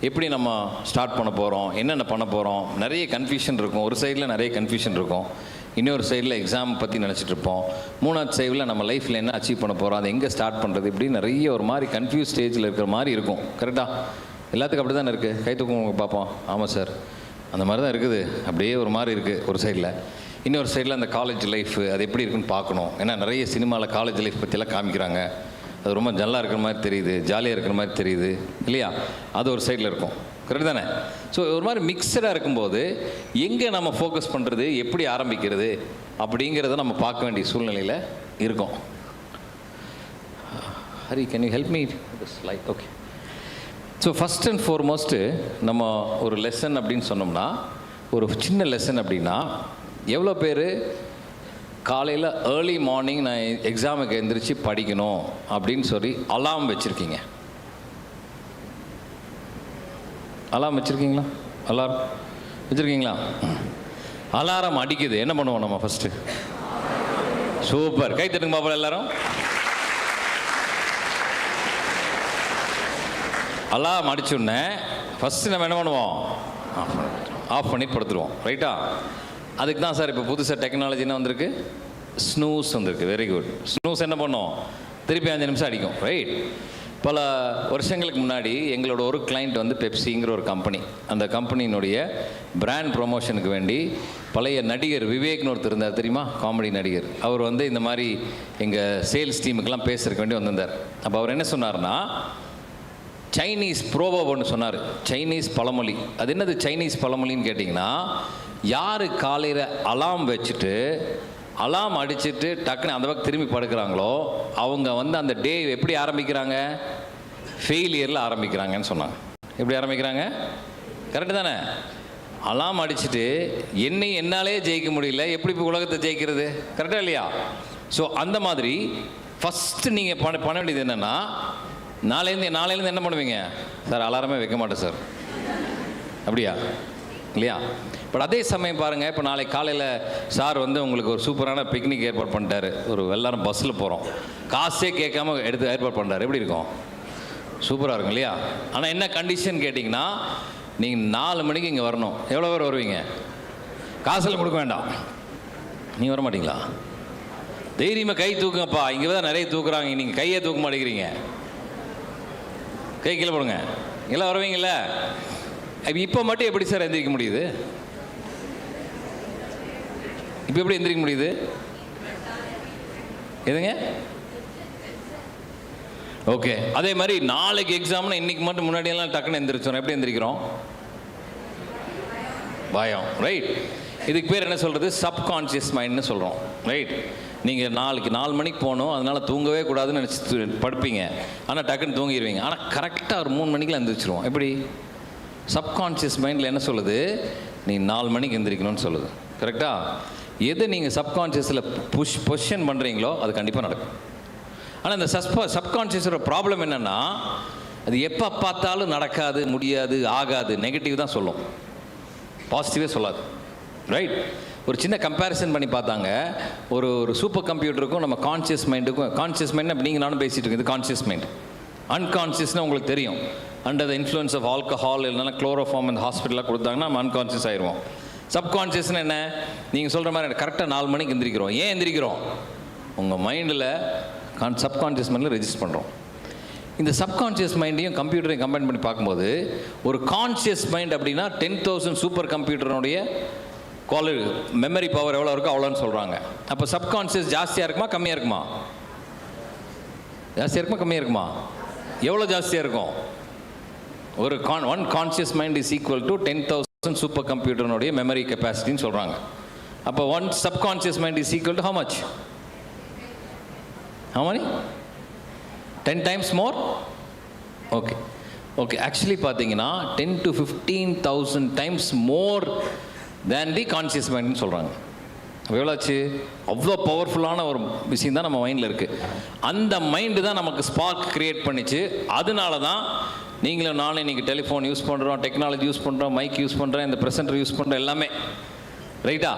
எப்படி நம்ம ஸ்டார்ட் பண்ண போகிறோம், என்னென்ன பண்ண போகிறோம், நிறைய கன்ஃபியூஷன் இருக்கும். ஒரு சைடில் நிறைய கன்ஃபியூஷன் இருக்கும், இன்னொரு சைடில் எக்ஸாம் பற்றி நினச்சிட்டு இருப்போம். மூணாவது சைடில் நம்ம லைஃப்பில் என்ன அச்சீவ் பண்ண போகிறோம், அதை எங்கே ஸ்டார்ட் பண்ணுறது, இப்படி நிறைய ஒரு மாதிரி கன்ஃபியூஸ் ஸ்டேஜில் இருக்கிற மாதிரி இருக்கும். கரெக்டாக? எல்லாத்துக்கும் அப்படி தானே இருக்குது? கை தூக்கம் பார்ப்போம். ஆமாம் சார், அந்த மாதிரி தான் இருக்குது. அப்படியே ஒரு மாதிரி இருக்குது ஒரு சைடில். இன்னொரு சைடில் அந்த காலேஜ் லைஃப் அது எப்படி இருக்குன்னு பார்க்கணும். ஏன்னா நிறைய சினிமாவில் காலேஜ் லைஃப் பற்றியெல்லாம் காமிக்கிறாங்க. அது ரொம்ப நல்லா இருக்கிற மாதிரி தெரியுது, ஜாலியாக இருக்கிற மாதிரி தெரியுது, இல்லையா? அது ஒரு சைடில் இருக்கும். கரெக்டு தானே? ஸோ ஒரு மாதிரி மிக்சடாக இருக்கும்போது எங்கே நம்ம ஃபோக்கஸ் பண்ணுறது, எப்படி ஆரம்பிக்கிறது அப்படிங்கிறத நம்ம பார்க்க வேண்டிய சூழ்நிலையில் இருக்கும். Hari, can you help me this like? Okay. So first and foremost நம்ம ஒரு லெசன் அப்படின்னு சொன்னோம்னா, ஒரு சின்ன லெசன் அப்படின்னா, எவ்வளோ பேர் காலையில் ஏர்லி மார்னிங் நான் எக்ஸாமுக்கு எழுந்திரிச்சு படிக்கணும் அப்படின்னு சொல்லி அலாம் வச்சுருக்கீங்க? அலாம் வச்சுருக்கீங்களா? அலாரம் வச்சுருக்கீங்களா? அலாரம் அடிக்குது, என்ன பண்ணுவோம் நம்ம ஃபஸ்ட்டு? சூப்பர், கை தட்டுங்க பாப்பா எல்லாரும். அலாரம் அடிச்சோடனே ஃபஸ்ட்டு நம்ம என்ன பண்ணுவோம்? ஆஃப் பண்ணிட்டு படுத்துருவோம், ரைட்டா? அதுக்கு தான் சார் இப்போ புதுசாக டெக்னாலஜி என்ன வந்திருக்கு? ஸ்னூஸ் வந்திருக்கு. Very good. ஸ்னூஸ் என்ன பண்ணோம்? திருப்பி 5 நிமிஷம் அடிக்கும், ரைட்? பல வருஷங்களுக்கு முன்னாடி எங்களோட ஒரு கிளைண்ட் வந்து பெப்சிங்கிற ஒரு கம்பெனி. அந்த கம்பெனியினுடைய பிராண்ட் ப்ரொமோஷனுக்கு வேண்டி பழைய நடிகர் விவேக்னு ஒருத்தர் இருந்தார், தெரியுமா? காமெடி நடிகர். அவர் வந்து இந்த மாதிரி எங்கள் சேல்ஸ் டீமுக்கெல்லாம் பேசுறதுக்கு வேண்டி வந்திருந்தார். அப்போ அவர் என்ன சொன்னார்னா, சைனீஸ் ப்ரோவர்ப் ஒன்று சொன்னார். சைனீஸ் பழமொழி. அது என்னது சைனீஸ் பழமொழின்னு கேட்டிங்கன்னா, யார் காலையில் அலாம் வச்சுட்டு அலாம் அடிச்சுட்டு டக்குன்னு அந்த பக்கம் திரும்பி படுக்கிறாங்களோ அவங்க வந்து அந்த டே எப்படி ஆரம்பிக்கிறாங்க? ஃபெயிலியரில் ஆரம்பிக்கிறாங்கன்னு சொன்னாங்க. எப்படி ஆரம்பிக்கிறாங்க? கரெக்டு தானே? அலாம் அடிச்சுட்டு என்னாலே ஜெயிக்க முடியல, எப்படி இப்போ உலகத்தை ஜெயிக்கிறது? கரெக்டாக இல்லையா? ஸோ அந்த மாதிரி ஃபஸ்ட்டு நீங்கள் பண்ண வேண்டியது என்னென்னா, நாளையிலேருந்து என்ன பண்ணுவீங்க? சார் அலாரமே வைக்க மாட்டேன் சார், அப்படியா? இல்லையா? பட் அதே சமயம் பாருங்கள், இப்போ நாளைக்கு காலையில் சார் வந்து உங்களுக்கு ஒரு சூப்பரான பிக்னிக் ஏற்பாடு பண்ணிட்டாரு. ஒரு எல்லாரும் பஸ்ஸில் போகிறோம், காசே கேட்காம எடுத்து ஏற்பாடு பண்ணுறாரு. எப்படி இருக்கும்? சூப்பராக இருக்கும், இல்லையா? ஆனால் என்ன கண்டிஷன் கேட்டிங்கன்னா, நீங்கள் 4 மணிக்கு இங்கே வரணும். எவ்வளோ பேர் வருவீங்க? காசெல்லாம் கொடுக்க வேண்டாம். நீங்கள் வர மாட்டீங்களா? தைரியமாக கை தூக்குங்கப்பா. இங்கே தான் நிறைய தூக்குறாங்க, நீங்கள் கையை தூக்க மாட்டேங்கிறீங்க. கை கீழே போடுங்க. எல்லாம் வருவீங்கள? இப்போ மட்டும் எப்படி சார் எந்திரிக்க முடியுது? இப்போ எப்படி எந்திரிக்க முடியுது? எதுங்க? ஓகே, அதே மாதிரி நாளைக்கு எக்ஸாம்னா இன்னைக்கு மட்டும் முன்னாடியெல்லாம் டக்குன்னு எந்திரிச்சோம். எப்படி எந்திரிக்கிறோம்? பயம், ரைட்? இதுக்கு பேர் என்ன சொல்கிறது? சப்கான்ஷியஸ் மைண்ட்னு சொல்கிறோம், ரைட்? நீங்கள் நாளைக்கு 4 மணிக்கு போகணும், அதனால் தூங்கவே கூடாதுன்னு நினச்சி படுப்பீங்க. ஆனால் டக்குன்னு தூங்கிடுவீங்க. ஆனால் கரெக்டாக ஒரு 3 மணிக்கெலாம் எந்திரிச்சிருவோம். எப்படி? சப்கான்ஷியஸ் மைண்டில் என்ன சொல்லுது? நீ 4 மணிக்கு எந்திரிக்கணும்னு சொல்லுது. கரெக்டாக? எதை நீங்கள் சப்கான்ஷியஸில் பொசிஷன் பண்ணுறீங்களோ அது கண்டிப்பாக நடக்கும். ஆனால் இந்த சப்கான்ஷியஸோட ப்ராப்ளம் என்னென்னா, அது எப்போ பார்த்தாலும் நடக்காது, முடியாது, ஆகாது, நெகட்டிவ் தான் சொல்லும், பாசிட்டிவே சொல்லாது, ரைட்? ஒரு சின்ன கம்பேரிசன் பண்ணி பார்த்தாங்க. ஒரு சூப்பர் கம்ப்யூட்டருக்கும் நம்ம கான்ஷியஸ் மைண்டுக்கும். கான்ஷியஸ் மைண்ட் அப்போ நீங்கள் நானும் பேசிகிட்டு இருக்குது கான்ஷியஸ் மைண்ட். அன்கான்ஷியஸ்னால் உங்களுக்கு தெரியும், under the influence of alcohol இல்லைனா குளோரோஃபார்ம் இந்த ஹாஸ்பிட்டலில் கொடுத்தாங்கன்னா நம்ம அன்கான்ஷியஸ் ஆயிடுவோம். சப்கான்ஷியஸ்னு என்ன? நீங்கள் சொல்கிற மாதிரி கரெக்டாக 4 மணிக்கு எந்திரிக்கிறோம். ஏன் எந்திரிக்கிறோம்? உங்கள் மைண்டில் சப்கான்ஷியஸ் மைண்டில் ரெஜிஸ்டர் பண்ணுறோம். இந்த சப்கான்ஷியஸ் மைண்டையும் கம்ப்யூட்டரையும் கம்பைன் பண்ணி பார்க்கும்போது ஒரு கான்ஷியஸ் மைண்ட் அப்படின்னா 10,000 சூப்பர் கம்ப்யூட்டருடைய மெமரி பவர் எவ்வளோ இருக்கோ அவ்வளோன்னு சொல்கிறாங்க. அப்போ சப்கான்ஷியஸ் ஜாஸ்தியாக இருக்குமா கம்மியாக இருக்குமா? ஜாஸ்தியாக இருக்குமா கம்மியாக இருக்குமா? எவ்வளோ ஜாஸ்தியாக இருக்கும்? ஒரு one conscious mind is equal to 10,000 super கம்ப்யூட்டருடைய மெமரி கெப்பாசிட்டின்னு சொல்கிறாங்க. அப்போ one subconscious mind is equal to how much? How many? 10 times more? Okay. Okay, actually பார்த்தீங்கன்னா 10 to 15,000 times more than the conscious mind சொல்கிறாங்க. அப்போ எவ்வளோ ஆச்சு? அவ்வளோ பவர்ஃபுல்லான ஒரு விஷயம் தான் நம்ம மைண்டில் இருக்குது. அந்த மைண்டு தான் நமக்கு ஸ்பார்க் க்ரியேட் பண்ணிச்சு. அதனால தான் நீங்களும் நானும் இன்றைக்கி டெலிஃபோன் யூஸ் பண்ணுறோம், டெக்னாலஜி யூஸ் பண்ணுறோம், மைக் யூஸ் பண்ணுறோம், இந்த ப்ரெசென்டர் யூஸ் பண்ணுறோம், எல்லாமே, ரைட்டா?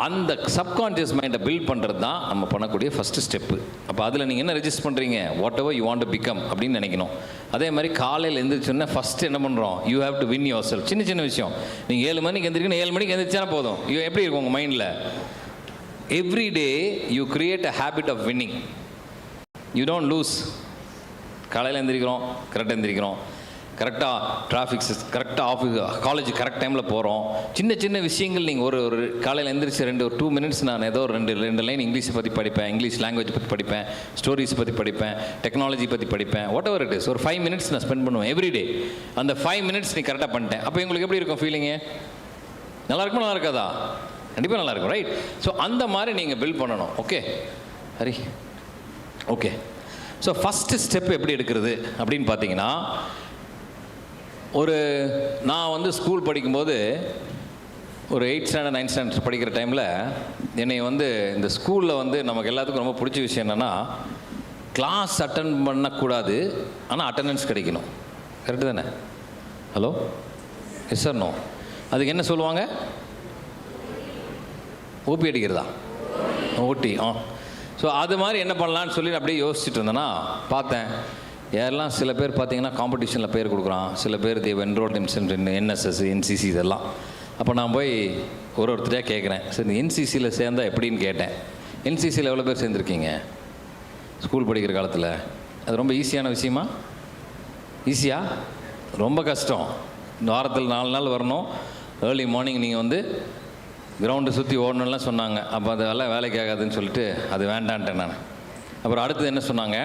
அந்த சப்கான்ஷியஸ் மைண்டை பில்ட் பண்ணுறது தான் நம்ம பண்ணக்கூடிய ஃபஸ்ட்டு ஸ்டெப்பு. அப்போ அதில் நீங்கள் என்ன ரெஜிஸ்டர் பண்ணுறீங்க? What ever you want to become அப்படின்னு நினைக்கணும். அதே மாதிரி காலையில் எழுந்திரிச்சோன்னா ஃபஸ்ட்டு என்ன பண்ணுறோம்? You have to win your self. சின்ன சின்ன விஷயம். நீங்கள் 7 மணிக்கு எந்திரிக்கணும், 7 மணிக்கு எந்திரிச்சானா போதும். எப்படி இருக்கும் உங்கள் மைண்டில்? Every day you create a habit of winning. You don't lose. காலையில் எந்திரிக்கிறோம், கரெக்டாக எந்திரிக்கிறோம், கரெக்டாக டிராஃபிக்ஸ், கரெக்டாக ஆஃபீஸ் காலேஜ் கரெக்ட் டைமில் போகிறோம். சின்ன சின்ன விஷயங்கள். நீங்கள் ஒரு காலையில் எழுந்திரிச்சு 2 மினிட்ஸ் நான் ஏதோ ரெண்டு லைன் இங்கிலீஷை பற்றி படிப்பேன், இங்கிலீஷ் லாங்குவேஜ் பற்றி படிப்பேன், ஸ்டோரிஸ் பற்றி படிப்பேன், டெக்னாலஜி பற்றி படிப்பேன், வாட் எவர் இட் இஸ். ஒரு 5 minutes நான் ஸ்பெண்ட் பண்ணுவேன் எவ்ரிடே. அந்த 5 minutes நீ கரெக்டாக பண்ணிட்டேன். அப்போ உங்களுக்கு எப்படி இருக்கும் ஃபீலிங்கு? நல்லா இருக்குமா நல்லா இருக்காதா? கண்டிப்பாக நல்லாயிருக்கும், ரைட்? ஸோ அந்த மாதிரி நீங்கள் பில்ட் பண்ணணும். Okay Hari, okay. So first step எப்படி எடுக்கிறது அப்படின்னு பார்த்தீங்கன்னா, நான் ஸ்கூல் படிக்கும்போது ஒரு 8th standard 9th standard படிக்கிற டைமில் என்னை இந்த ஸ்கூலில் நமக்கு எல்லாத்துக்கும் ரொம்ப பிடிச்ச விஷயம் என்னென்னா, கிளாஸ் அட்டன் பண்ணக்கூடாது, ஆனால் அட்டண்டன்ஸ் கிடைக்கணும். கரெக்டு தானே? Hello, yes sir no? அதுக்கு என்ன சொல்லுவாங்க? ஓபி அடிக்கிறதா? ஓட்டி. ஸோ அது மாதிரி என்ன பண்ணலான்னு சொல்லி அப்படியே யோசிச்சுட்டு இருந்தேன்னா பார்த்தேன், யாரெல்லாம் சில பேர் பார்த்தீங்கன்னா காம்படிஷனில் பேர் கொடுக்குறான், சில பேர் தேவ் என்ரோல்ட் இன்சென்ட் என்எஸ்எஸ், என்சிசி இதெல்லாம். அப்போ நான் போய் ஒருத்தரையாக கேட்குறேன், சரி என்சிசியில் சேர்ந்தால் எப்படின்னு கேட்டேன். என்சிசியில் எவ்வளோ பேர் சேர்ந்துருக்கீங்க ஸ்கூல் படிக்கிற காலத்தில்? அது ரொம்ப ஈஸியான விஷயமா? ஈஸியா? ரொம்ப கஷ்டம். வாரத்தில் 4 நாள் வரணும். ஏர்லி மார்னிங் நீங்கள் கிரவுண்டை சுற்றி ஓடணும்லாம் சொன்னாங்க. அப்போ அதெல்லாம் வேலைக்கு ஆகாதுன்னு சொல்லிட்டு அது வேண்டான்ட்டேன் நான். அப்புறம் அடுத்தது என்ன சொன்னாங்க?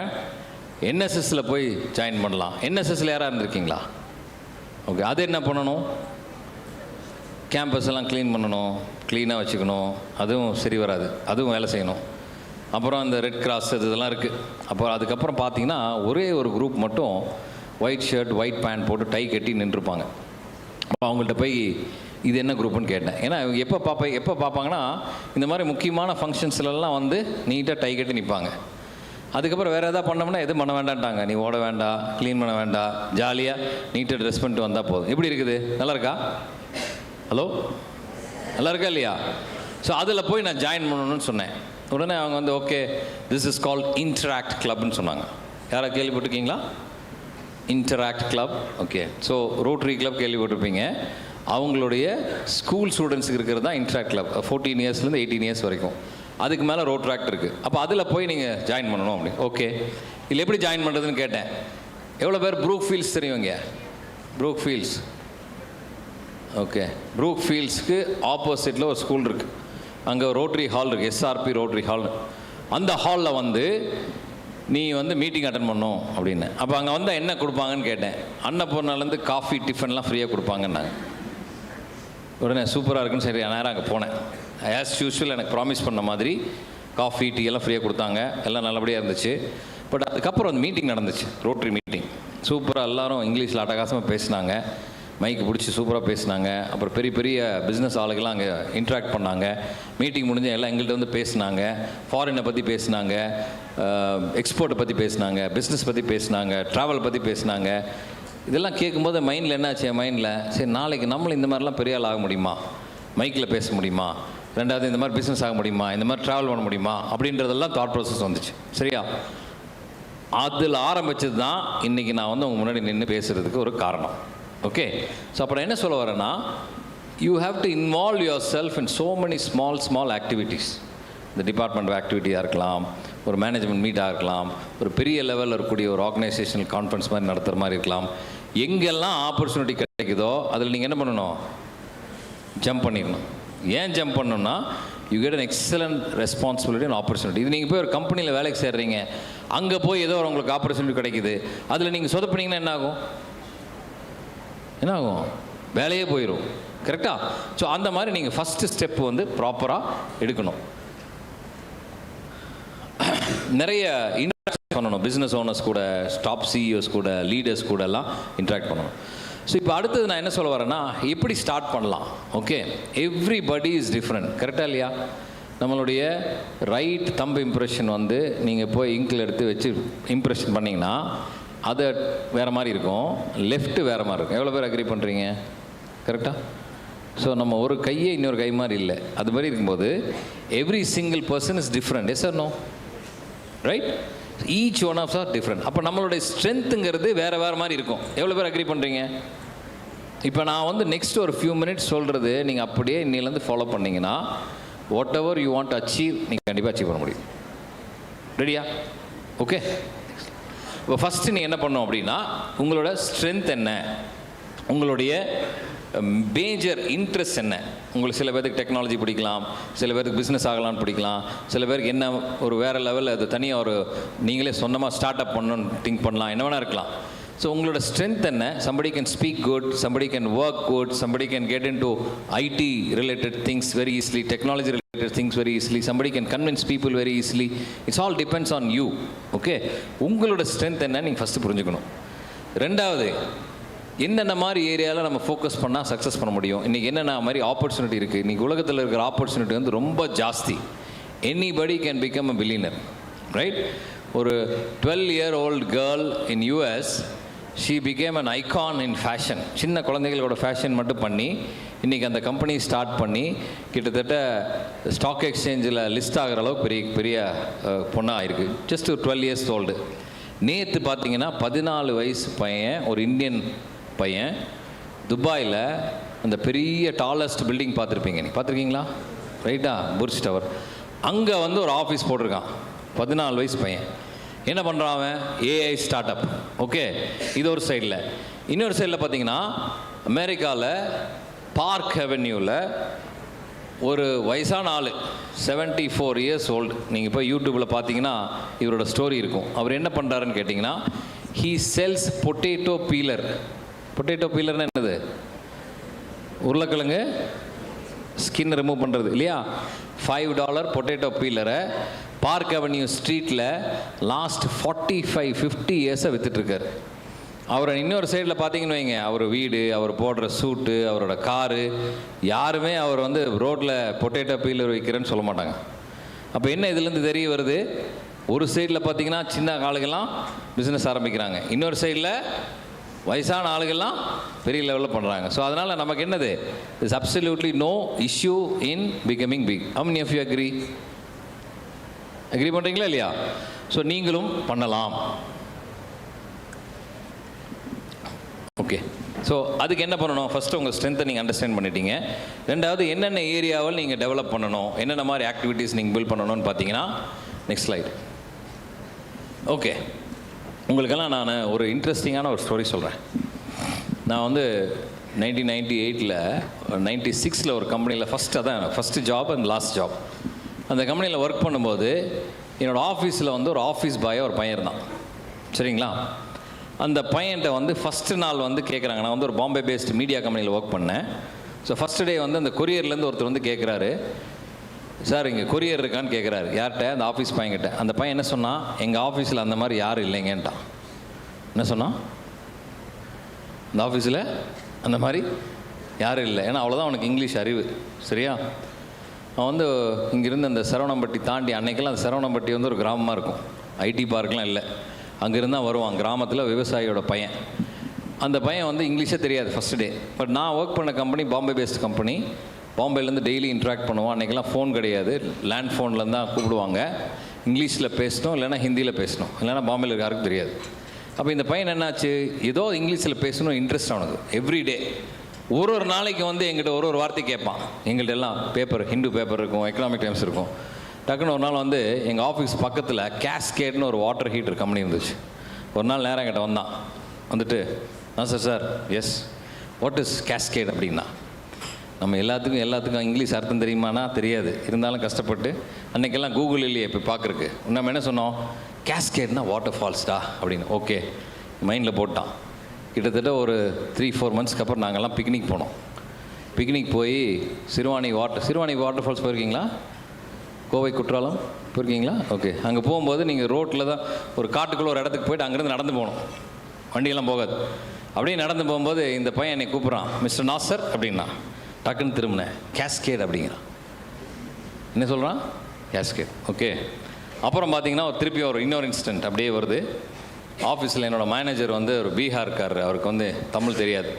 என்எஸ்எஸில் போய் ஜாயின் பண்ணலாம். என்எஸ்எஸில் யாராக இருந்திருக்கீங்களா? ஓகே. அது என்ன பண்ணணும்? கேம்பஸ் எல்லாம் க்ளீன் பண்ணணும், க்ளீனாக வச்சுக்கணும். அதுவும் சரி வராது, அதுவும் வேலை செய்யணும். அப்புறம் அந்த ரெட் கிராஸ் இதெல்லாம் இருக்குது. அப்புறம் அதுக்கப்புறம் பார்த்தீங்கன்னா ஒரே ஒரு குரூப் மட்டும் ஒயிட் ஷர்ட் ஒயிட் பேண்ட் போட்டு டை கட்டி நின்றுருப்பாங்க. அப்போ அவங்கள்ட்ட போய் இது என்ன குரூப்புன்னு கேட்டேன். ஏன்னா எப்போ பார்ப்பாங்கன்னா இந்த மாதிரி முக்கியமான ஃபங்க்ஷன்ஸ்லாம் நீட்டாக டை கட்டி நிற்பாங்க. அதுக்கப்புறம் வேறு எதாவது பண்ணோம்னா எதுவும் பண்ண வேண்டான்ட்டாங்க. நீ ஓட வேண்டாம், க்ளீன் பண்ண வேண்டாம், ஜாலியாக நீட்டாக ட்ரெஸ் பண்ணிட்டு வந்தால் போதும். எப்படி இருக்குது? நல்லா இருக்கா? ஹலோ, நல்லா இருக்கா இல்லையா? ஸோ அதில் போய் நான் ஜாயின் பண்ணணும்னு சொன்னேன். உடனே அவங்க okay this is called interact கிளப்னு சொன்னாங்க. யாராவது கேள்விப்பட்டிருக்கீங்களா? Interact club. Okay. So rotary club கேள்விப்பட்டிருப்பீங்க. அவங்களுடைய ஸ்கூல் ஸ்டூடெண்ட்ஸுக்கு இருக்கிறது தான் இன்டராக்ட் கிளப். 14 இயர்ஸ்லேருந்து 18 இயர்ஸ் வரைக்கும். அதுக்கு மேலே ரோட்ராக்ட் இருக்குது. அப்போ அதில் போய் நீங்கள் ஜாயின் பண்ணணும் அப்படி. ஓகே, இல்லை எப்படி ஜாயின் பண்ணுறதுன்னு கேட்டேன். எவ்வளோ பேர் ப்ரூக் ஃபீல்ட்ஸ் தெரியுங்க? Brook fields. ஓகே. ப்ரூக் ஃபீல்ட்ஸ்க்கு ஆப்போசிட்டில் ஒரு ஸ்கூல் இருக்குது. அங்கே ரோட்டரி ஹால் இருக்குது, எஸ்ஆர்பி ரோட்டரி ஹால். அந்த ஹாலில் நீ வந்து மீட்டிங் அட்டன் பண்ணணும் அப்படின்னு. அப்போ அங்கே வந்தால் என்ன கொடுப்பாங்கன்னு கேட்டேன். அன்னபூர்ணாலேருந்து காஃபி டிஃபன்லாம் ஃப்ரீயாக கொடுப்பாங்கன்னாங்க. உடனே சூப்பராக இருக்குன்னு சரி நேரம் அங்கே போனேன். ஆஸ் யூஸ்வல் எனக்கு ப்ராமிஸ் பண்ண மாதிரி காஃபி டீ எல்லாம் ஃப்ரீயாக கொடுத்தாங்க. எல்லாம் நல்லபடியாக இருந்துச்சு. பட் அதுக்கப்புறம் அந்த மீட்டிங் நடந்துச்சு, ரோட்ரி மீட்டிங். சூப்பராக எல்லோரும் இங்கிலீஷில் அட்டகாசமாக பேசினாங்க, மைக்கு பிடிச்சி சூப்பராக பேசினாங்க. அப்புறம் பெரிய பெரிய பிஸ்னஸ் ஆளுகள்லாம் அங்கே இன்ட்ராக்ட் பண்ணாங்க. மீட்டிங் முடிஞ்ச எல்லாம் எங்கள்கிட்ட வந்து பேசினாங்க. ஃபாரினை பற்றி பேசினாங்க, எக்ஸ்போர்ட்டை பற்றி பேசினாங்க, பிஸ்னஸ் பற்றி பேசினாங்க, ட்ராவல் பற்றி பேசினாங்க. இதெல்லாம் கேட்கும்போது மைண்டில் என்னாச்சு, என் மைண்டில் சரி நாளைக்கு நம்மளும் இந்த மாதிரிலாம் பெரிய ஆள் ஆக முடியுமா, மைக்கில் பேச முடியுமா, ரெண்டாவது இந்த மாதிரி பிஸ்னஸ் ஆக முடியுமா, இந்த மாதிரி ட்ராவல் பண்ண முடியுமா அப்படின்றதெல்லாம் தாட் ப்ராசஸ் வந்துச்சு. சரியா? அதில் ஆரம்பித்தது தான் இன்றைக்கி நான் வந்து உங்கள் முன்னாடி நின்று பேசுகிறதுக்கு ஒரு காரணம். ஓகே, ஸோ அப்புறம் என்ன சொல்ல வரேன்னா, you have to involve your self in so many small activities. இந்த டிபார்ட்மெண்ட் ஆக்டிவிட்டியாக இருக்கலாம், ஒரு மேனேஜ்மெண்ட் மீட்டாக இருக்கலாம், ஒரு பெரிய லெவலில் இருக்கக்கூடிய ஒரு ஆர்கனைசேஷனல் கான்ஃபரன்ஸ் மாதிரி நடத்துகிற மாதிரி இருக்கலாம். எங்கெல்லாம் ஆப்பர்ச்சுனிட்டி கிடைக்குதோ அதில் நீங்கள் என்ன பண்ணணும், ஜம்ப் பண்ணிடணும். ஏன் ஜம்ப் பண்ணணும்னா, you get an excellent responsibility and opportunity. இது நீங்கள் போய் ஒரு கம்பெனியில் வேலைக்கு சேர்றீங்க, அங்கே போய் ஏதோ உங்களுக்கு ஆப்பர்ச்சுனிட்டி கிடைக்குது, அதில் நீங்கள் சொதப்பினீங்கன்னா என்ன ஆகும், வேலையே போயிடும். கரெக்டாக? ஸோ அந்த மாதிரி நீங்கள் ஃபஸ்ட்டு ஸ்டெப் வந்து ப்ராப்பராக எடுக்கணும். நிறைய இன்ட்ராக்ட் பண்ணணும், பிஸ்னஸ் ஓனர்ஸ் கூட, டாப் சிஇஓஸ் கூட, லீடர்ஸ் கூட எல்லாம் இன்ட்ராக்ட் பண்ணணும். ஸோ இப்போ அடுத்தது நான் என்ன சொல்ல வரேன்னா, எப்படி ஸ்டார்ட் பண்ணலாம். Okay, everybody is different. கரெக்டாக இல்லையா? நம்மளுடைய ரைட் தம்பு இம்ப்ரெஷன் வந்து நீங்கள் போய் இங்கில் எடுத்து வச்சு இம்ப்ரெஷன் பண்ணிங்கன்னா அது வேறு மாதிரி இருக்கும், லெஃப்ட்டு வேறு மாதிரி இருக்கும். எவ்வளோ பேர் அக்ரி பண்ணுறீங்க? கரெக்டாக? ஸோ நம்ம ஒரு கையே இன்னொரு கை மாதிரி இல்லை, அது மாதிரி இருக்கும்போது every single person is different. Yes or no? Right? Each one of are different. அப்போ நம்மளுடைய ஸ்ட்ரென்த்துங்கிறது வேறு மாதிரி இருக்கும். எவ்வளோ பேர் அக்ரி பண்ணுறீங்க? இப்போ நான் வந்து நெக்ஸ்ட் ஒரு ஃபியூ மினிட்ஸ் சொல்கிறது நீங்கள் அப்படியே இன்னிலேருந்து ஃபாலோ பண்ணிங்கன்னா what ever you want achieve நீங்கள் கண்டிப்பாக அச்சீவ் பண்ண முடியும். ரெடியா? ஓகே, இப்போ ஃபஸ்ட்டு நீங்கள் என்ன பண்ணணும் அப்படின்னா, உங்களோட ஸ்ட்ரென்த் என்ன, உங்களுடைய மேஜர் இன்ட்ரெஸ்ட் என்ன. உங்களுக்கு சில பேருக்கு டெக்னாலஜி பிடிக்கலாம், சில பேருக்கு பிஸ்னஸ் ஆகலான்னு பிடிக்கலாம், சில பேருக்கு என்ன ஒரு வேறு லெவலில் அது தனியாக ஒரு நீங்களே சொந்தமாக ஸ்டார்ட் அப் பண்ணணும்னு திங்க் பண்ணலாம், என்ன வேணால் இருக்கலாம். ஸோ உங்களோட ஸ்ட்ரென்த் என்ன? somebody can speak good, somebody can work good, somebody can get into IT related things very easily, technology related things very easily, somebody can convince people very easily. It's all depends on you. Okay, உங்களோட strength என்ன நீங்கள் first புரிஞ்சுக்கணும். ரெண்டாவது, என்னென்ன மாதிரி ஏரியாவில் நம்ம focus பண்ணால் சக்ஸஸ் பண்ண முடியும், இன்றைக்கி என்னென்ன மாதிரி ஆப்பர்ச்சுனிட்டி இருக்குது. இன்றைக்கி உலகத்தில் இருக்கிற ஆப்பர்ச்சுனிட்டி வந்து ரொம்ப ஜாஸ்தி. Anybody can become a billionaire, right? ஒரு 12-year-old girl in US, she became an icon in fashion. சின்ன குழந்தைகளோட ஃபேஷன் மட்டும் பண்ணி இன்றைக்கி அந்த கம்பெனி ஸ்டார்ட் பண்ணி கிட்டத்தட்ட ஸ்டாக் எக்ஸ்சேஞ்சில் லிஸ்ட் ஆகிற அளவுக்கு பெரிய பெரிய பொண்ணாக இருக்குது. Just 12 years old. நேற்று பார்த்தீங்கன்னா 14 வயசு பையன், ஒரு இந்தியன் பையன், துபாயில் அந்த பெரிய டாலஸ்ட் பில்டிங் பார்த்துருப்பீங்க, நீங்கள் பார்த்துருக்கீங்களா? ரைட்டா? Burj tower. அங்கே வந்து ஒரு ஆஃபீஸ் போட்டிருக்கான். 14 வயசு பையன். என்ன பண்ணுறான் அவன்? AI start up. ஓகே, இது ஒரு சைடில். இன்னொரு சைடில் பார்த்தீங்கன்னா அமெரிக்காவில் பார்க் அவென்யூவில் ஒரு வயசான ஆள், 74 years old. நீங்கள் போய் யூடியூப்பில் பார்த்தீங்கன்னா இவரோட ஸ்டோரி இருக்கும். அவர் என்ன பண்ணுறாருன்னு கேட்டிங்கன்னா, he sells potato peeler. Potato பீலர்னு என்னது? உருளைக்கிழங்கு ஸ்கின் ரிமூவ் பண்ணுறது இல்லையா? $5 பொட்டேட்டோ பீலரை பார்க் அவென்யூ ஸ்ட்ரீட்டில் லாஸ்ட் 45-50 years விற்றுட்ருக்கார். அவரை இன்னொரு சைடில் பார்த்தீங்கன்னு வைங்க, அவர் வீடு, அவர் போடுற சூட்டு, அவரோட காரு, யாருமே அவர் வந்து ரோட்டில் பொட்டேட்டோ பீலர் வைக்கிறேன்னு சொல்ல மாட்டாங்க. அப்போ என்ன இதுலேருந்து தெரிய வருது? ஒரு சைடில் பார்த்தீங்கன்னா சின்ன ஆளுகள்லாம் பிஸ்னஸ் ஆரம்பிக்கிறாங்க, இன்னொரு சைடில் வயசான ஆளுகள்லாம் பெரிய லெவலில் பண்ணுறாங்க. ஸோ அதனால் நமக்கு என்னது? It's absolutely no issue in becoming big. How many of you agree பண்ணுறீங்களா இல்லையா? ஸோ நீங்களும் பண்ணலாம். ஓகே, ஸோ அதுக்கு என்ன பண்ணணும்? ஃபஸ்ட்டு உங்கள் ஸ்ட்ரென்த்தை நீங்கள் அண்டர்ஸ்டாண்ட் பண்ணிட்டீங்க. ரெண்டாவது, என்னென்ன ஏரியாவில் நீங்கள் டெவலப் பண்ணணும், என்னென்ன மாதிரி ஆக்டிவிட்டீஸ் நீங்கள் பில்ட் பண்ணணும்னு பார்த்தீங்கன்னா, நெக்ஸ்ட் ஸ்லைடு. ஓகே, உங்களுக்கெல்லாம் நான் ஒரு இன்ட்ரெஸ்டிங்கான ஒரு ஸ்டோரி சொல்கிறேன். நான் வந்து 1998 96 ஒரு கம்பெனியில் first job and last job. அந்த கம்பெனியில் ஒர்க் பண்ணும்போது என்னோடய ஆஃபீஸில் வந்து ஒரு ஆஃபீஸ் பாயாக ஒரு பையன் இருந்தான். சரிங்களா? அந்த பையன்கிட்ட வந்து ஃபஸ்ட்டு நாள் வந்து கேட்குறாங்க. நான் வந்து ஒரு பாம்பே பேஸ்டு மீடியா கம்பெனியில் ஒர்க் பண்ணேன். ஸோ ஃபஸ்ட்டு டே வந்து அந்த கொரியர்லேருந்து ஒருத்தர் வந்து கேட்குறாரு, சார் இங்கே கொரியர் இருக்கான்னு கேட்குறாரு. யார்கிட்ட? அந்த ஆஃபீஸ் பையன்கிட்ட. அந்த பையன் என்ன சொன்னான், எங்கள் ஆஃபீஸில் அந்த மாதிரி யாரும் இல்லைங்கன்ட்டான். என்ன சொன்னான்? இந்த ஆஃபீஸில் அந்த மாதிரி யாரும் இல்லை. ஏன்னா அவ்வளோதான் அவனுக்கு இங்கிலீஷ் அறிவு. சரியா? அவன் வந்து இங்கேருந்து அந்த சரவணம்பட்டி தாண்டி, அன்னைக்கெல்லாம் அந்த சரவணம்பட்டி வந்து ஒரு கிராமமாக இருக்கும், ஐடி பார்க்கெலாம் இல்லை. அங்கேருந்து தான் வருவான், கிராமத்தில் விவசாயியோட பையன். அந்த பையன் வந்து இங்கிலீஷே தெரியாது ஃபஸ்ட் டே. பட் நான் ஒர்க் பண்ண கம்பெனி பாம்பே பேஸ்ட் கம்பெனி. பாம்பேலேருந்து டெய்லி இன்ட்ராக்ட் பண்ணுவோம். அன்றைக்கெல்லாம் ஃபோன் கிடையாது, லேண்ட் ஃபோன்லேருந்து தான் கூப்பிடுவாங்க. இங்கிலீஷில் பேசணும், இல்லைனா ஹிந்தியில் பேசணும், இல்லைனா பாம்பேயில் யாருக்கும் தெரியாது. அப்போ இந்த பையன் என்னாச்சு, ஏதோ இங்கிலீஷில் பேசணும் இன்ட்ரெஸ்ட் அவனுக்கு. எவ்ரிடே ஒரு நாளைக்கு வந்து எங்கிட்ட ஒரு வார்த்தை கேட்பான். எங்கள்கிட்ட எல்லாம் பேப்பர், ஹிந்து பேப்பர் இருக்கும், எக்கனாமிக் டைம்ஸ் இருக்கும். டக்குன்னு ஒரு நாள் வந்து எங்கள் ஆஃபீஸ் பக்கத்தில் கேஸ்கேட்னு ஒரு வாட்டர் ஹீட்டர் கம்பெனி இருந்துச்சு. ஒரு நாள் நேரம் என்கிட்ட வந்தான். வந்துட்டு, sir yes, what is cascade அப்படின்னா. நம்ம எல்லாத்துக்கும் இங்கிலீஷ் அர்த்தம் தெரியுமானா தெரியாது. இருந்தாலும் கஷ்டப்பட்டு, அன்றைக்கெல்லாம் கூகுள் இல்லையே இப்போ பார்க்குறக்கு, நம்ம என்ன சொன்னோம், கேஸ்கேட்னா வாட்டர் ஃபால்ஸ்டா அப்படின்னு. ஓகே, மைண்டில் போட்டான். கிட்டத்தட்ட ஒரு 3-4 மந்த்ஸ்க்கு அப்புறம் நாங்கள்லாம் பிக்னிக் போனோம். பிக்னிக் போய் சிறுவாணி வாட்டர் ஃபால்ஸ் போயிருக்கீங்களா? கோவை குற்றாலம் போயிருக்கீங்களா? ஓகே. அங்கே போகும்போது நீங்கள் ரோட்டில் தான் ஒரு காட்டுக்குள்ளே ஒரு இடத்துக்கு போய்ட்டு அங்கேருந்து நடந்து போகணும், வண்டியெல்லாம் போகாது. அப்படியே நடந்து போகும்போது இந்த பையன் என்னை கூப்பிட்றான், மிஸ்டர் நாசர் அப்படின்னா. டக்குன்னு திரும்பினேன், கேஸ்கேட் அப்படிங்கிறான். என்ன சொல்கிறான்? கேஸ்கேட். ஓகே. அப்புறம் பார்த்தீங்கன்னா திருப்பி இன்னொரு இன்சிடென்ட் அப்படியே வருது. ஆஃபீஸில் என்னோடய மேனேஜர் வந்து ஒரு பீகார்காரர், அவருக்கு வந்து தமிழ் தெரியாது.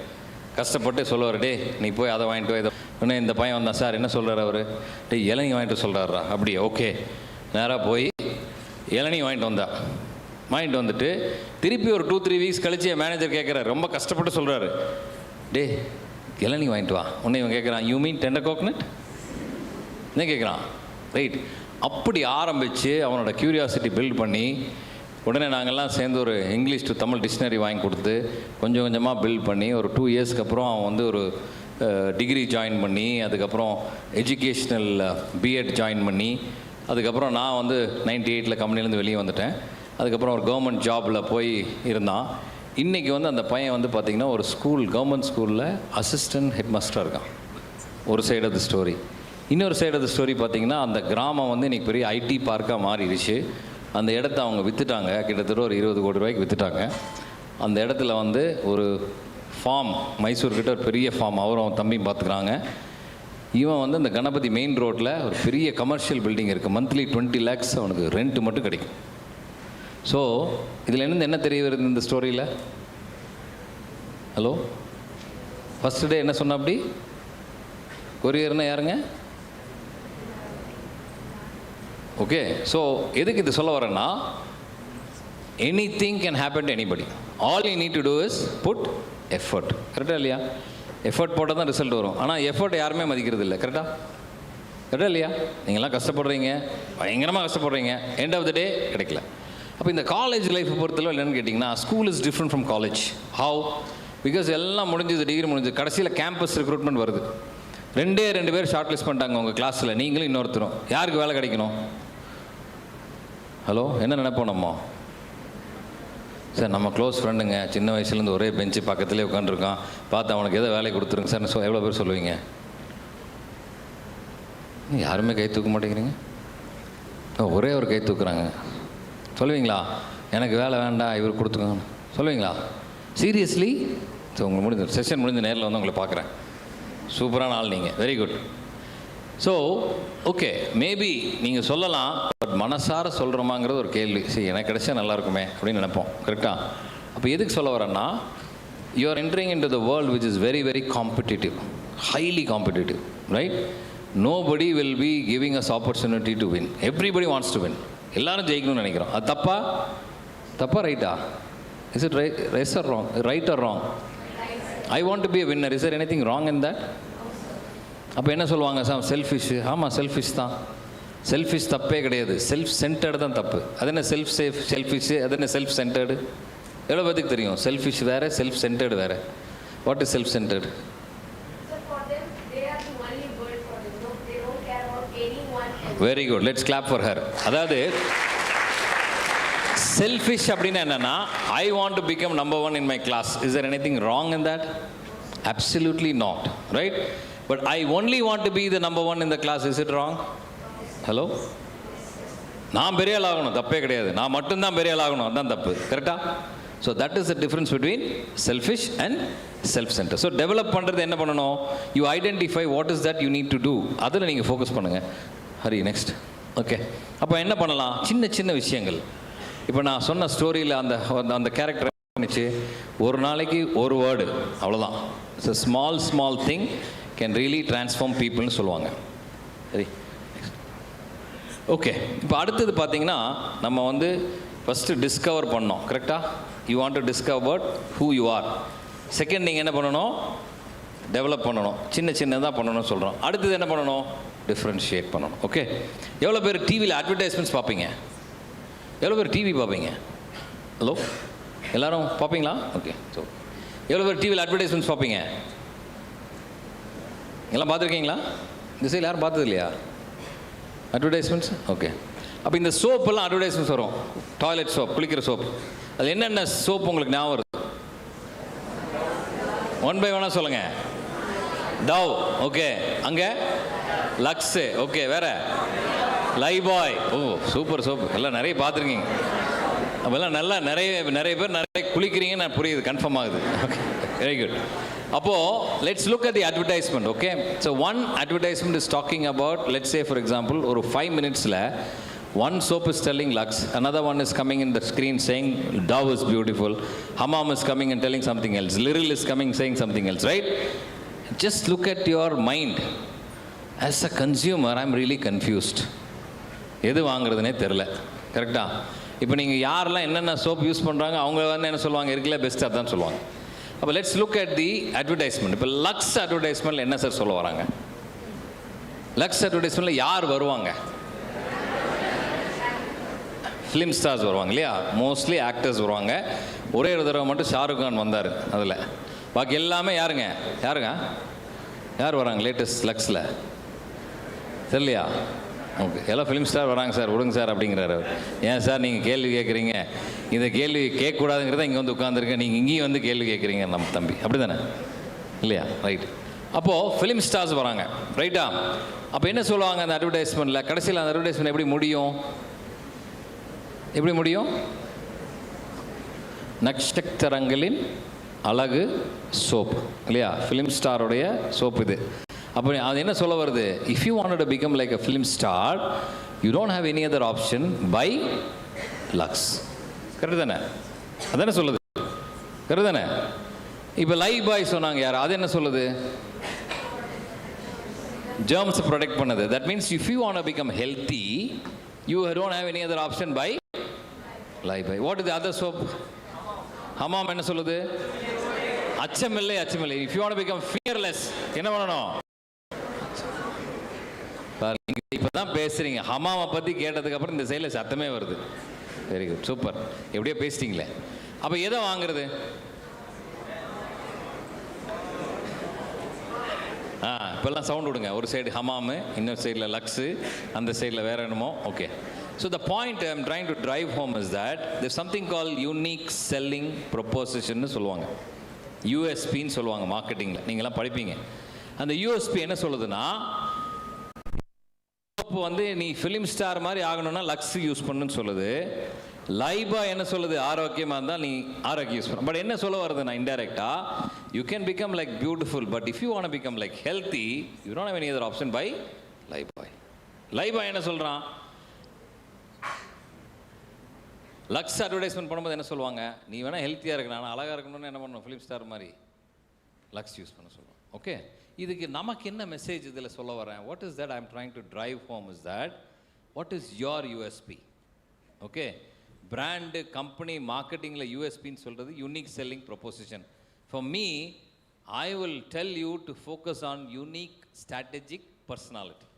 கஷ்டப்பட்டு சொல்லுவார், டே நீ போய் அதை வாங்கிட்டு இதை. உடனே இந்த பையன் வந்தான், சார் என்ன சொல்கிறார் அவர்? டே இளநீ வாங்கிட்டு சொல்கிறாரா? அப்படியே. ஓகே. நேராக போய் இளநீ வாங்கிட்டு வந்துட்டு திருப்பி ஒரு 2-3 வீக்ஸ் கழிச்சு என் மேனேஜர் கேட்குறாரு, ரொம்ப கஷ்டப்பட்டு சொல்கிறாரு, டே இளநீ வாங்கிட்டு வா. உடனே இவன் கேட்குறான், யூ மீன் டெண்டர் கோகனட் என்ன கேட்குறான்? ரைட். அப்படி ஆரம்பித்து அவனோட க்யூரியாசிட்டி பில்ட் பண்ணி, உடனே நாங்கள்லாம் சேர்ந்து ஒரு இங்கிலீஷ் டு தமிழ் டிக்ஷனரி வாங்கி கொடுத்து கொஞ்சம் கொஞ்சமாக பில்ட் பண்ணி ஒரு 2 இயர்ஸ்க்கு அப்புறம் அவன் வந்து ஒரு டிகிரி ஜாயின் பண்ணி, அதுக்கப்புறம் எஜுகேஷ்னல் பிஎட் ஜாயின் பண்ணி, அதுக்கப்புறம் நான் வந்து 98 கம்பெனிலேருந்து வெளியே வந்துட்டேன். அதுக்கப்புறம் ஒரு கவர்மெண்ட் ஜாபில் போய் இருந்தான். இன்றைக்கி வந்து அந்த பையன் வந்து பார்த்திங்கன்னா ஒரு கவர்மெண்ட் ஸ்கூலில் அசிஸ்டன்ட் ஹெட் மாஸ்டராக இருக்கான். ஒரு சைடு ஆஃப் த ஸ்டோரி. இன்னொரு சைடு ஆஃப் த ஸ்டோரி பார்த்திங்கன்னா அந்த கிராமம் வந்து இன்றைக்கி பெரிய ஐடி பார்க்காக மாறிடுச்சு. அந்த இடத்த அவங்க விற்றுட்டாங்க, கிட்டத்தட்ட ஒரு 20 கோடி ரூபாய்க்கு விற்றுட்டாங்க. அந்த இடத்துல வந்து ஒரு ஃபார்ம், மைசூர்கிட்ட ஒரு பெரிய ஃபார்ம் அவரும் அவன் தம்பியும் பார்த்துக்கிறாங்க. இவன் வந்து அந்த கணபதி மெயின் ரோட்டில் ஒரு பெரிய கமர்ஷியல் பில்டிங் இருக்குது. மந்த்லி 20 lakhs அவனுக்கு ரெண்ட்டு மட்டும் கிடைக்கும். ஸோ இதில் என்ன தெரிய வருது இந்த ஸ்டோரியில்? ஹலோ, ஃபஸ்ட்டு டே என்ன சொன்ன? அப்படி கொரியர்னா யாருங்க? ஓகே. ஸோ எதுக்கு இது சொல்ல வரேன்னா, anything can happen to anybody. All you need to do is put effort. கரெக்டாக இல்லையா? எஃபர்ட் போட்டால் தான் ரிசல்ட் வரும். ஆனால் எஃபர்ட் யாருமே மதிக்கிறது இல்லை. கரெக்டாக இல்லையா? நீங்கள்லாம் கஷ்டப்படுறீங்க, பயங்கரமாக கஷ்டப்படுறீங்க, எண்ட் ஆஃப் த டே கிடைக்கல. அப்போ இந்த காலேஜ் லைஃப்பை பொறுத்தளவு என்னென்னு கேட்டிங்கன்னா, school is different from college. How? Because எல்லாம் முடிஞ்சது, டிகிரி முடிஞ்சது, கடைசியில் கேம்பஸ் ரெக்ரூட்மெண்ட் வருது. 2 பேர் ஷார்ட் லிஸ்ட் பண்ணிட்டாங்க உங்கள் கிளாஸில், நீங்களும் இன்னொருத்தரும். யாருக்கு வேலை கிடைக்கணும்? ஹலோ, என்ன நினைப்போம் நம்ம? சார் நம்ம க்ளோஸ் ஃப்ரெண்டுங்க, சின்ன வயசுலேருந்து ஒரே பெஞ்சு பக்கத்துலேயே உட்காந்துருக்கான், பார்த்து அவனுக்கு எதோ வேலை கொடுத்துருங்க சார். எவ்வளோ பேர் சொல்லுவீங்க? யாருமே கை தூக்க மாட்டேங்கிறீங்க. ஒரே ஒரு கை தூக்குறாங்க. சொல்லுவீங்களா? எனக்கு வேலை வேண்டாம், இவர் கொடுத்துக்கோங்க சொல்லுவீங்களா? சீரியஸ்லி? ஸோ உங்களுக்கு செஷன் முடிஞ்ச நேரில் வந்து உங்களை பார்க்குறேன். சூப்பரான ஆள் நீங்கள், very good. So okay, maybe நீங்கள் சொல்லலாம், பட் மனசார சொல்கிறோமாங்கிறது ஒரு கேள்வி. சரி, எனக்கு கிடைச்சா நல்லா இருக்குமே அப்படின்னு நினைப்போம். கரெக்டாக? அப்போ எதுக்கு சொல்ல வரேன்னா, you are entering in to the world which is very very competitive, highly competitive, right? Nobody will be giving us opportunity to win. Everybody wants to win. எல்லாரும் ஜெயிக்கணும்னு நினைக்கிறோம். அது தப்பா ரைட்டா? Is it right or wrong? I want to be a winner. Is there anything wrong in that? அப்போ என்ன சொல்லுவாங்க? Sir selfish. ஆமாம், செல்ஃபிஷ் தான். செல்ஃபிஷ் தப்பே கிடையாது, செல்ஃப் சென்டர்டு தான் தப்பு. அது என்ன செல்ஃபிஷ், அது என்ன செல்ஃப் சென்டர்டு? எவ்வளோ பேருக்கு தெரியும்? செல்ஃபிஷ் வேறு, செல்ஃப் சென்டர்டு வேறு. What is self centred? Very good, let's clap for her. அதாவது செல்ஃபிஷ் அப்படின்னா என்னன்னா, I want to become number 1 in my class. Is there anything wrong in that? Absolutely not, right? But I only want to be the number 1 in the class. Is it wrong? Hello? நான் பெரிய ஆள் ஆகணும், தப்பே கிடையாது. நான் மட்டும்தான் பெரிய ஆள் ஆகணும், அதுதான் தப்பு. கரெக்டா? So that is the difference between selfish and self centre. So develop பண்ணுறது என்ன பண்ணணும்? You identify what is that you need to do. அதில் நீங்கள் ஃபோக்கஸ் பண்ணுங்கள். ஹரி, நெக்ஸ்ட். ஓகே, அப்போ என்ன பண்ணலாம்? சின்ன சின்ன விஷயங்கள். இப்போ நான் சொன்ன ஸ்டோரியில் அந்த கேரக்டர் பண்ணிச்சு, ஒரு நாளைக்கு ஒரு வேர்டு, அவ்வளோதான். It's a small thing can really transform பீப்புள்னு சொல்லுவாங்க. சரி, ஓகே. இப்போ அடுத்தது பார்த்தீங்கன்னா, நம்ம வந்து ஃபஸ்ட்டு டிஸ்கவர் பண்ணோம். கரெக்டாக? You want to discover who you are. Second, நீங்கள் என்ன பண்ணணும்? டெவலப் பண்ணணும். சின்னதாக பண்ணணும்னு சொல்கிறோம். அடுத்தது என்ன பண்ணணும்? டிஃப்ரென்ஷியேட் பண்ணணும். ஓகே, எவ்வளோ பேர் டிவியில் அட்வர்டைஸ்மெண்ட்ஸ் பார்ப்பீங்க? எவ்வளோ பேர் டிவி பார்ப்பீங்க? ஹலோ, எல்லோரும் பார்ப்பீங்களா? ஓகே. ஸோ எவ்வளோ பேர் டிவியில் அட்வர்டைஸ்மெண்ட்ஸ் பார்ப்பீங்க? எல்லாம் பார்த்துருக்கீங்களா? இந்த சைடில் யாரும் பார்த்தது இல்லையா அட்வர்டைஸ்மெண்ட்ஸ்? ஓகே. அப்போ இந்த சோப்பெல்லாம் அட்வர்டைஸ்மெண்ட்ஸ் வரும். டாய்லெட் சோப், குளிக்கிற சோப். அது என்னென்ன சோப் உங்களுக்கு ஞாபகம் வருது? 1 by 1 சொல்லுங்கள். Dove, okay. அங்கே லக்ஸு, ஓகே. வேற லைபாய். ஓ, சூப்பர் சோப்பு. எல்லாம் நிறைய பார்த்துருக்கீங்க. அப்போல்லாம் நல்லா நிறைய பேர் நிறைய குளிக்கிறீங்கன்னு நான் புரியுது, கன்ஃபார்ம் ஆகுது. Okay, very good. அப்போது let's look at the advertisement. Okay, so one advertisement is talking about, let's say for example, ஒரு 5 minutesல one soap is telling Lux, another one is coming in the screen saying Dove is beautiful, Hammam is coming and telling something else, Liril is coming saying something else, right? Just look at your mind. As a consumer, I'm really confused. எது வாங்குறதுனே தெரில. கரெக்டா? இப்போ நீங்கள் யாரெல்லாம் என்னென்ன soap use பண்ணுறாங்க, அவங்க வந்து என்ன சொல்லுவாங்க? இருக்குல்ல பெஸ்ட், அதான் சொல்லுவாங்க. அப்போ let's look at the advertisement. இப்போ லக்ஸ் அட்வர்டைஸ்மெண்ட்டில் என்ன சார் சொல்ல வராங்க? லக்ஸ் அட்வர்டைஸ்மெண்ட்டில் யார் வருவாங்க? ஃபிலிம் ஸ்டார்ஸ் வருவாங்க இல்லையா? மோஸ்ட்லி ஆக்டர்ஸ் வருவாங்க. ஒரே ஒரு தடவை மட்டும் ஷாருக் கான் வந்தார் அதில். பாக்கி எல்லாமே யாருங்க யார் வராங்க லேட்டஸ்ட் லக்ஸில்? தெரியலையா? ஓகே, எல்லாம் ஃபிலிம் ஸ்டார் வராங்க சார், விடுங்க சார் அப்படிங்கிறாரு. ஏன் சார் நீங்கள் கேள்வி கேட்குறீங்க? இந்த கேள்வி கேட்கக்கூடாதுங்கிறத இங்கே வந்து உட்காந்துருக்கேன், நீங்கள் இங்கேயும் வந்து கேள்வி கேட்குறீங்க நம்ம தம்பி, அப்படி தானே இல்லையா? ரைட். அப்போது ஃபிலிம் ஸ்டார்ஸ் வராங்க, ரைட்டா? அப்போ என்ன சொல்லுவாங்க அந்த அட்வர்டைஸ்மெண்ட்டில்? கடைசியில் அந்த அட்வர்டைஸ்மெண்ட் எப்படி முடியும்? நட்சத்திரங்களின் அழகு சோப் இல்லையா? ஃபிலிம் ஸ்டாரோடைய சோப் இது. அப்போ அது என்ன சொல்ல வருது? If you wanted to become like a film star, you don't have any other option by Lux. Correct தானே? அதானே சொல்லுது? கரெக்டு தானே? இப்போ லைஃப் பாய் சொன்னாங்க யார்? அது என்ன சொல்லுது? germs ப்ரொடெக்ட் பண்ணுது. That means if you want to become healthy, you don't have any other option by life by. What is the other soap? Hammam என்ன சொல்லுது? அச்சமில்லை. If you want to become fearless, என்ன பண்ணணும்? நீங்க இப்பதான் பேசுறீங்க. ஹமாமை பத்தி கேட்டதுக்கு அப்புறம் இந்த சைடில் சத்தமே வருது. Very good, super. எப்படியோ பேசிட்டீங்களே. அப்போ எதை வாங்குறது? இப்போல்லாம் சவுண்ட் விடுங்க. ஒரு சைடு ஹமாமு, இன்னொரு சைடில் லக்ஸு, அந்த சைடில் வேற என்னமோ. Okay, so the point I am trying to drive home is that there something call unique selling ப்ரொப்போசிஷன்னு சொல்லுவாங்க. யூஎஸ்பின்னு சொல்லுவாங்க மார்க்கெட்டிங்கில். நீங்களாம் படிப்பீங்க. அந்த யூஎஸ்பி என்ன சொல்லுதுன்னா, இப்போ வந்து நீ ஃபிலிம் ஸ்டார் மாதிரி ஆகணும்னா லக்ஸ் யூஸ் பண்ணுன்னு சொல்லுது. லைபா என்ன சொல்லுது? ஆரோக்கியமாக இருந்தால் நீ ஆரோக்கியம் யூஸ் பண்ண. பட் என்ன சொல்ல வருது? நான் இன்டைரக்டா, you can become like beautiful, but if you want to become like healthy, you don't have any other option by Lifebuoy. Lifebuoy என்ன சொல்கிறான்? லக்ஸ் அட்வர்டைஸ்மெண்ட் பண்ணும்போது என்ன சொல்லுவாங்க? நீ வேணால் ஹெல்த்தியாக இருக்கணும், ஆனால் அழகாக இருக்கணும்னு என்ன பண்ணணும்? ஃபிலிம் ஸ்டார் மாதிரி லக்ஸ் யூஸ் பண்ண சொல்லுவோம். ஓகே, இதுக்கு நமக்கு என்ன மெசேஜ் இதில் சொல்ல வரேன்? What is that I am trying to drive home is that what is your USP? Okay, brand company மார்க்கெட்டிங்கில் யூஎஸ்பின்னு சொல்கிறது unique selling proposition. For me, I will tell you to focus on unique strategic personality.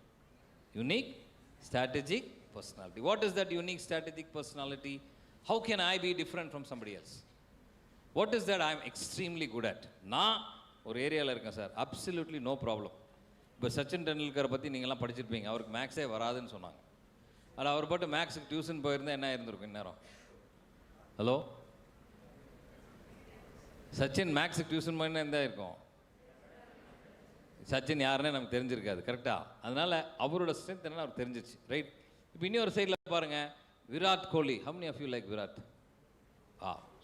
Unique strategic personality. What is that unique strategic personality? How can I be different from somebody else? What is that I am extremely good at? நான் ஒரு ஏரியாவில் இருக்கேன் sir, absolutely no problem. இப்போ சச்சின் டெண்டுல்கரை பற்றி நீங்களாம் படிச்சிருப்பீங்க. அவருக்கு மேக்ஸே வராதுன்னு சொன்னாங்க. ஆனால் அவர் பாட்டு மேக்ஸுக்கு டியூஷன் போயிருந்தால் என்ன இருந்திருக்கும் இந்நேரம்? ஹலோ, சச்சின் மேக்ஸுக்கு டியூஷன் பண்ணி இருந்தால் இருக்கும். சச்சின் யாருன்னே நமக்கு தெரிஞ்சிருக்காது, கரெக்டாக? அதனால் அவரோட ஸ்ட்ரென்த் என்னன்னு அவர் தெரிஞ்சிச்சு, ரைட்? இப்போ இன்னொரு சைடில் பாருங்கள், Virat Kohli. how many of you like Virat?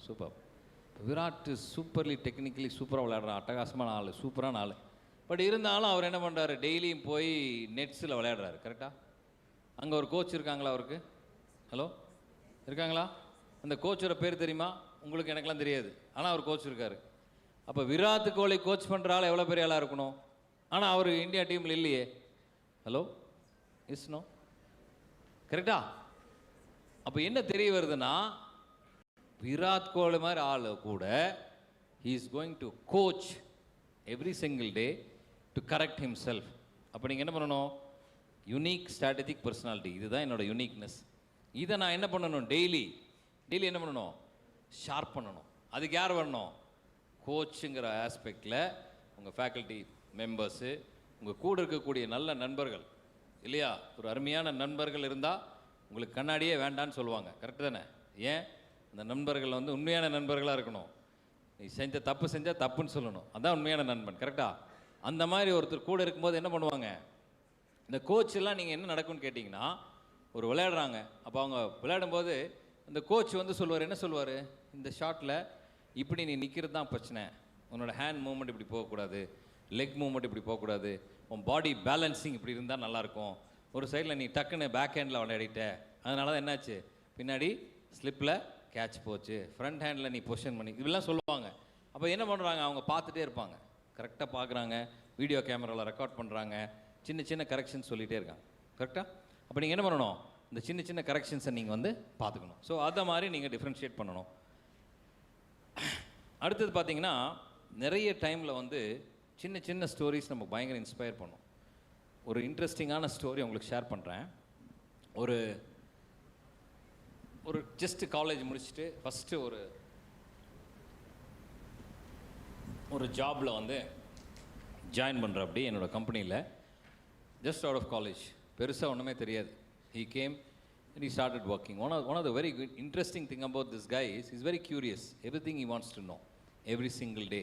Super. Virat சூப்பர்லி technically சூப்பராக விளையாடுறான், அட்டகாசமான ஆள், சூப்பரான ஆள். பட் இருந்தாலும் அவர் என்ன பண்ணுறாரு, டெய்லியும் போய் நெட்ஸில் விளையாடுறாரு, கரெக்டாக? அங்கே ஒரு கோச் இருக்காங்களா அவருக்கு? ஹலோ, இருக்காங்களா? அந்த கோச்சோட பேர் தெரியுமா உங்களுக்கு? எனக்கெல்லாம் தெரியாது, ஆனால் அவர் கோச் இருக்கார். அப்போ விராட் கோலி கோச் பண்ணுற ஆள் எவ்வளோ பெரிய ஆளாக இருக்கணும்? ஆனால் அவர் இந்தியா டீமில் இல்லையே. ஹலோ, இஸ் நோ, கரெக்டா? அப்போ என்ன தெரிய வருதுன்னா, விராட் கோலி மாதிரி ஆள் கூட he is going to coach every single day to correct himself. அப்போ நீங்கள் என்ன பண்ணணும்? யூனிக் ஸ்ட்ராட்டஜிக் பர்சனாலிட்டி, இதுதான் என்னோட யூனிக்னஸ். இதை நான் என்ன பண்ணணும்? டெய்லி என்ன பண்ணணும்? ஷார்ப் பண்ணணும். அதுக்கு யார் வரணும்? கோச்சுங்கிற ஆஸ்பெக்டில் உங்கள் ஃபேக்கல்ட்டி மெம்பர்ஸு, உங்கள் கூட இருக்கக்கூடிய நல்ல நண்பர்கள் இல்லையா? ஒரு அருமையான நண்பர்கள் இருந்தால் உங்களுக்கு கண்ணாடியே வேண்டான்னு சொல்லுவாங்க, கரெக்டு தானே? ஏன்? அந்த நண்பர்கள் வந்து உண்மையான நண்பர்களாக இருக்கணும். நீ தப்பு செஞ்சால் தப்புன்னு சொல்லணும், அதுதான் உண்மையான நண்பன், கரெக்டாக? அந்த மாதிரி ஒருத்தர் கூட இருக்கும்போது என்ன பண்ணுவாங்க? இந்த கோச்செல்லாம் நீங்கள் என்ன நடக்கும்னு கேட்டிங்கன்னா, ஒரு விளையாடுறாங்க, அப்போ அவங்க விளையாடும்போது இந்த கோச் வந்து சொல்லுவார், என்ன சொல்லுவார்? இந்த ஷாட்டில் இப்படி நீ நிற்கிறது தான் பிரச்சனை, உன்னோட ஹேண்ட் மூவ்மெண்ட் இப்படி போகக்கூடாது, லெக் மூவ்மெண்ட் இப்படி போகக்கூடாது, உன் பாடி பேலன்சிங் இப்படி இருந்தால் நல்லாயிருக்கும். ஒரு சைடில் நீ டக்குன்னு பேக் ஹேண்டில் விளையாடிட்ட, அதனால தான் என்னாச்சு, பின்னாடி ஸ்லிப்பில் கேட்ச் போச்சு, ஃப்ரண்ட் ஹேண்டில் நீ பொசிஷன் பண்ணி, இதெல்லாம் சொல்லுவாங்க. அப்போ என்ன பண்ணுறாங்க? அவங்க பார்த்துட்டே இருப்பாங்க, கரெக்டாக பார்க்குறாங்க, வீடியோ கேமராவில் ரெக்கார்ட் பண்ணுறாங்க, சின்ன சின்ன கரெக்ஷன்ஸ் சொல்லிகிட்டே இருக்காங்க, கரெக்டாக? அப்போ நீங்கள் என்ன பண்ணணும்? இந்த சின்ன சின்ன கரெக்ஷன்ஸை நீங்கள் வந்து பார்த்துக்கணும். ஸோ அதை மாதிரி நீங்கள் டிஃப்ரென்ஷியேட் பண்ணணும். அடுத்தது பார்த்தீங்கன்னா, நிறைய டைமில் வந்து சின்ன சின்ன ஸ்டோரிஸ் நமக்கு பயங்கர இன்ஸ்பயர் பண்ணும். ஒரு இன்ட்ரெஸ்டிங்கான ஸ்டோரி உங்களுக்கு ஷேர் பண்ணுறேன். ஒரு ஜஸ்ட் காலேஜ் முடிச்சுட்டு ஃபஸ்ட்டு ஒரு ஜாபில் வந்து ஜாயின் பண்ணுற அப்படி என்னோடய கம்பெனியில், ஜஸ்ட் அவுட் ஆஃப் காலேஜ், பெருசாக ஒன்றுமே தெரியாது. He came and he started working. One of the very good interesting thing about this guy is he's very curious. Everything he wants to know every single day.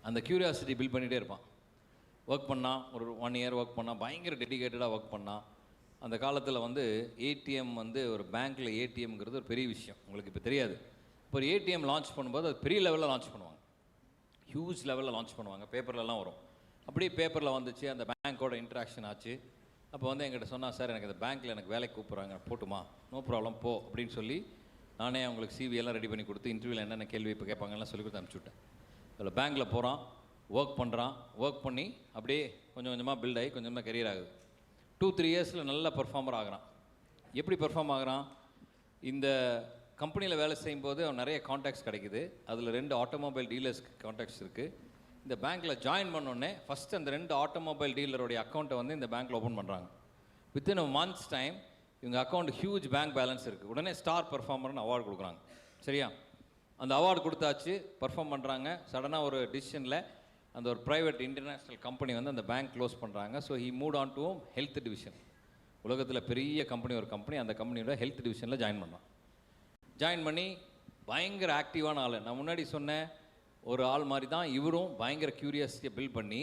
அந்த curiosity build பண்ணிகிட்டே இருப்பான். Work பண்ணால் ஒரு 1 year work பண்ணால், பயங்கர டெடிகேட்டடாக work பண்ணால். அந்த காலத்தில் வந்து ஏடிஎம் வந்து ஒரு பேங்க்கில் ஏடிஎம்ங்கிறது ஒரு பெரிய விஷயம், உங்களுக்கு இப்போ தெரியாது. இப்போ ஒரு ஏடிஎம் லான்ச் பண்ணும்போது அது பெரிய லெவலில் லான்ச் பண்ணுவாங்க, ஹியூஜ் லெவலில் லான்ச் பண்ணுவாங்க, பேப்பர்லலாம் வரும். அப்படியே பேப்பரில் வந்துச்சு, அந்த பேங்க்கோட இன்ட்ராக்ஷன் ஆச்சு. அப்போ வந்து என்கிட்ட சொன்னால், சார் எனக்கு இந்த பேங்க்கில் எனக்கு வேலைக்கு கூப்பிட்றாங்க, போட்டுமா? நோ ப்ராப்ளம், போ அப்படின்னு சொல்லி நானே அவங்களுக்கு சிவி எல்லாம் ரெடி பண்ணி கொடுத்து, இன்டர்வியூவில் என்னென்ன கேள்வி இப்போ கேட்பாங்கலாம் சொல்லி கொடுத்து அனுப்பிச்சுட்டேன். அதில் பேங்க்கில் போகிறான், ஒர்க் பண்ணுறான், ஒர்க் பண்ணி அப்படியே கொஞ்சம் கொஞ்சமாக பில்ட் ஆகி கொஞ்சமாக கெரியர் ஆகுது. 2-3 yearsல நல்ல பர்ஃபார்மர் ஆகிறான். எப்படி பர்ஃபார்ம் ஆகிறான்? இந்த கம்பெனியில் வேலை செய்யும்போது அவன் நிறைய கான்டாக்ட்ஸ் கிடைக்குது. அதில் 2 ஆட்டோமொபைல் டீலர்ஸ்க்கு கான்டாக்ட்ஸ் இருக்குது. இந்த பேங்க்கில் ஜாயின் பண்ணோடனே ஃபஸ்ட்டு அந்த 2 ஆட்டோமொபைல் டீலருடைய அக்கௌண்ட்டை வந்து இந்த பேங்க்கில் ஓப்பன் பண்ணுறாங்க. வித்தின் a month's டைம் இவங்க அக்கௌண்ட் ஹியூஜ் பேங்க் பேலன்ஸ் இருக்குது. உடனே ஸ்டார் பர்ஃபார்மர்னு அவார்டு கொடுக்குறாங்க. சரியா? அந்த அவார்டு கொடுத்தாச்சு, பர்ஃபார்ம் பண்ணுறாங்க. சடனாக ஒரு டிசிஷனில் அந்த ஒரு ப்ரைவேட் இன்டர்நேஷ்னல் கம்பெனி வந்து அந்த பேங்க் க்ளோஸ் பண்ணுறாங்க. So he mood on to health division. உலகத்தில் பெரிய கம்பெனி ஒரு கம்பெனி, அந்த கம்பெனியோட ஹெல்த் டிவிஷனில் ஜாயின் பண்ணான். ஜாயின் பண்ணி பயங்கர ஆக்டிவான ஆள். நான் முன்னாடி சொன்ன ஒரு ஆள் மாதிரி தான் இவரும் பயங்கர க்யூரியாசிட்டியை பில்ட் பண்ணி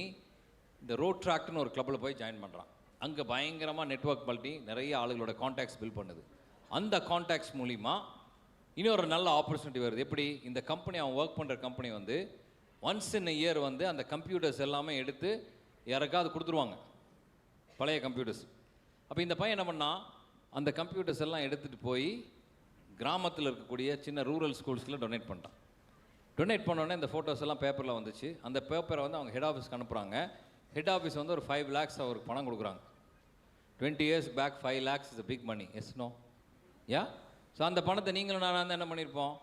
இந்த ரோட் ட்ராக்ட்னு ஒரு கிளப்பில் போய் ஜாயின் பண்ணுறான். அங்கே பயங்கரமாக நெட்வொர்க் பண்ணி நிறைய ஆளுகளோட கான்டாக்ட்ஸ் பில்ட் பண்ணுது. அந்த கான்டாக்ட்ஸ் மூலிமா இன்னொரு நல்ல ஆப்பர்ச்சுனிட்டி வருது. எப்படி? இந்த கம்பெனி, அவன் ஒர்க் பண்ணுற கம்பெனி வந்து ஒன்ஸ் இன் a year வந்து அந்த கம்ப்யூட்டர்ஸ் எல்லாமே எடுத்து யாருக்காவது கொடுத்துருவாங்க, பழைய கம்ப்யூட்டர்ஸ். அப்போ இந்த பையன் என்ன பண்ணால், அந்த கம்ப்யூட்டர்ஸ் எல்லாம் எடுத்துகிட்டு போய் கிராமத்தில் இருக்கக்கூடிய சின்ன ரூரல் ஸ்கூல்ஸில் டொனேட் பண்ணிட்டான். டொனேட் பண்ணோடனே இந்த ஃபோட்டோஸ் எல்லாம் பேப்பரில் வந்துச்சு. அந்த பேப்பரை வந்து அவங்க ஹெட் ஆஃபீஸ்க்கு அனுப்புகிறாங்க. ஹெட் ஆஃபீஸ் வந்து ஒரு 5 lakhs அவருக்கு பணம் கொடுக்குறாங்க. 20 years back 5 lakhs is a big money. Yes no? Yeah? So அந்த பணத்தை நீங்களும் நான் வந்து என்ன பண்ணியிருப்போம்?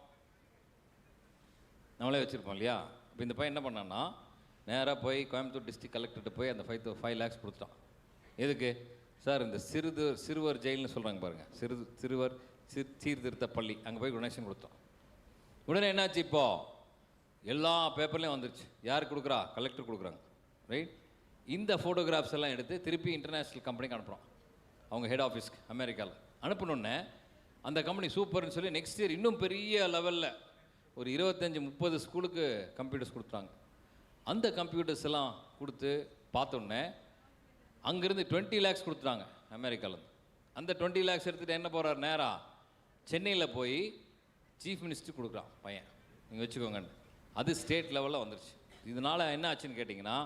நம்மளே வச்சுருப்போம் இல்லையா? இப்போ இந்த பையன் என்ன பண்ணான்னா, நேராக போய் கோயம்புத்தூர் டிஸ்ட்ரிக்ட் கலெக்டர்கிட்ட போய் அந்த 5 lakhs கொடுத்துட்டான். எதுக்கு சார்? இந்த சிறுவர் ஜெயில்னு சொல்கிறாங்க பாருங்கள், சிறுவர் சீர்திருத்த பள்ளி, அங்கே போய் டொனேஷன் கொடுத்தோம். உடனே என்னாச்சு? இப்போது எல்லா பேப்பர்லேயும் வந்துருச்சு. யார் கொடுக்குறா? கலெக்டர் கொடுக்குறாங்க, ரைட்? இந்த ஃபோட்டோகிராஃப்ஸ் எல்லாம் எடுத்து திருப்பி இன்டர்நேஷ்னல் கம்பெனிக்கு அனுப்புகிறோம், அவங்க ஹெட் ஆஃபீஸ்க்கு அமெரிக்காவில். அனுப்பினோடனே அந்த கம்பெனி சூப்பர்னு சொல்லி நெக்ஸ்ட் இயர் இன்னும் பெரிய லெவலில் ஒரு 25-30 ஸ்கூலுக்கு கம்ப்யூட்டர்ஸ் கொடுத்தாங்க. அந்த கம்ப்யூட்டர்ஸ் எல்லாம் கொடுத்து பார்த்தோன்னே அங்கேருந்து 20 lakhs கொடுத்துட்டாங்க அமெரிக்காவிலேருந்து. அந்த 20 lakhs எடுத்துகிட்டு என்ன போகிறார், நேராக சென்னையில் போய் சீஃப் மினிஸ்டர் கொடுக்குறான் பையன், நீங்கள் வச்சுக்கோங்கன்னு. அது ஸ்டேட் லெவலில் வந்துருச்சு. இதனால் என்ன ஆச்சுன்னு கேட்டிங்கன்னா,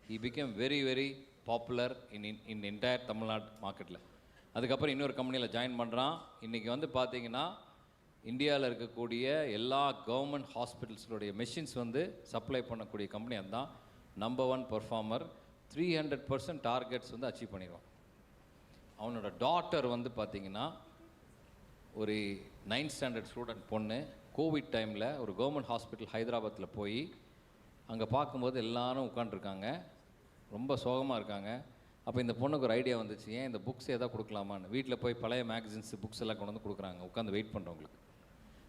he became very very popular in entire Tamil Nadu மார்க்கெட்டில். அதுக்கப்புறம் இன்னொரு கம்பெனியில் ஜாயின் பண்ணுறான். இன்றைக்கி வந்து பார்த்தீங்கன்னா இந்தியாவில் இருக்கக்கூடிய எல்லா கவர்மெண்ட் ஹாஸ்பிட்டல்ஸுடைய மெஷின்ஸ் வந்து சப்ளை பண்ணக்கூடிய கம்பெனி அதுதான். Number 1 performer. 300% டார்கெட்ஸ் வந்து அச்சீவ் பண்ணிடுவான். அவனோட டாட்டர் வந்து பார்த்திங்கன்னா ஒரு 9th standard ஸ்டூடெண்ட் பொண்ணு, கோவிட் டைமில் ஒரு கவர்மெண்ட் ஹாஸ்பிட்டல் ஹைதராபாத்தில் போய் அங்கே பார்க்கும்போது எல்லாரும் உட்காண்ட்ருக்காங்க, ரொம்ப சோகமாக இருக்காங்க. அப்போ இந்த பொண்ணுக்கு ஒரு ஐடியா வந்துச்சு, ஏன் இந்த புக்ஸ் எதாவது கொடுக்கலாமான்னு. வீட்டில் போய் பழைய மேகசின்ஸ் புக்ஸ் எல்லாம் கொண்டு வந்து கொடுக்குறாங்க உட்காந்து வெயிட் பண்ணுறவங்களுக்கு.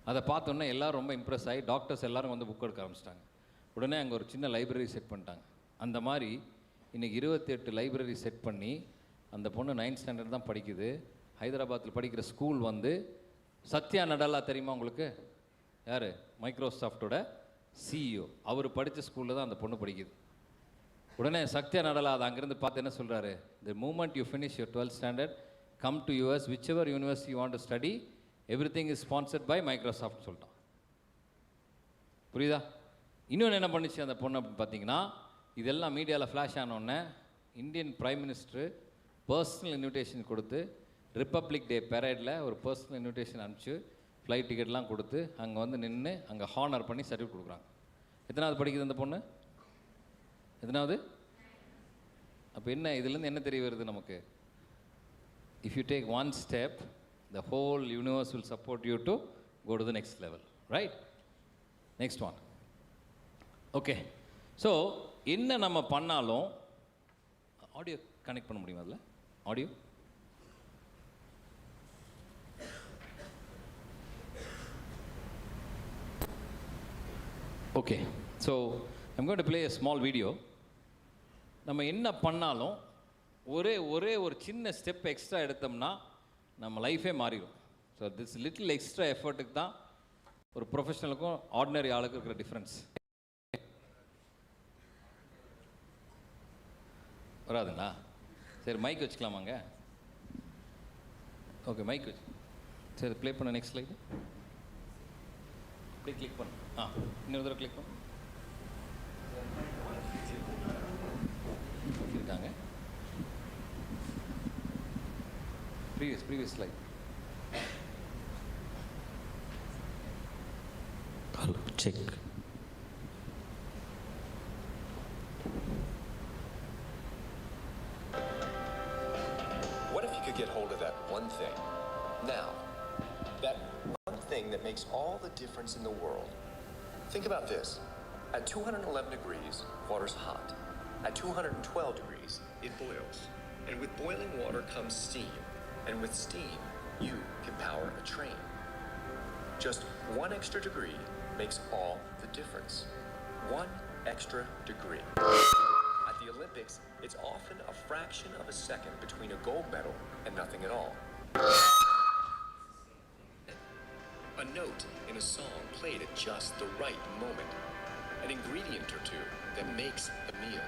அதை பார்த்தோன்னே எல்லோரும் ரொம்ப இம்ப்ரெஸ் ஆகி டாக்டர்ஸ் எல்லோரும் வந்து புக் எடுக்க ஆரம்பிச்சிட்டாங்க. உடனே அங்கே ஒரு சின்ன லைப்ரரி செட் பண்ணிட்டாங்க. அந்த மாதிரி இன்றைக்கி 28 லைப்ரரி செட் பண்ணி அந்த பொண்ணு 9th standard தான் படிக்குது. ஹைதராபாத்தில் படிக்கிற ஸ்கூல் வந்து சத்யா நடலா தெரியுமா உங்களுக்கு? யார்? மைக்ரோசாஃப்டோட CEO. அவர் படித்த ஸ்கூலில் தான் அந்த பொண்ணு படிக்குது. உடனே சத்யா நடலா அது அங்கேருந்து பார்த்து என்ன சொல்கிறாரு, the moment you finish your 12th standard, come to US, whichever university you want to study, everything is sponsored by Microsoft சொல்லிட்டான். புரியுதா? இன்னொன்று என்ன பண்ணிச்சு அந்த பொண்ணு அப்படின்னு பார்த்தீங்கன்னா, இதெல்லாம் மீடியாவில் ஃப்ளாஷ் ஆனோடனே Indian prime minister personal invitation கொடுத்து ரிப்பப்ளிக் டே பெரேடில் ஒரு பர்சனல் இன்விடேஷன் அனுப்பிச்சு ஃப்ளைட் டிக்கெட்லாம் கொடுத்து அங்கே வந்து நின்று அங்கே ஹானர் பண்ணி சர்டிஃபிகேட் கொடுக்குறாங்க. எத்தனாவது படிக்குது அந்த பொண்ணு? எத்தனாவது? அப்போ என்ன இதுலேருந்து என்ன தெரிய வருது நமக்கு? If you take one step, the whole universe will support you to go to the next level, right? Next one. Okay. So என்ன நம்ம பண்ணாலும் ஆடியோ கனெக்ட் பண்ண முடியுமா? அதில் audio okay. So I'm going to play a small video. நம்ம என்ன பண்ணாலும் ஒரே ஒரு சின்ன ஸ்டெப் எக்ஸ்ட்ரா எடுத்தோம்னா நம்ம லைஃபே மாறிடும். ஸோ திஸ் லிட்டில் எக்ஸ்ட்ரா எஃபர்ட்டுக்கு தான் ஒரு ப்ரொஃபஷனலுக்கும் ஆர்டினரி ஆளுக்கும் இருக்கிற டிஃப்ரென்ஸ். வராதுங்களா? சரி, மைக் வச்சுக்கலாமாங்க? ஓகே, மைக் வச்சு. சரி, ப்ளே பண்ண. நெக்ஸ்ட் ஸ்லைடு அப்படியே கிளிக் பண்ணு. இன்னொரு தடவை கிளிக் பண்ணு. இருக்காங்க. Previous slide. Hello, check. What if you could get hold of that one thing? Now, that one thing that makes all the difference in the world. Think about this. At 211 degrees, water's hot. At 212 degrees, it boils. And with boiling water comes steam. And with steam, you can power a train. Just one extra degree makes all the difference. One extra degree. At the Olympics, it's often a fraction of a second between a gold medal and nothing at all. A note in a song played at just the right moment. An ingredient or two that makes the meal.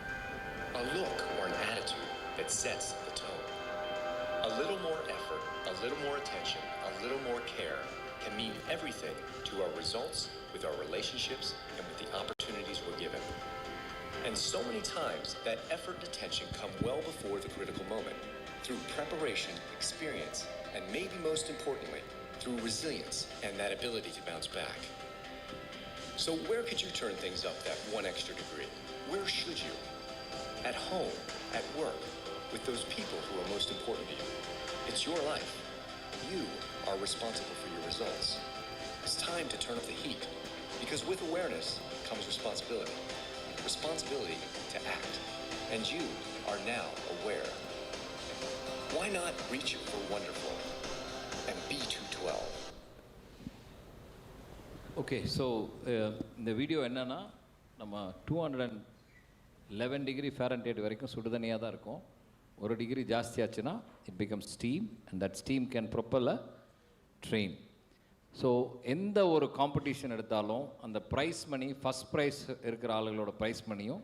A look or an attitude that sets the tone. A little more effort, a little more attention, a little more care can mean everything to our results, with our relationships, and with the opportunities we're given. And so many times, that effort and attention come well before the critical moment, through preparation, experience, and maybe most importantly, through resilience and that ability to bounce back. So where could you turn things up that one extra degree? Where should you? At home, at work, with those people who are most important to you. It's your life. You are responsible for your results. It's time to turn up the heat, because with awareness comes responsibility. Responsibility to act. And you are now aware. Why not reach for wonderful and be 212? Okay. So இந்த video என்னென்னா, நம்ம 211 degree Fahrenheit வரைக்கும் சுடுதண்ணியாக தான் இருக்கும். ஒரு degree ஜாஸ்தியாச்சுன்னா it becomes steam, and that steam can propel a train. So எந்த ஒரு காம்படிஷன் எடுத்தாலும் அந்த ப்ரைஸ் மணி, ஃபஸ்ட் ப்ரைஸ் இருக்கிற ஆளுகளோட ப்ரைஸ் மணியும்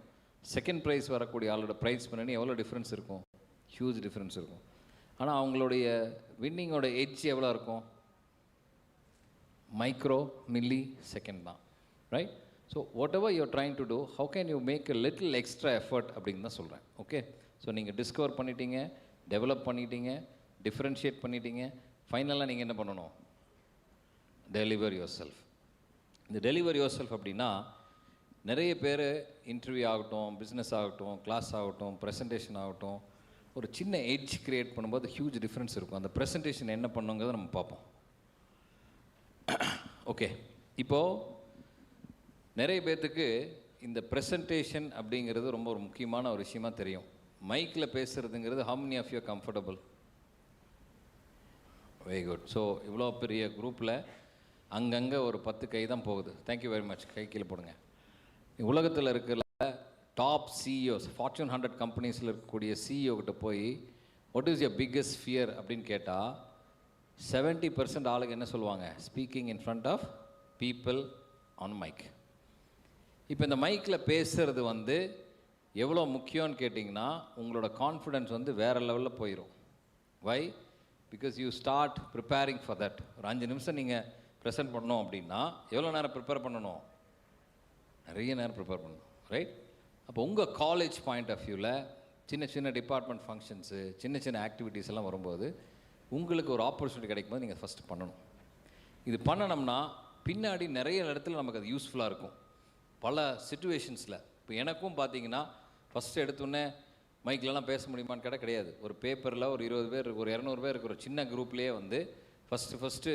செகண்ட் ப்ரைஸ் வரக்கூடிய ஆளோட ப்ரைஸ் மணியும் எவ்வளோ டிஃப்ரென்ஸ் இருக்கும்? ஹியூஜ் டிஃப்ரென்ஸ் இருக்கும். ஆனால் அவங்களுடைய வின்னிங்கோட எட்ஜ் எவ்வளோ இருக்கும்? மைக்ரோ மில்லி செகண்ட் தான், right? So whatever you're trying to do, how can you make a little extra effort அப்படின்னு தான் சொல்கிறேன். ஓகே, ஸோ நீங்கள் டிஸ்கவர் பண்ணிட்டீங்க, டெவலப் பண்ணிட்டீங்க, டிஃப்ரென்ஷியேட் பண்ணிட்டீங்க, ஃபைனலாக நீங்கள் என்ன பண்ணணும்? Deliver yourself. இந்த டெலிவர் யுவர் செல்ஃப் அப்படின்னா நிறைய பேர் இன்டர்வியூ ஆகட்டும், பிஸ்னஸ் ஆகட்டும், கிளாஸ் ஆகட்டும், ப்ரெசன்டேஷன் ஆகட்டும், ஒரு சின்ன எட்ஜ் க்ரியேட் பண்ணும்போது ஹியூஜ் டிஃப்ரென்ஸ் இருக்கும். அந்த ப்ரெசன்டேஷன் என்ன பண்ணுங்கிறத நம்ம பார்ப்போம். ஓகே, இப்போது நிறைய பேர்த்துக்கு இந்த ப்ரெசன்டேஷன் அப்படிங்கிறது ரொம்ப ஒரு முக்கியமான ஒரு விஷயமா தெரியும். மைக்கில் பேசுகிறதுங்கிறது how many of you are comfortable? Very good. So இவ்வளோ பெரிய குரூப்பில் அங்கங்கே ஒரு 10 கை தான் போகுது. Thank you very much. கை கீழே போடுங்க. உலகத்தில் இருக்கிற டாப் சிஇஓஸ், ஃபார்ச்சூன் 100 கம்பெனிஸில் இருக்கக்கூடிய சிஇஓ கிட்ட போய் what is your biggest fear அப்படின்னு கேட்டால் 70% ஆளுங்க என்ன சொல்லுவாங்க? Speaking in front of people on mike. இப்போ இந்த மைக்கில் பேசுகிறது வந்து எவ்வளோ முக்கியம்னு கேட்டிங்கன்னா உங்களோட கான்ஃபிடென்ஸ் வந்து வேறு லெவலில் போயிடும். Why? Because you start preparing for that. ஒரு 5 நிமிஷம் நீங்கள் ப்ரெசென்ட் பண்ணணும் அப்படின்னா எவ்வளோ நேரம் ப்ரிப்பேர் பண்ணணும்? நிறைய நேரம் ப்ரிப்பேர் பண்ணணும், ரைட்? அப்போ உங்கள் காலேஜ் பாயிண்ட் ஆஃப் வியூவில் சின்ன சின்ன டிபார்ட்மெண்ட் ஃபங்க்ஷன்ஸு, சின்ன சின்ன ஆக்டிவிட்டீஸ் எல்லாம் வரும்போது உங்களுக்கு ஒரு ஆப்பர்ச்சுனிட்டி கிடைக்கும்போது நீங்கள் ஃபஸ்ட்டு பண்ணணும். இது பண்ணணும்னா பின்னாடி நிறைய இடத்துல நமக்கு அது யூஸ்ஃபுல்லாக இருக்கும். பல சிச்சுவேஷன்ஸில் இப்போ எனக்கும் பார்த்தீங்கன்னா ஃபஸ்ட்டு எடுத்தோடனே மைக்கிலலாம் பேச முடியுமான்னு கேட்டால் கிடையாது. ஒரு பேப்பரில் ஒரு 20 பேர், ஒரு 200 பேர் இருக்கிற ஒரு சின்ன குரூப்லேயே வந்து ஃபஸ்ட்டு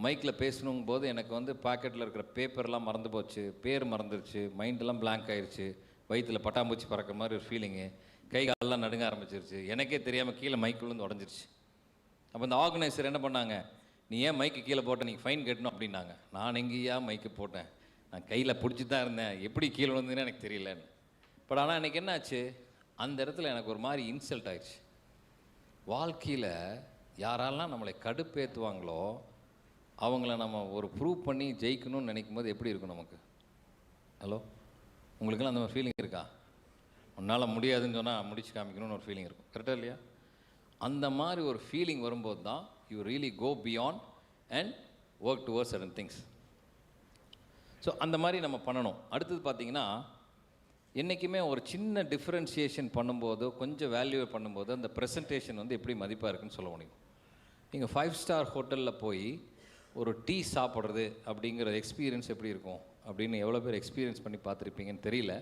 மைக்கில் பேசணுங்கும் போது எனக்கு வந்து பாக்கெட்டில் இருக்கிற பேப்பர்லாம் மறந்து போச்சு, பேர் மறந்துருச்சு, மைண்டெல்லாம் பிளாங்க் ஆயிடுச்சு, வயிற்றில் பட்டாம்பூச்சி பறக்கிற மாதிரி ஒரு ஃபீலிங்கு, கை காலெல்லாம் நடுங்க ஆரம்பிச்சிருச்சு, எனக்கே தெரியாமல் கீழே மைக்கு விழுந்து உடஞ்சிருச்சு. அப்போ இந்த ஆர்கனைசர் என்ன பண்ணாங்க? நீ ஏன் மைக்கு கீழே போட்ட, நீங்கள் ஃபைன் கட்டணும் அப்படின்னாங்க. நான் எங்கேயா மைக்கு போட்டேன், நான் கையில் பிடிச்சி தான் இருந்தேன், எப்படி கீழே விழுந்துன்னு எனக்கு தெரியலன்னு. பட் ஆனால் எனக்கு என்ன ஆச்சு? அந்த இடத்துல எனக்கு ஒரு மாதிரி இன்சல்ட் ஆயிடுச்சு. வாழ்க்கையில் யாரெல்லாம் நம்மளை கடுப்பேற்றுவாங்களோ அவங்கள நம்ம ஒரு ப்ரூவ் பண்ணி ஜெயிக்கணும்னு நினைக்கும் போது எப்படி இருக்கும் நமக்கு? ஹலோ, உங்களுக்கெல்லாம் அந்த மாதிரி ஃபீலிங் இருக்கா? உன்னால் முடியாதுன்னு சொன்னால் முடிச்சு காமிக்கணும்னு ஒரு ஃபீலிங் இருக்கும், கரெக்டாக இல்லையா? அந்த மாதிரி ஒரு ஃபீலிங் வரும்போது தான் you really go beyond and work towards certain things. So அந்த மாதிரி நம்ம பண்ணணும். அடுத்தது பார்த்திங்கன்னா என்றைக்குமே ஒரு சின்ன டிஃப்ரென்ஷியேஷன் பண்ணும்போது, கொஞ்சம் வேல்யூவை பண்ணும்போது அந்த ப்ரெசன்டேஷன் வந்து எப்படி மதிப்பாக இருக்குன்னு சொல்ல முடியும். நீங்கள் 5 ஸ்டார் ஹோட்டலில் போய் ஒரு டீ சாப்பிட்றது அப்படிங்கிற எக்ஸ்பீரியன்ஸ் எப்படி இருக்கும் அப்படின்னு எவ்வளோ பேர் எக்ஸ்பீரியன்ஸ் பண்ணி பார்த்துருப்பீங்கன்னு தெரியல.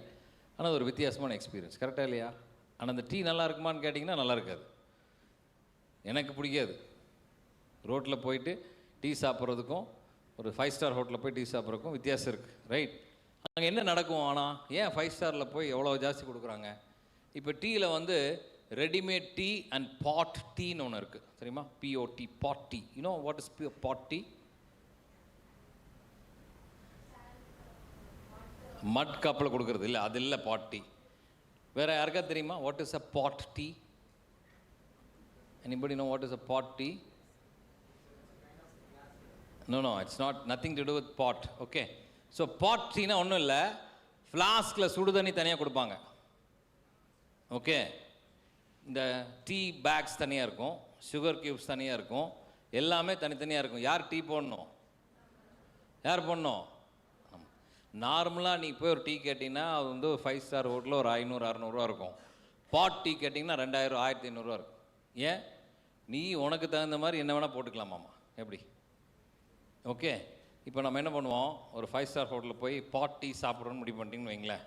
ஆனால் ஒரு வித்தியாசமான எக்ஸ்பீரியன்ஸ், கரெக்டாக இல்லையா? ஆனால் அந்த டீ நல்லா இருக்குமான்னு கேட்டிங்கன்னா நல்லா இருக்காது, எனக்கு பிடிக்காது. ரோட்டில் போயிட்டு டீ சாப்பிட்றதுக்கும் ஒரு 5 ஸ்டார் ஹோட்டலில் போய் டீ சாப்பிட்றதுக்கும் வித்தியாசம் இருக்குது, ரைட்? அங்கே என்ன நடக்கும்? ஆனால் ஏன் 5 ஸ்டாரில் போய் எவ்வளோ ஜாஸ்தி கொடுக்குறாங்க? இப்போ டீயில் வந்து ரெடிமேட் டீ அண்ட் பாட் டீன்னு ஒன்று இருக்குது, சரியுமா? POT, pot tea. You know what is pot tea? மட் கப்பில் கொடுக்குறது இல்லை, அது இல்லை பாட் டீ. வேறு யாருக்கா தெரியுமா what is a pot tea? Anybody know what is a pot tea? No, it's not, nothing to do with pot. Okay. So pot tea na ஒன்றும் இல்லை, ஃப்ளாஸ்கில் சுடு தண்ணி தனியாக கொடுப்பாங்க. ஓகே, இந்த டீ பேக்ஸ் தனியாக இருக்கும், சுகர் க்யூப்ஸ் தனியாக இருக்கும், எல்லாமே தனித்தனியாக இருக்கும். யார் டீ போடணும்? யார் போடணும்? நார்மலாக நீ போய் ஒரு டீ கேட்டிங்கன்னா அது வந்து ஒரு 5 ஸ்டார் ஹோட்டலில் ஒரு 500-600 இருக்கும். பாட் டீ கேட்டிங்கன்னா 2000-1500 இருக்கும். ஏன்? நீ உனக்கு தகுந்த மாதிரி என்ன வேணால் போட்டுக்கலாமாம்மா, எப்படி? ஓகே, இப்போ நம்ம என்ன பண்ணுவோம்? ஒரு 5 ஸ்டார் ஹோட்டலில் போய் பாட் டீ சாப்பிட்றோன்னு முடிவு பண்ணிட்டீங்கன்னு வைங்களேன்.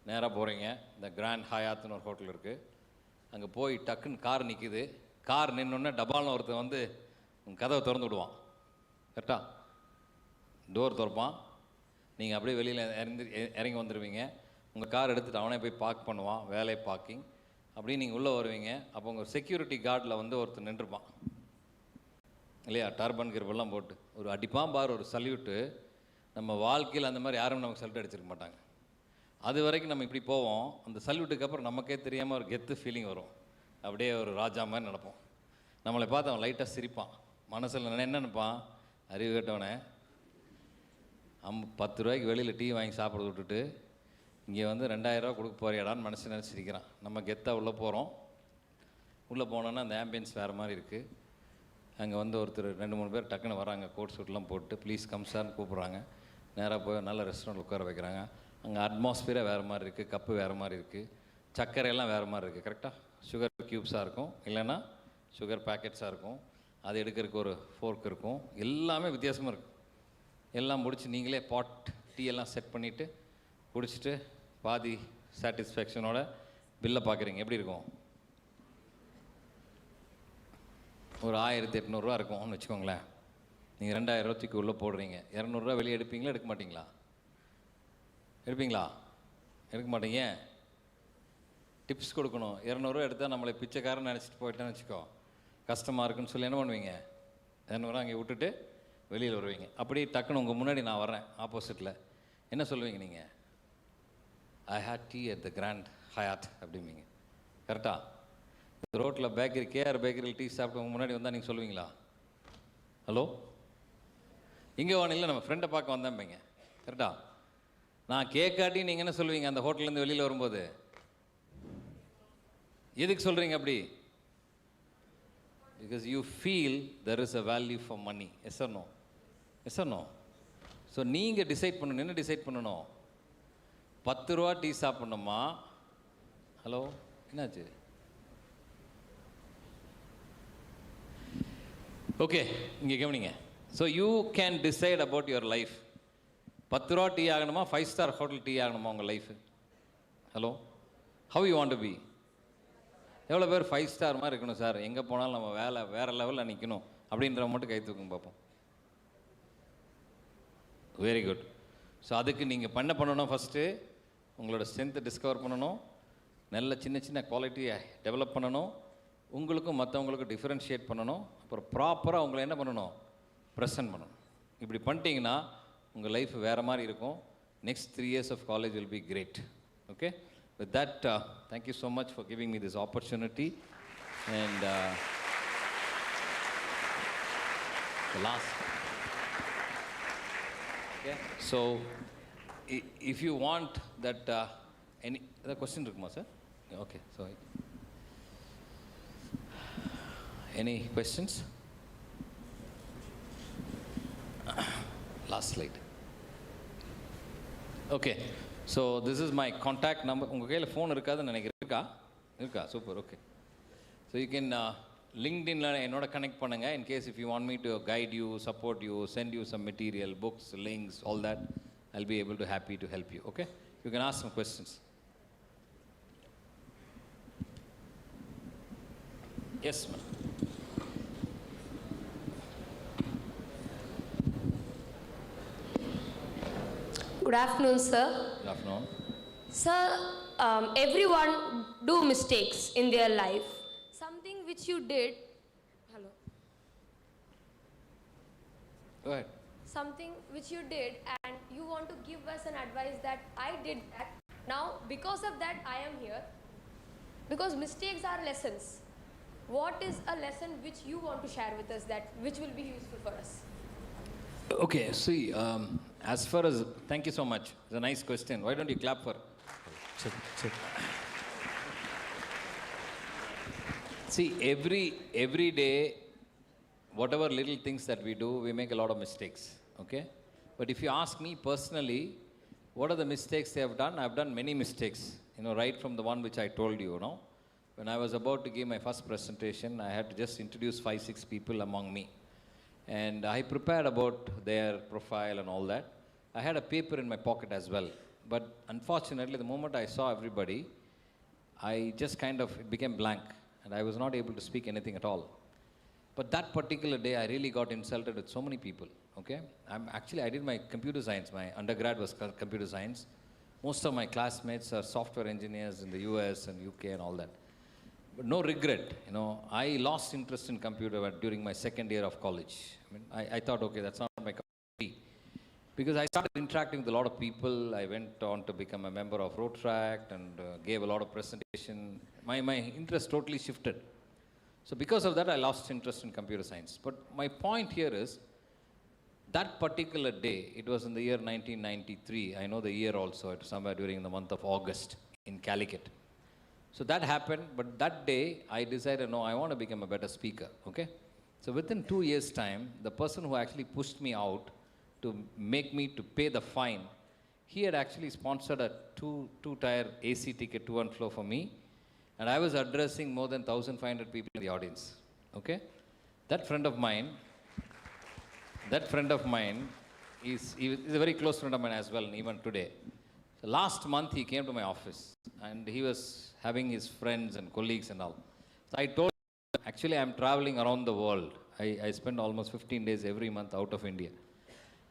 நேராக போகிறீங்க, இந்த கிராண்ட் ஹயாத்துன்னு ஒரு ஹோட்டல் இருக்குது, அங்கே போய் டக்குன்னு கார் நிற்கிது. கார் நின்னோடனே டபால்னு ஒருத்தன் வந்து கதவை திறந்து விடுவான், கரெக்டாக? டோர் திறப்பான், நீங்கள் அப்படியே வெளியில் இறங்கி வந்துடுவீங்க. உங்கள் கார் எடுத்துகிட்டு அவனே போய் பார்க் பண்ணுவான், வேலை பார்க்கிங். அப்படியே நீங்கள் உள்ளே வருவீங்க. அப்போ உங்கள் செக்யூரிட்டி கார்டில் வந்து ஒருத்தர் நின்றுப்பான் இல்லையா, டர்பன் கிருப்பெல்லாம் போட்டு ஒரு அடிப்பான் பார், ஒரு சல்யூட்டு. நம்ம வாழ்க்கையில் அந்த மாதிரி யாரும் நமக்கு சல்யூட் அடிச்சிருக்க மாட்டாங்க. அது வரைக்கும் நம்ம இப்படி போவோம். அந்த சல்யூட்டுக்கு அப்புறம் நமக்கே தெரியாமல் ஒரு கெத்து ஃபீலிங் வரும், அப்படியே ஒரு ராஜா மாதிரி நடப்போம். நம்மளை பார்த்து அவன் லைட்டாக சிரிப்பான், மனசில் நான் என்ன நினைப்பான், அறிவு கேட்டவனே 10 ரூபாய்க்கு வெளியில் டீ வாங்கி சாப்பிட விட்டுட்டு இங்கே வந்து 2000 ரூபா கொடுக்க போறியாடான்னு மனசு நினச்சிருக்கிறான். நம்ம கெத்தாக உள்ளே போகிறோம். உள்ளே போனோன்னா அந்த ஆம்பியன்ஸ் வேறு மாதிரி இருக்குது. அங்கே வந்து ஒருத்தர் 2-3 பேர் டக்குன்னு வராங்க, கோட் சூட்லாம் போட்டு ப்ளீஸ் கம் சார்னு கூப்பிட்றாங்க. நேராக போய் நல்ல ரெஸ்டாரண்ட் உட்கார வைக்கிறாங்க. அங்கே அட்மாஸ்பியரே வேறு மாதிரி இருக்குது, கப்பு வேறு மாதிரி இருக்குது, சர்க்கரையெல்லாம் வேறு மாதிரி இருக்குது. கரெக்டாக சுகர் க்யூப்ஸாக இருக்கும், இல்லைன்னா சுகர் பேக்கெட்ஸாக இருக்கும். அது எடுக்கிறதுக்கு ஒரு ஃபோர்க் இருக்கும். எல்லாமே வித்தியாசமாக இருக்கும். எல்லாம் முடிச்சு நீங்களே பாட் டீ எல்லாம் செட் பண்ணிவிட்டு குடிச்சிட்டு பாதி சாட்டிஸ்ஃபேக்ஷனோட பில்லை பார்க்குறீங்க. எப்படி இருக்கும்? ஒரு 1800 ரூபா இருக்கும்னு வச்சுக்கோங்களேன். நீங்கள் 2000 ரூபாய்க்கு உள்ளே போடுறீங்க. 200 ரூபா வெளியே எடுப்பீங்களா, எடுக்க மாட்டிங்களா? எடுப்பீங்களா? எடுக்க மாட்டீங்க. டிப்ஸ் கொடுக்கணும். 200 ரூபா எடுத்தால் நம்மளை பிச்சைக்காரன் நினச்சிட்டு போயிட்டேன்னு வச்சுக்கோ, கஷ்டமாக இருக்குன்னு சொல்லி என்ன பண்ணுவீங்க? 200 ரூபா அங்கே விட்டுட்டு வெளியில் வருவீங்க. அப்படி டக்குன்னு உங்கள் முன்னாடி நான் வர்றேன் ஆப்போசிட்டில், என்ன சொல்லுவீங்க நீங்கள்? I hate tea at the Grand Hyatt அப்படிம்பீங்க. கரெக்டாக? ரோட்டில் பேக்கரி கேஆர் பேக்கரியில் டீ சாப்பிட்டு உங்கள் முன்னாடி வந்தால் நீங்கள் சொல்லுவீங்களா? ஹலோ இங்கே வாங்க, இல்லை நம்ம ஃப்ரெண்டை பார்க்க வந்தேன்பீங்க. கரெக்டாக? நான் கேட்காட்டி நீங்கள் என்ன சொல்லுவீங்க அந்த ஹோட்டல்லேருந்து வெளியில் வரும்போது? எதுக்கு சொல்கிறீங்க அப்படி? Because you feel there is a value for money. Yes or no? Yes or no? So நீங்கள் டிசைட் பண்ணணும். என்ன டிசைட் பண்ணணும்? 10 ரூபா டீ சாப்பிட்ணுமா? ஹலோ என்னாச்சு? ஓகே, இங்கே கவனிங்க. So you can decide about your life. 10 ரூபா டீ ஆகணுமா, 5 ஸ்டார் ஹோட்டல் டீ ஆகணுமா உங்கள் life? Hello, how you want to be? எவ்வளோ பேர் 5 ஸ்டார் மாதிரி இருக்கணும் சார், எங்கே போனாலும் நம்ம வேலை வேறு லெவலில் நிற்கணும் அப்படின்ற மட்டும் கை தூக்கும் பார்ப்போம். Very good. ஸோ அதுக்கு நீங்கள் பண்ணணும், ஃபஸ்ட்டு உங்களோட ஸ்ட்ரென்த்தை டிஸ்கவர் பண்ணணும், நல்ல சின்ன சின்ன குவாலிட்டியை டெவலப் பண்ணணும், உங்களுக்கும் மற்றவங்களுக்கும் டிஃப்ரென்ஷியேட் பண்ணணும், அப்புறம் ப்ராப்பராக உங்களை என்ன பண்ணணும், ப்ரெசன்ட் பண்ணணும். இப்படி பண்ணிட்டீங்கன்னா உங்கள் லைஃப் வேறு மாதிரி இருக்கும். Next 3 years of college will be great. Okay? With that, thank you so much for giving me this opportunity. And the last. Okay. So, if you want that, any other question, Rukma sir? Okay. So, any questions? Last slide. Okay. So this is my contact number. உங்கள் கையில் phone இருக்காதுன்னு நினைக்கிறேன். இருக்கா? Super. Okay. So you can லிங்க்டின்ல என்னோட connect பண்ணுங்கள். In case if you want me to guide you, support you, send you some material, books, links, all that, I'll be able to happy to help you. Okay? You can ask some questions. Yes, ma'am. Good afternoon, sir. Good afternoon. Sir, everyone do mistakes in their life. Something which you did. Hello. Go ahead. Something which you did, and you want to give us an advice that I did that. Now, because of that, I am here. Because mistakes are lessons. What is a lesson which you want to share with us that which will be useful for us? Okay, see, as far as, thank you so much. It's a nice question. Why don't you clap for? Check. See, every day, whatever little things that we do, we make a lot of mistakes. Okay, but if you ask me personally, what are the mistakes they have done? I've done many mistakes. Right from the one which I told you. When I was about to give my first presentation, I had to just introduce 5-6 people among me. And I prepared about their profile and all that. I had a paper in my pocket as well. But unfortunately, the moment I saw everybody, I just it became blank. And I was not able to speak anything at all. But that particular day, I really got insulted with so many people. Okay? I did my computer science. My undergrad was computer science. Most of my classmates are software engineers in the US and UK and all that. But no regret, I lost interest in computer during my second year of college. I thought, okay, that's not my cup of tea. Because I started interacting with a lot of people. I went on to become a member of Road Tract and gave a lot of presentation. My interest totally shifted. So because of that, I lost interest in computer science. But my point here is, that particular day, it was in the year 1993, I know the year also, it was somewhere during the month of August in Calicut. So that happened, but that day, I decided, no, I want to become a better speaker, okay? So within 2 years' time, the person who actually pushed me out to make me to pay the fine, he had actually sponsored a two-tier AC ticket to and fro for me, and I was addressing more than 1,500 people in the audience, okay? That friend of mine is a very close friend of mine as well, even today. So last month, he came to my office, and he was having his friends and colleagues and all. So I told him, actually, I'm traveling around the world. I spend almost 15 days every month out of India.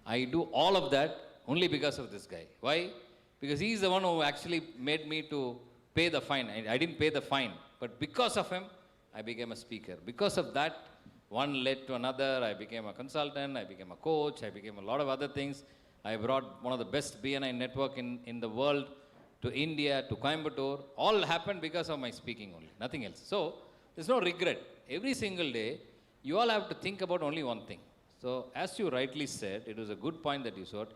I do all of that only because of this guy. Why? Because he's the one who actually made me to pay the fine. I didn't pay the fine, but because of him, I became a speaker. Because of that, one led to another. I became a consultant, I became a coach, I became a lot of other things. I brought one of the best BNI network in the world to India, to Coimbatore. All happened because of my speaking only, nothing else. So, there's no regret. Every single day, you all have to think about only one thing. So, as you rightly said, it was a good point that you said,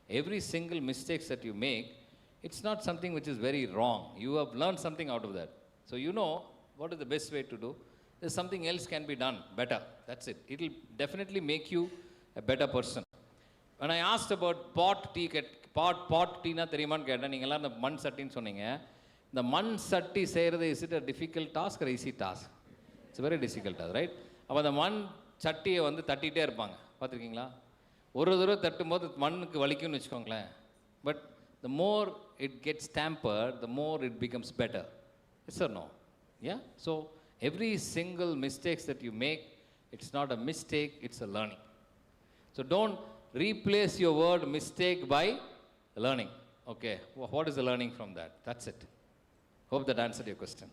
every single mistakes that you make, it's not something which is very wrong. You have learned something out of that. So, you know what is the best way to do. There's something else can be done better. That's it. It will definitely make you a better person. When I asked about pot tea na theriyaman ketta, neenga ella the man satti nu sonninga. The man satti seiradhu, is it a difficult task or easy task? It's a very difficult task, right? அப்போ அந்த மண் சட்டியை வந்து தட்டிகிட்டே இருப்பாங்க, பார்த்துருக்கீங்களா? ஒரு தடவை தட்டும்போது மண்ணுக்கு வலிக்கும்னு வச்சுக்கோங்களேன். But the more it gets tampered, the more it becomes better. Yes or no? Yeah? So, every single mistakes that you make, it's not a mistake, it's a learning. So, don't replace your word mistake by learning. Okay, what is the learning from that? That's it. Hope that answered your question.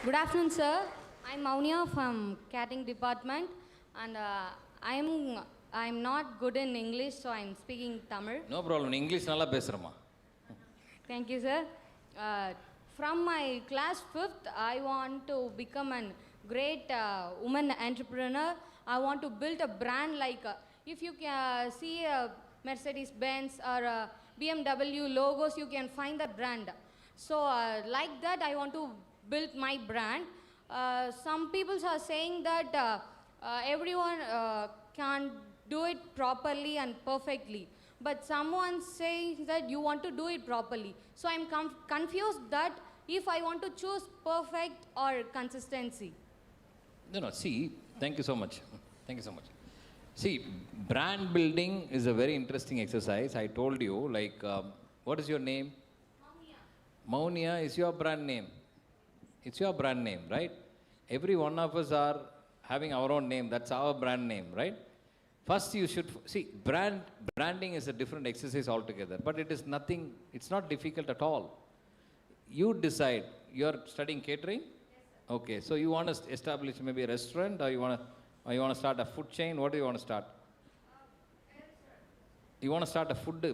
Good afternoon, sir. I'm Maunia from Catering Department, and I'm not good in English, so I'm speaking Tamil. No problem. English nalla pesrama. Thank you, sir. From my class 5th, I want to become a great woman entrepreneur. I want to build a brand like, if you can see Mercedes-Benz or BMW logos, you can find the brand. So like that, I want to build my brand. Some people are saying that everyone can't do it properly and perfectly. But someone says that you want to do it properly. So I'm confused that if I want to choose perfect or consistency. No, see, thank you so much. Thank you so much. See, brand building is a very interesting exercise. I told you, like, what is your name? Maunia is your brand name. It's your brand name, right? Every one of us are having our own name. That's our brand name, right? First, you should see, branding is a different exercise altogether, but it is nothing, it's not difficult at all. You decide. You're studying catering? Yes, okay, so you want to establish maybe a restaurant, or you want to start a food chain? What do you want to start? You want to start a food,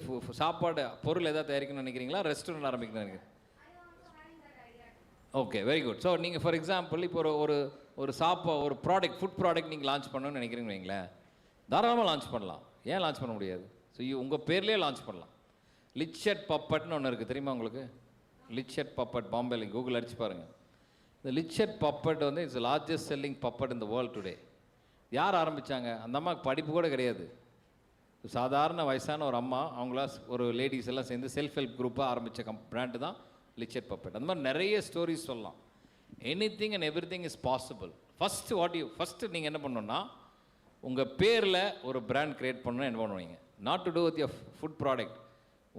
சாப்பாடு பொருள் ஏதாவது தயாரிக்கணும்னு நினைக்கிறீங்களா, restaurant ஆரம்பிக்கணும்னு நினைக்கிறீங்க? Okay, very good. So நீங்கள் for example இப்போ ஒரு product, food product நீங்கள் லான்ச் பண்ணணும்னு நினைக்கிறீங்கன்னு வைங்களேன், தாராளமாக லான்ச் பண்ணலாம். ஏன் லான்ச் பண்ண முடியாது? ஸோ உங்கள் பேர்லேயே லான்ச் பண்ணலாம். லிச்சட் பப்பட்னு ஒன்று இருக்குது, தெரியுமா உங்களுக்கு? லிச்சட் பப்பட், பாம்பேல கூகுள் அடிச்சு பாருங்கள். இந்த லிச்சட் பப்பட் வந்து it's largest selling puppet in the world today. யார் ஆரம்பித்தாங்க? அந்த அம்மாவுக்கு படிப்பு கூட கிடையாது. சாதாரண வயசான ஒரு அம்மா, அவங்களா ஒரு லேடிஸ் எல்லாம் சேர்ந்து செல்ஃப் ஹெல்ப் குரூப்பாக ஆரம்பித்த பிராண்டு தான் லிச்சட் பப்பட். அந்த மாதிரி நிறைய ஸ்டோரிஸ் சொல்லலாம். Anything and everything is possible. First நீங்கள் என்ன பண்ணணுன்னா, உங்கள் பேரில் ஒரு பிராண்ட் க்ரியேட் பண்ணணும். என்ன பண்ணுவீங்க? Not to do with your food product.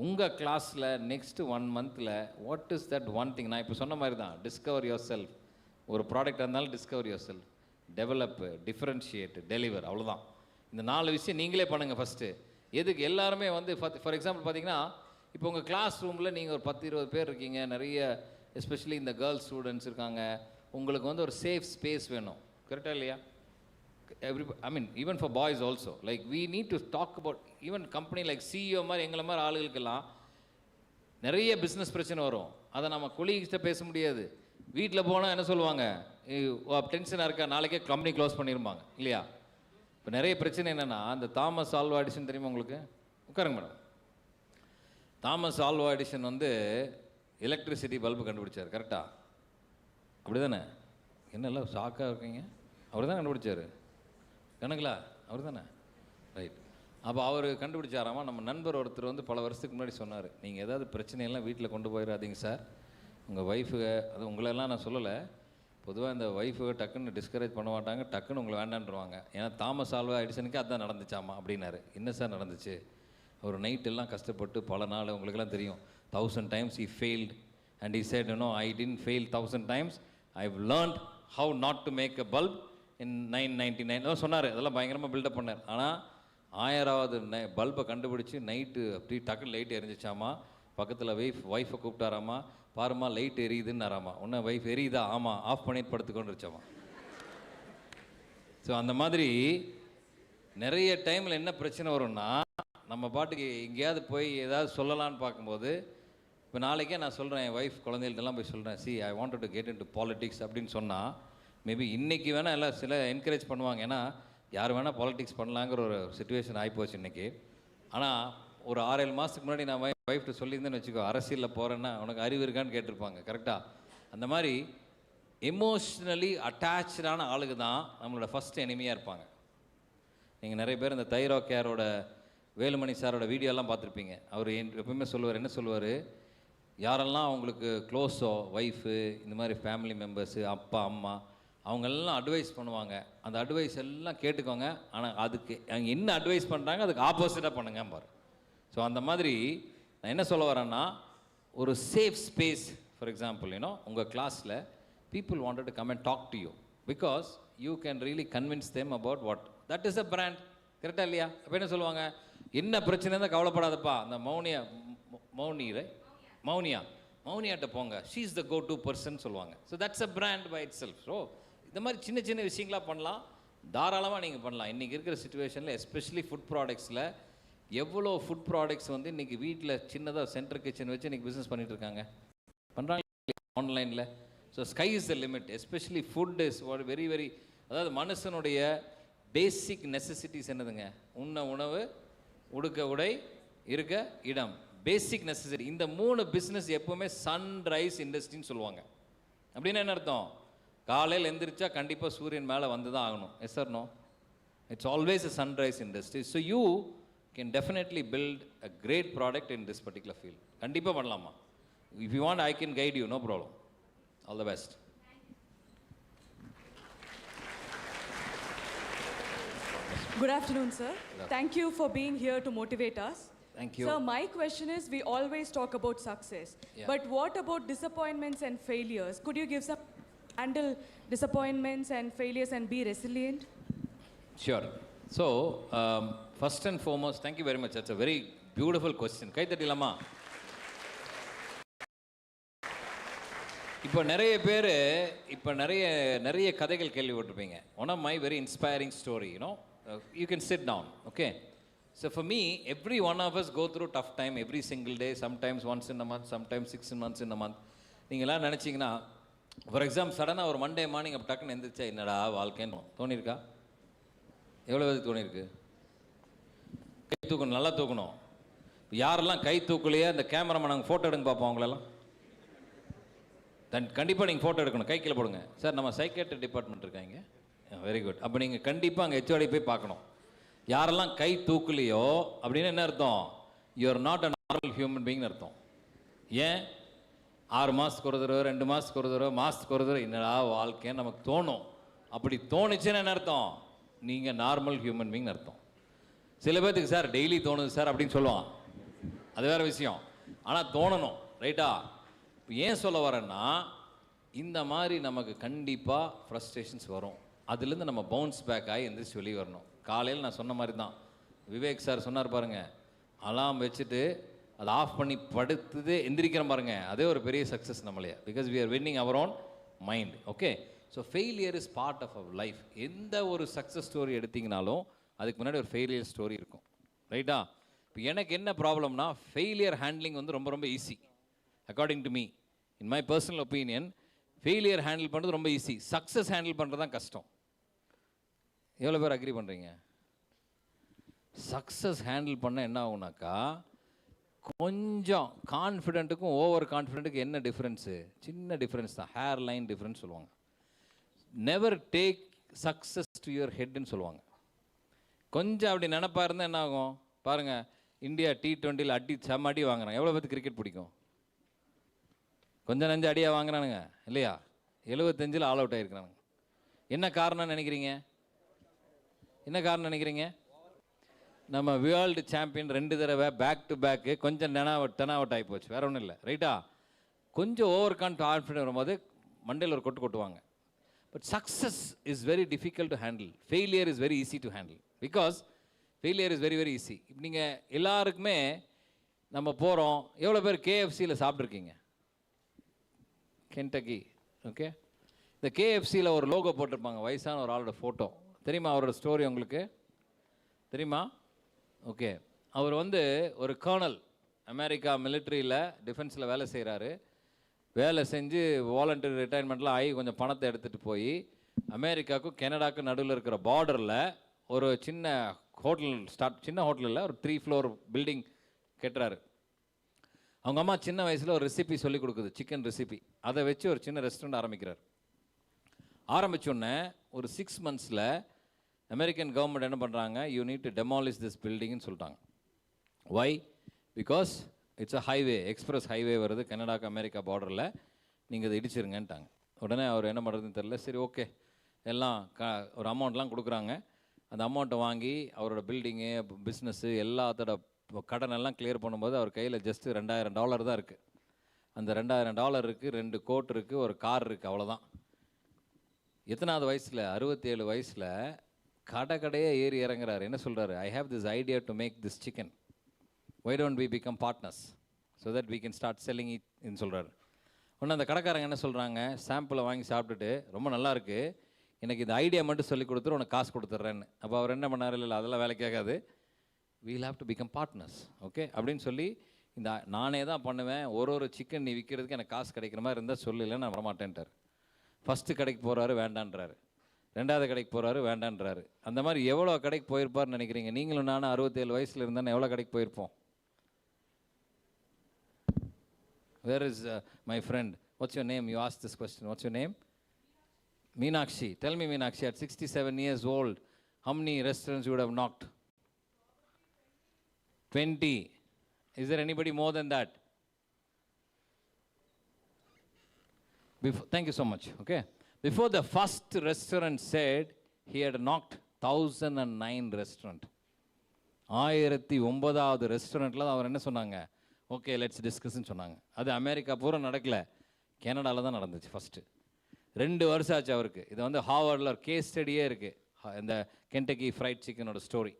உங்கள் கிளாஸில் நெக்ஸ்ட்டு 1 மந்தில் what is that one thing? நான் இப்போ சொன்ன மாதிரி தான், டிஸ்கவர் யுவர் செல்ஃப். ஒரு ப்ராடக்டாக இருந்தாலும் discover your self, develop, differentiate, deliver, அவ்வளோதான். இந்த 4 விஷயம் நீங்களே பண்ணுங்கள் ஃபஸ்ட்டு. எதுக்கு எல்லாருமே வந்து ஃபார் எக்ஸாம்பிள் பார்த்தீங்கன்னா, இப்போ உங்கள் கிளாஸ் ரூமில் நீங்கள் ஒரு 10-20 பேர் இருக்கீங்க, நிறைய எஸ்பெஷலி இந்த கேர்ள்ஸ் ஸ்டூடெண்ட்ஸ் இருக்காங்க. உங்களுக்கு வந்து ஒரு சேஃப் ஸ்பேஸ் வேணும், கரெக்டாக இல்லையா? even for boys also, like we need to talk about, even company like CEO மாதிரி எங்களை மாதிரி ஆளுகளுக்கெல்லாம் நிறைய பிஸ்னஸ் பிரச்சனை வரும். அதை நம்ம கொலீகிட்ட பேச முடியாது. வீட்டில் போனால் என்ன சொல்லுவாங்க, டென்ஷனாக இருக்கா, நாளைக்கே கம்பெனி க்ளோஸ் பண்ணிருப்பாங்க இல்லையா? இப்போ நிறைய பிரச்சனை என்னென்னா, அந்த தாமஸ் ஆல்வா எடிசன் தெரியுமா உங்களுக்கு? உட்காருங்க மேடம். தாமஸ் ஆல்வா எடிசன் வந்து எலக்ட்ரிசிட்டி பல்பு கண்டுபிடிச்சார், கரெக்டாக? அப்படி தானே? என்னெல்லாம் ஷாக்காக இருக்கீங்க? அவர் தான் கண்டுபிடிச்சார் கணங்களா? அவர் தானே? ரைட். அப்போ அவர் கண்டுபிடிச்சாராமா. நம்ம நண்பர் ஒருத்தர் வந்து பல வருஷத்துக்கு முன்னாடி சொன்னார், நீங்கள் ஏதாவது பிரச்சனையெல்லாம் வீட்டில் கொண்டு போயிடாதீங்க சார், உங்கள் ஒய்ஃபு, அது உங்களெல்லாம் நான் சொல்லலை, பொதுவாக இந்த ஒய்ஃபு டக்குன்னு டிஸ்கரேஜ் பண்ண மாட்டாங்க, டக்குன்னு உங்களை வேண்டான்ருவாங்க. ஏன்னா தாமஸ் ஆல்வா எடிசனுக்கு அதுதான் நடந்துச்சாமா அப்படின்னாரு. என்ன சார் நடந்துச்சு? ஒரு நைட்டெல்லாம் கஷ்டப்பட்டு பல நாள், உங்களுக்கெல்லாம் தெரியும், 1000 times he failed and he said, no, I didn't fail 1000 times, I've learned how not to make a bulb in 999 சொன்னார். அதெல்லாம் பயங்கரமாக பில்டப் பண்ணார். ஆனால் 1000வது பல்பை கண்டுபிடிச்சி நைட்டு அப்படி டக்குன்னு லைட் எரிஞ்சிச்சாமா. பக்கத்தில் ஒய்ஃபை கூப்பிட்டாராமா, பாருமா லைட் எரியுதுன்னாராமா. உன்ன ஒய்ஃப் எரியுதா? ஆமாம், ஆஃப் பண்ணிட்டு படுத்துக்கொண்டு இருச்சாமா. ஸோ அந்த மாதிரி நிறைய டைமில் என்ன பிரச்சனை வரும்னா, நம்ம பாட்டுக்கு எங்கேயாவது போய் ஏதாவது சொல்லலான்னு பார்க்கும்போது, இப்போ நாளைக்கே நான் சொல்கிறேன், என் ஒய்ஃப் குழந்தைகள்ட்டெல்லாம் போய் சொல்கிறேன், C I wanted to get in to politics அப்படின்னு சொன்னால், மேபி இன்றைக்கி வேணால் எல்லாம் சில என்கரேஜ் பண்ணுவாங்க. ஏன்னா யார் வேணால் பாலிட்டிக்ஸ் பண்ணலாங்கிற ஒரு சுச்சுவேஷன் ஆகிப்போச்சு இன்றைக்கி. ஆனால் ஒரு 6-7 மாதத்துக்கு முன்னாடி நான் ஒய்ஃப்ட்டு சொல்லியிருந்தேன்னு வச்சுக்கோ, அரசியலில் போகிறேன்னா உனக்கு அறிவு இருக்கான்னு கேட்டிருப்பாங்க, கரெக்டாக? அந்த மாதிரி எமோஷ்னலி அட்டாச்சான ஆளுக்கு தான் நம்மளோட ஃபஸ்ட் எனிமியாக இருப்பாங்க. நீங்கள் நிறைய பேர் இந்த தைரோ கேரோட வேலுமணி சாரோட வீடியோலாம் பார்த்துருப்பீங்க. அவர் எப்பவுமே சொல்லுவார், என்ன சொல்லுவார், யாரெல்லாம் அவங்களுக்கு க்ளோஸோ, ஒய்ஃபு, இந்த மாதிரி ஃபேமிலி மெம்பர்ஸு, அப்பா அம்மா, அவங்கெல்லாம் அட்வைஸ் பண்ணுவாங்க. அந்த அட்வைஸ் எல்லாம் கேட்டுக்கோங்க, ஆனால் அதுக்கு அவங்க என்ன அட்வைஸ் பண்ணுறாங்க அதுக்கு ஆப்போசிட்டாக பண்ணுங்க பாரு. ஸோ அந்த மாதிரி நான் என்ன சொல்ல வரேன்னா, ஒரு சேஃப் ஸ்பேஸ். ஃபார் எக்ஸாம்பிள், உங்கள் கிளாஸில் people wanted to come and talk to you because you can really convince them about what that is a brand. கரெக்டாக இல்லையா? அப்போ என்ன சொல்லுவாங்க, என்ன பிரச்சனை இருந்தால் கவலைப்படாதப்பா, அந்த மௌனியாட்ட போங்க, she is the go to person சொல்லுவாங்க. So that's a brand by itself. So இந்த மாதிரி சின்ன சின்ன விஷயங்களாக பண்ணலாம், தாராளமாக நீங்கள் பண்ணலாம். இன்றைக்கி இருக்கிற சுச்சுவேஷனில் எஸ்பெஷலி ஃபுட் ப்ராடக்ட்ஸில் எவ்வளோ ஃபுட் ப்ராடக்ட்ஸ் வந்து இன்றைக்கி வீட்டில் சின்னதாக சென்டர் கிச்சன் வச்சு இன்றைக்கி பிஸ்னஸ் பண்ணிகிட்டு இருக்காங்க, பண்ணுறாங்க ஆன்லைனில். So sky is the limit. Especially food is very very, அதாவது மனுஷனுடைய பேசிக் நெசசிட்டிஸ் என்னதுங்க? உண்ண உணவு, உடுக்க உடை, இருக்க இடம், பேசிக் நெசசிட்டி. இந்த 3 பிஸ்னஸ் எப்போவுமே சன்ரைஸ் இண்டஸ்ட்ரின்னு சொல்லுவாங்க. அப்படின்னு என்ன அர்த்தம்? காலையில் எந்திரிச்சா கண்டிப்பாக சூரியன் மேலே வந்து தான் ஆகணும். Yes sir? No, it's always a sunrise industry. So you can definitely build a great product in this particular field. கண்டிப்பாக பண்ணலாமா? If you want I can guide you, no problem. All the best. Good afternoon, sir. Thank you for being here to motivate us. Thank you. Sir, my question is, we always talk about success. Yeah. But what about disappointments and failures? Could you give some handle disappointments and failures and be resilient? Sure. So, first and foremost, thank you very much. That's a very beautiful question. Kai tadilama. இப்போ நிறைய பேர் நிறைய கதைகள் கேள்விப்பட்டிருப்பீங்க. One of my very inspiring story, you can sit down, okay? So for me, every one of us go through tough time every single day, sometimes once in a month, sometimes 6 months in a month. நீங்களாம் நினச்சிங்கன்னா, for example சடனாக ஒரு Monday morning அப்போ டக்குன்னு எந்திரிச்சா என்னடா வாழ்க்கைன்னு தோணியிருக்கா? எவ்வளோ பேருக்கு தோணியிருக்கு? கை தூக்கணும், நல்லா தூக்கணும். யாரெல்லாம் கை தூக்கலையே அந்த கேமராமேன் நாங்கள் ஃபோட்டோ எடுங்க பார்ப்போம். அவங்களெல்லாம் கண்டிப்பாக நீங்கள் ஃபோட்டோ எடுக்கணும். கை கீழே போடுங்க. சார் நம்ம சைக்கேட்ரி டிபார்ட்மெண்ட் இருக்காங்க. Very good. அப்போ நீங்கள் கண்டிப்பாக அங்கே ஹெச்ஓடி போய் பார்க்கணும். யாரெல்லாம் கை தூக்கலையோ அப்படின்னு என்ன அர்த்தம்? You are not a normal human பீயிங்னு அர்த்தம். ஏன்? 6 மாதத்துக்கு ஒரு தடவை, 2 மாதத்துக்கு ஒரு தடவை, மாதத்துக்கு ஒரு தடவை என்னடா வாழ்க்கைன்னு நமக்கு தோணும். அப்படி தோணுச்சுன்னு என்ன அர்த்தம்? நீங்கள் நார்மல் ஹியூமன் பீயிங்னு அர்த்தம். சில பேர்த்துக்கு சார் டெய்லி தோணுது சார் அப்படின்னு சொல்லுவான், அது வேறு விஷயம். ஆனால் தோணணும், ரைட்டா? ஏன் சொல்ல வரேன்னா, இந்த மாதிரி நமக்கு கண்டிப்பாக ஃப்ரஸ்ட்ரேஷன்ஸ் வரும். அதுலேருந்து நம்ம பவுன்ஸ் பேக் ஆகி எந்திரிச்சு வெளியே வரணும். காலையில் நான் சொன்ன மாதிரி தான், விவேக் சார் சொன்னார் பாருங்கள், அலாம் வச்சுட்டு அதை ஆஃப் பண்ணி படுத்துது எந்திரிக்கிற பாருங்க, அதே ஒரு பெரிய சக்ஸஸ் நம்மளையே. Because we are winning our own mind. Okay, so failure is part of our life. எந்த ஒரு சக்ஸஸ் ஸ்டோரி எடுத்திங்கனாலும் அதுக்கு முன்னாடி ஒரு ஃபெயிலியர் ஸ்டோரி இருக்கும், ரைட்டா? இப்போ எனக்கு என்ன ப்ராப்ளம்னா, ஃபெயிலியர் ஹேண்ட்லிங் வந்து ரொம்ப ரொம்ப easy. According to me, in my personal opinion, failure handle பண்ணுறது ரொம்ப ஈஸி, சக்ஸஸ் ஹேண்டில் பண்ணுறது தான் கஷ்டம். எவ்வளோ பேர் அக்ரி பண்ணுறீங்க? சக்ஸஸ் ஹேண்டில் பண்ண என்ன ஆகுனாக்கா, கொஞ்சம் கான்ஃபிடென்ட்டுக்கும் ஓவர் கான்ஃபிடென்ட்டுக்கும் என்ன டிஃப்ரென்ஸு? சின்ன டிஃப்ரென்ஸ் தான், ஹேர் லைன் டிஃப்ரென்ஸ் சொல்லுவாங்க. Never take success to your ஹெட்னு சொல்லுவாங்க. கொஞ்சம் அப்படி நினப்பா இருந்தால் என்ன ஆகும் பாருங்கள், இந்தியா T20 செம்ம அடி வாங்குறாங்க. எவ்வளோ பேருக்கு கிரிக்கெட் பிடிக்கும்? கொஞ்சம் நஞ்சு அடியாக வாங்குறானுங்க இல்லையா? 75 ஆல் அவுட் ஆகிருக்கிறானுங்க. என்ன காரணம்னு நினைக்கிறீங்க? என்ன காரணம் நினைக்கிறீங்க? நம்ம வேர்ல்டு சாம்பியன் 2 தடவை பேக் டு பேக்கு, கொஞ்சம் டென் அவுட் ஆகி போச்சு, வேறு ஒன்றும் இல்லை, ரைட்டா? கொஞ்சம் ஓவர் கான்ஃபிடென்ட் வரும்போது மண்டையில் ஒரு கொட்டு கொட்டுவாங்க. But success is very difficult to handle, failure is very easy to handle, because failure is very very easy. இப்போ நீங்கள் எல்லாருக்குமே நம்ம போகிறோம், எவ்வளோ பேர் KFCயில் சாப்பிட்ருக்கீங்க? Kentucky, okay. இந்த KFCயில் ஒரு லோகோ போட்டிருப்பாங்க, வயசான ஒரு ஆளோட ஃபோட்டோ. தெரியுமா அவரோட ஸ்டோரி உங்களுக்கு? தெரியுமா? ஓகே. அவர் ஒரு கர்னல், அமெரிக்கா மிலிட்ரியில் டிஃபென்ஸில் வேலை செய்கிறாரு. வேலை செஞ்சு வாலண்டரி ரிட்டைர்மெண்ட்லாம் ஆகி கொஞ்சம் பணத்தை எடுத்துகிட்டு போய் அமெரிக்காவுக்கும் கனடாவுக்கும் நடுவில் இருக்கிற பார்டரில் ஒரு சின்ன ஹோட்டல் சின்ன ஹோட்டலில் ஒரு 3 floor பில்டிங் கட்டுறாரு. அவங்க அம்மா சின்ன வயசில் ஒரு ரெசிபி சொல்லி கொடுக்குது, சிக்கன் ரெசிபி. அதை வச்சு ஒரு சின்ன ரெஸ்டாரண்ட் ஆரம்பிக்கிறார். ஆரம்பித்தோடனே ஒரு 6 monthsல அமெரிக்கன் கவர்மெண்ட் என்ன பண்ணுறாங்க, you need to demolish this பில்டிங்னு சொல்லிட்டாங்க. Why? Because it's a highway, express highway வருது கனடாக்கு அமெரிக்கா பார்டரில், நீங்கள் இதை இடிச்சிருங்கன்ட்டாங்க. உடனே அவர் என்ன பண்ணுறதுன்னு தெரில. சரி ஓகே, எல்லாம் ஒரு அமௌண்ட்லாம் கொடுக்குறாங்க. அந்த அமௌண்ட்டை வாங்கி அவரோட பில்டிங்கு, பிஸ்னஸ்ஸு எல்லாத்தோட கடனெல்லாம் கிளியர் பண்ணும்போது அவர் கையில் ஜஸ்ட் $2000 தான் இருக்குது. அந்த $2000 இருக்குது, 2 கோட் இருக்குது, ஒரு கார் இருக்குது, அவ்வளோதான். எத்தனாவது வயசில்? 67 வயசில் கடையே ஏறி இறங்குறாரு. என்ன சொல்கிறாரு? I have this idea to make this chicken, why don't we become partners so that we can start selling இட்னு சொல்கிறாரு. ஒன்று அந்த கடைக்காரங்க என்ன சொல்கிறாங்க, சாம்பிளை வாங்கி சாப்பிட்டுட்டு ரொம்ப நல்லாயிருக்கு, எனக்கு இந்த ஐடியா மட்டும் சொல்லி கொடுத்துரு, உனக்கு காசு கொடுத்துட்றேன்னு. அப்போ அவர் என்ன பண்ணார், இல்லை அதெல்லாம் வேலை கேட்காது, we'll have to become partners, okay அப்படின்னு சொல்லி, இந்த நானே தான் பண்ணுவேன், ஒரு சிக்கன் நீ விற்கிறதுக்கு எனக்கு காசு கிடைக்கிற மாதிரி இருந்தால் சொல்லு, இல்லை நான் வரமாட்டேன்ட்டார். ஃபஸ்ட்டு கடைக்கு போகிறாரு, வேண்டான்றாரு. 2வது கடைக்கு போகிறாரு, வேண்டான்றாரு. அந்த மாதிரி எவ்வளோ கடைக்கு போயிருப்பார்னு நினைக்கிறீங்க? நீங்களும் நானும் 67 வயசில் இருந்தானே எவ்வளோ கடைக்கு போயிருப்போம்? Where is my friend? What's your name? You asked this question. What's your name? Meenakshi. Tell me, Meenakshi, at 67 years old, how many restaurants you would have knocked? 20. Is there anybody more than that? Thank you so much. Okay. Before the first restaurant said, he had knocked 1009 restaurant. 1009வது ரெஸ்டாரண்ட்டில் தான் அவர் என்ன சொன்னாங்க, okay let's டிஸ்கஸ்ன்னு சொன்னாங்க. அது America பூரா நடக்கல, கனடாவில் தான் நடந்துச்சு ஃபஸ்ட்டு. 2 வருஷம் ஆச்சு அவருக்கு. இது ஹார்வர்டில் ஒரு கேஸ் ஸ்டடியே இருக்குது, இந்த கென்டக்கி ஃப்ரைட் சிக்கனோட story.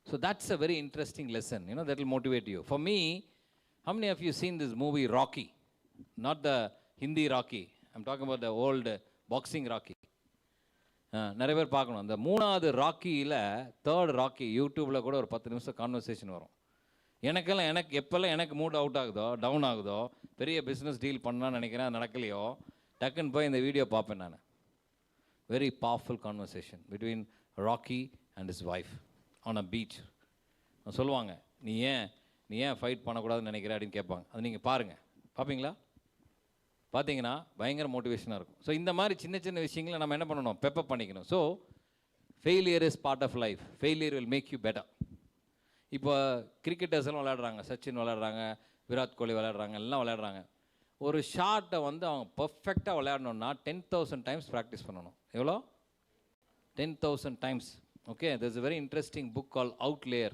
So that's a very interesting lesson, that will motivate you. For me, how many of you seen this movie Rocky? Not the Hindi Rocky, I'm talking about the old boxing Rocky. நிறைய பேர் பார்க்கணும். அந்த 3வது ராக்கியில் 3rd rakhi யூடியூப்பில் கூட ஒரு 10 நிமிஷம் conversation வரும். எனக்கு எப்போல்லாம் எனக்கு மூட் அவுட் ஆகுதோ, டவுன் ஆகுதோ, பெரிய பிஸ்னஸ் டீல் பண்ணலான்னு நினைக்கிறேன், நடக்கலையோ, டக்குன்னு போய் இந்த வீடியோ பார்ப்பேன் நான். Very powerful conversation between Rocky and his wife on a beach. சொல்லுவாங்க, நீ ஏன் ஃபைட் பண்ணக்கூடாதுன்னு நினைக்கிற அப்படின்னு கேட்பாங்க. அது நீங்கள் பாருங்கள், பார்ப்பீங்களா? பார்த்தீங்கன்னா பயங்கர மோட்டிவேஷனாக இருக்கும். ஸோ இந்த மாதிரி சின்ன சின்ன விஷயங்களை நம்ம என்ன பண்ணணும், பெப்பப் பண்ணிக்கணும். So failure is part of life, failure will make you better. இப்போ கிரிக்கெட்டர்ஸ் எல்லாம் விளையாடுறாங்க, சச்சின் விளையாடுறாங்க, விராட் கோலி விளையாடுறாங்க, எல்லாம் விளையாடுறாங்க. ஒரு ஷாட்டை அவங்க பர்ஃபெக்டாக விளையாடணுன்னா 10,000 டைம்ஸ் ப்ராக்டிஸ் பண்ணணும். எவ்வளோ? 10,000 times. Okay, there's a very interesting book called Outlier.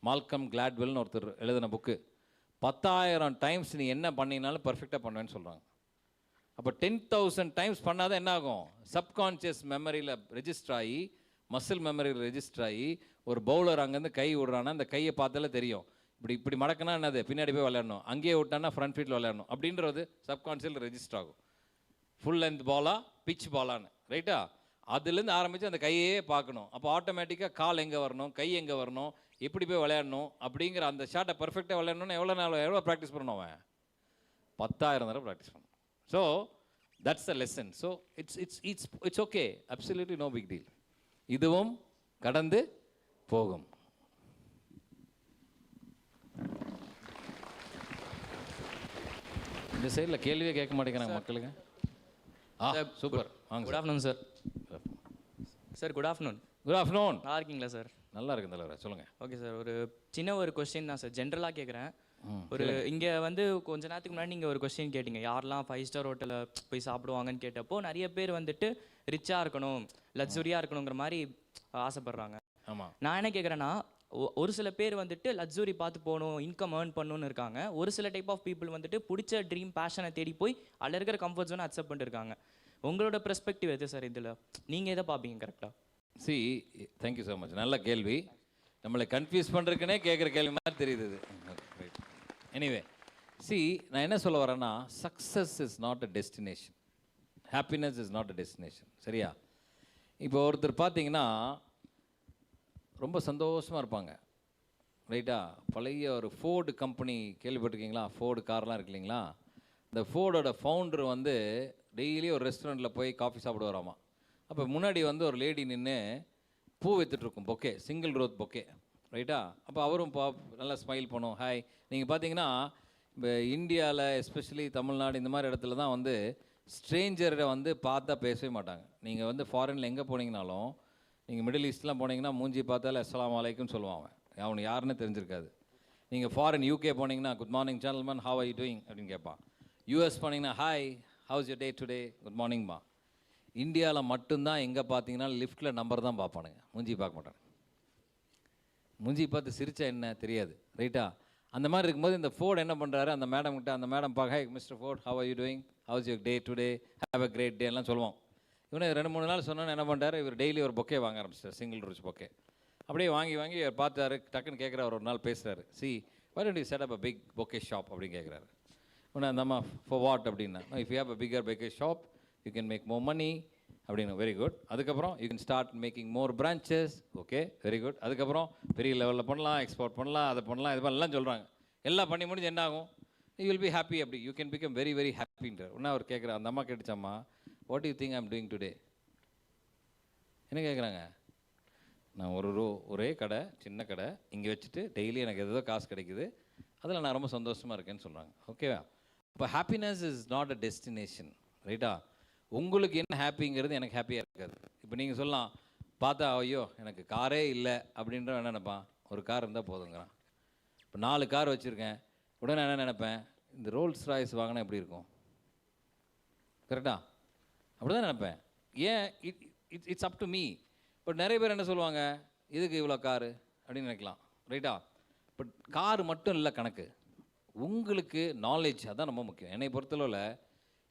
Malcolm கிளாட்வெல்னு ஒருத்தர் எழுதின புக்கு. 10,000 டைம்ஸ் நீ என்ன பண்ணினாலும் பர்ஃபெக்டாக பண்ணுவேன்னு சொல்கிறாங்க. அப்போ 10,000 டைம்ஸ் பண்ணாதான் என்ன ஆகும், சப்கான்ஷியஸ் மெமரியில் ரெஜிஸ்டர் ஆகி, மசில் மெமரியில் ரெஜிஸ்டர் ஆகி, ஒரு பவுலர் அங்கேருந்து கை விடுறான்னா அந்த கையை பார்த்தாலே தெரியும், இப்படி மடக்கினா என்னது, பின்னாடி போய் விளையாடணும், அங்கேயே விட்டானா ஃப்ரண்ட் ஃபீல்டில் விளையாடணும் அப்படின்றது சப்கான்ஷியஸில் ரெஜிஸ்டர் ஆகும். ஃபுல் லென்த் பாலா, பிச் பாலான்னு, ரைட்டா? அதுலேருந்து ஆரம்பித்து அந்த கையே பார்க்கணும். அப்போ ஆட்டோமேட்டிக்காக கால் எங்கே வரணும், கை எங்கே வரணும், எப்படி போய் விளையாடணும் அப்படிங்கிற அந்த ஷாட்டை பர்ஃபெக்டாக விளையாடணும்னு எவ்வளோ ப்ராக்டிஸ் பண்ணணும் அவன்? 10,000 தடவை ப்ராக்டிஸ் பண்ணணும். So that's the lesson. So it's okay, absolutely no big deal. இதுவும் கடந்து போகும். இந்த சைடில் கேள்வியே கேட்க மாட்டேங்கிறாங்க மக்களுக்கு. சூப்பர். வாங்க. Good afternoon sir. Sir good afternoon. Good afternoon. நல்லா இருக்கீங்களா சார்? நல்லா இருக்கு தலைவர், சொல்லுங்கள். ஓகே சார், ஒரு சின்ன ஒரு கொஸ்டின் தான் சார், ஜென்ரலாக கேட்குறேன். ஒரு இங்கே வந்து கொஞ்ச நேரத்துக்கு முன்னாடி நீங்கள் ஒரு கொஸ்டின் கேட்டீங்க, யாரெல்லாம் 5 ஸ்டார் ஹோட்டலில் போய் சாப்பிடுவாங்கன்னு கேட்டப்போ நிறைய பேர் வந்துட்டு ரிச்சாக இருக்கணும், லக்ஸுரியாக இருக்கணுங்கிற மாதிரி ஆசைப்பட்றாங்க. ஆமாம். நான் என்ன கேட்குறேன்னா, ஒரு சில பேர் வந்துட்டு லக்ஸுரி பார்த்து போகணும், இன்கம் ஏர்ன் பண்ணணும்னு இருக்காங்க. ஒரு சில டைப் ஆஃப் பீப்புள் வந்துட்டு பிடிச்ச ட்ரீம் பேஷனை தேடி போய் அதில் இருக்கிற கம்ஃபர்ட் ஜோனை அக்செப்ட் பண்ணிருக்காங்க. உங்களோட பெர்ஸ்பெக்டிவ் எது சார் இதில்? நீங்கள் எதை பார்ப்பீங்க கரெக்டாக? C, thank you so much. நல்ல கேள்வி. நம்மளை கன்ஃபியூஸ் பண்ணுறதுக்குனே கேட்குற கேள்வி மாதிரி தெரியுது இது. ரைட். எனிவே, சி, நான் என்ன சொல்ல வரேன்னா, success is not a destination, happiness is not a destination. சரியா? இப்போ ஒருத்தர் பார்த்தீங்கன்னா ரொம்ப சந்தோஷமாக இருப்பாங்க, ரைட்டா? பழைய ஒரு ஃபோர்டு கம்பெனி கேள்விப்பட்டிருக்கீங்களா? ஃபோர்டு கார்லாம் இருக்கு இல்லைங்களா? இந்த ஃபோர்டோட ஃபவுண்டர் வந்து டெய்லி ஒரு ரெஸ்டாரண்ட்டில் போய் காஃபி சாப்பிட வராமா. அப்போ முன்னாடி வந்து ஒரு லேடி நின்று பூ விற்றுட்ருக்கும், பொக்கே, சிங்கிள் ரோத் பொக்கே, ரைட்டா? அப்போ அவரும் நல்லா ஸ்மைல் பண்ணும், ஹாய். நீங்கள் பார்த்தீங்கன்னா இப்போ இந்தியாவில் எஸ்பெஷலி தமிழ்நாடு இந்த மாதிரி இடத்துல தான் வந்து ஸ்ட்ரேஞ்சரை வந்து பார்த்தா பேசவே மாட்டாங்க. நீங்கள் வந்து ஃபாரினில் எங்கே போனீங்கனாலும், நீங்கள் மிடில் ஈஸ்ட்லாம் போனீங்கன்னா மூஞ்சி பார்த்தாலே அஸ்ஸலாமு அலைக்கும் சொல்லுவாங்க, அவனுக்கு யாருன்னு தெரிஞ்சிருக்காது. நீங்கள் ஃபாரின் யூகே போனீங்கன்னா good morning gentleman, how are you doing அப்படின்னு கேட்பான். யூஎஸ் போனீங்கன்னா hi, how's your day today, good மார்னிங்பா. இந்தியாவில் மட்டும்தான் எங்கே பார்த்தீங்கன்னா லிஃப்ட்டில் நம்பர் தான் பார்ப்பானுங்க, மூஞ்சி பார்க்க மாட்டாங்க. மூஞ்சி பார்த்து சிரிச்சா என்ன தெரியாது, ரைட்டா? அந்த மாதிரி இருக்கும்போது இந்த ஃபோர்டு என்ன பண்ணுறாரு, அந்த மேடம் கிட்ட, அந்த மேடம் பார்க்க, hi mister Ford, how are you doing, how's your day today, have a great day எல்லாம் சொல்லுவோம். இவனை 2-3 நாள் சொன்னோன்னு என்ன பண்ணுறாரு, இவர் டெய்லி ஒரு பொக்கே வாங்க ஆரம்பிச்சிட்டார், சிங்கிள் ரோஸ் பொக்கே. அப்படியே வாங்கி வாங்கி இவர் பார்த்தாரு, டக்குன்னு கேட்குறாரு, ஒரு நாள் பேசுகிறாரு, C why don't you set up a big bouquet shop அப்படின்னு கேட்குறாரு. உடனே அந்த அம்மா for what அப்படின்னா, if you have a bigger bouquet shop you can make more money அப்படின்னு. Very good. அதுக்கப்புறம் you can start making more branches. Okay, very good. அதுக்கப்புறம் பெரிய லெவலில் பண்ணலாம், எக்ஸ்போர்ட் பண்ணலாம், அதை பண்ணலாம், இது பண்ணலாம் சொல்கிறாங்க. எல்லாம் பண்ணி முடிஞ்சு என்ன ஆகும், யூ வில் பி ஹாப்பி, அப்படி you can become very very ஹாப்பின்றார். உடனே அவர் கேட்குறாரு, அந்த அம்மா கேட்டுச்சாம்மா, what you think I am doing today? என்ன கேட்குறாங்க, நான் ஒரே கடை, சின்ன கடை இங்கே வச்சுட்டு டெய்லி எனக்கு எதோ காசு கிடைக்குது, அதில் நான் ரொம்ப சந்தோஷமாக இருக்கேன்னு சொல்கிறாங்க. ஓகேவா? இப்போ happiness is not a destination, ரைட்டா? உங்களுக்கு என்ன ஹாப்பிங்கிறது எனக்கு ஹாப்பியாக இருக்காது. இப்போ நீங்கள் சொல்லலாம், பார்த்தா ஐயோ எனக்கு காரே இல்லை அப்படின்ற என்ன நினைப்பான், ஒரு கார் இருந்தால் போதுங்கிறான். இப்போ 4 கார் வச்சுருக்கேன், உடனே என்ன நினைப்பேன், இந்த ரோல்ஸ் ராய்ஸ் வாங்கினா எப்படி இருக்கும், கரெக்டா? அப்படி தான் நினைப்பேன். ஏன், it's up to me. But நிறைய பேர் என்ன சொல்லுவாங்க, இதுக்கு இவ்வளோ காரு அப்படின்னு நினைக்கலாம், ரைட்டா? பட் கார் மட்டும் இல்லை கணக்கு, உங்களுக்கு நாலேஜ் அதான் ரொம்ப முக்கியம். என்னை பொறுத்தளவில்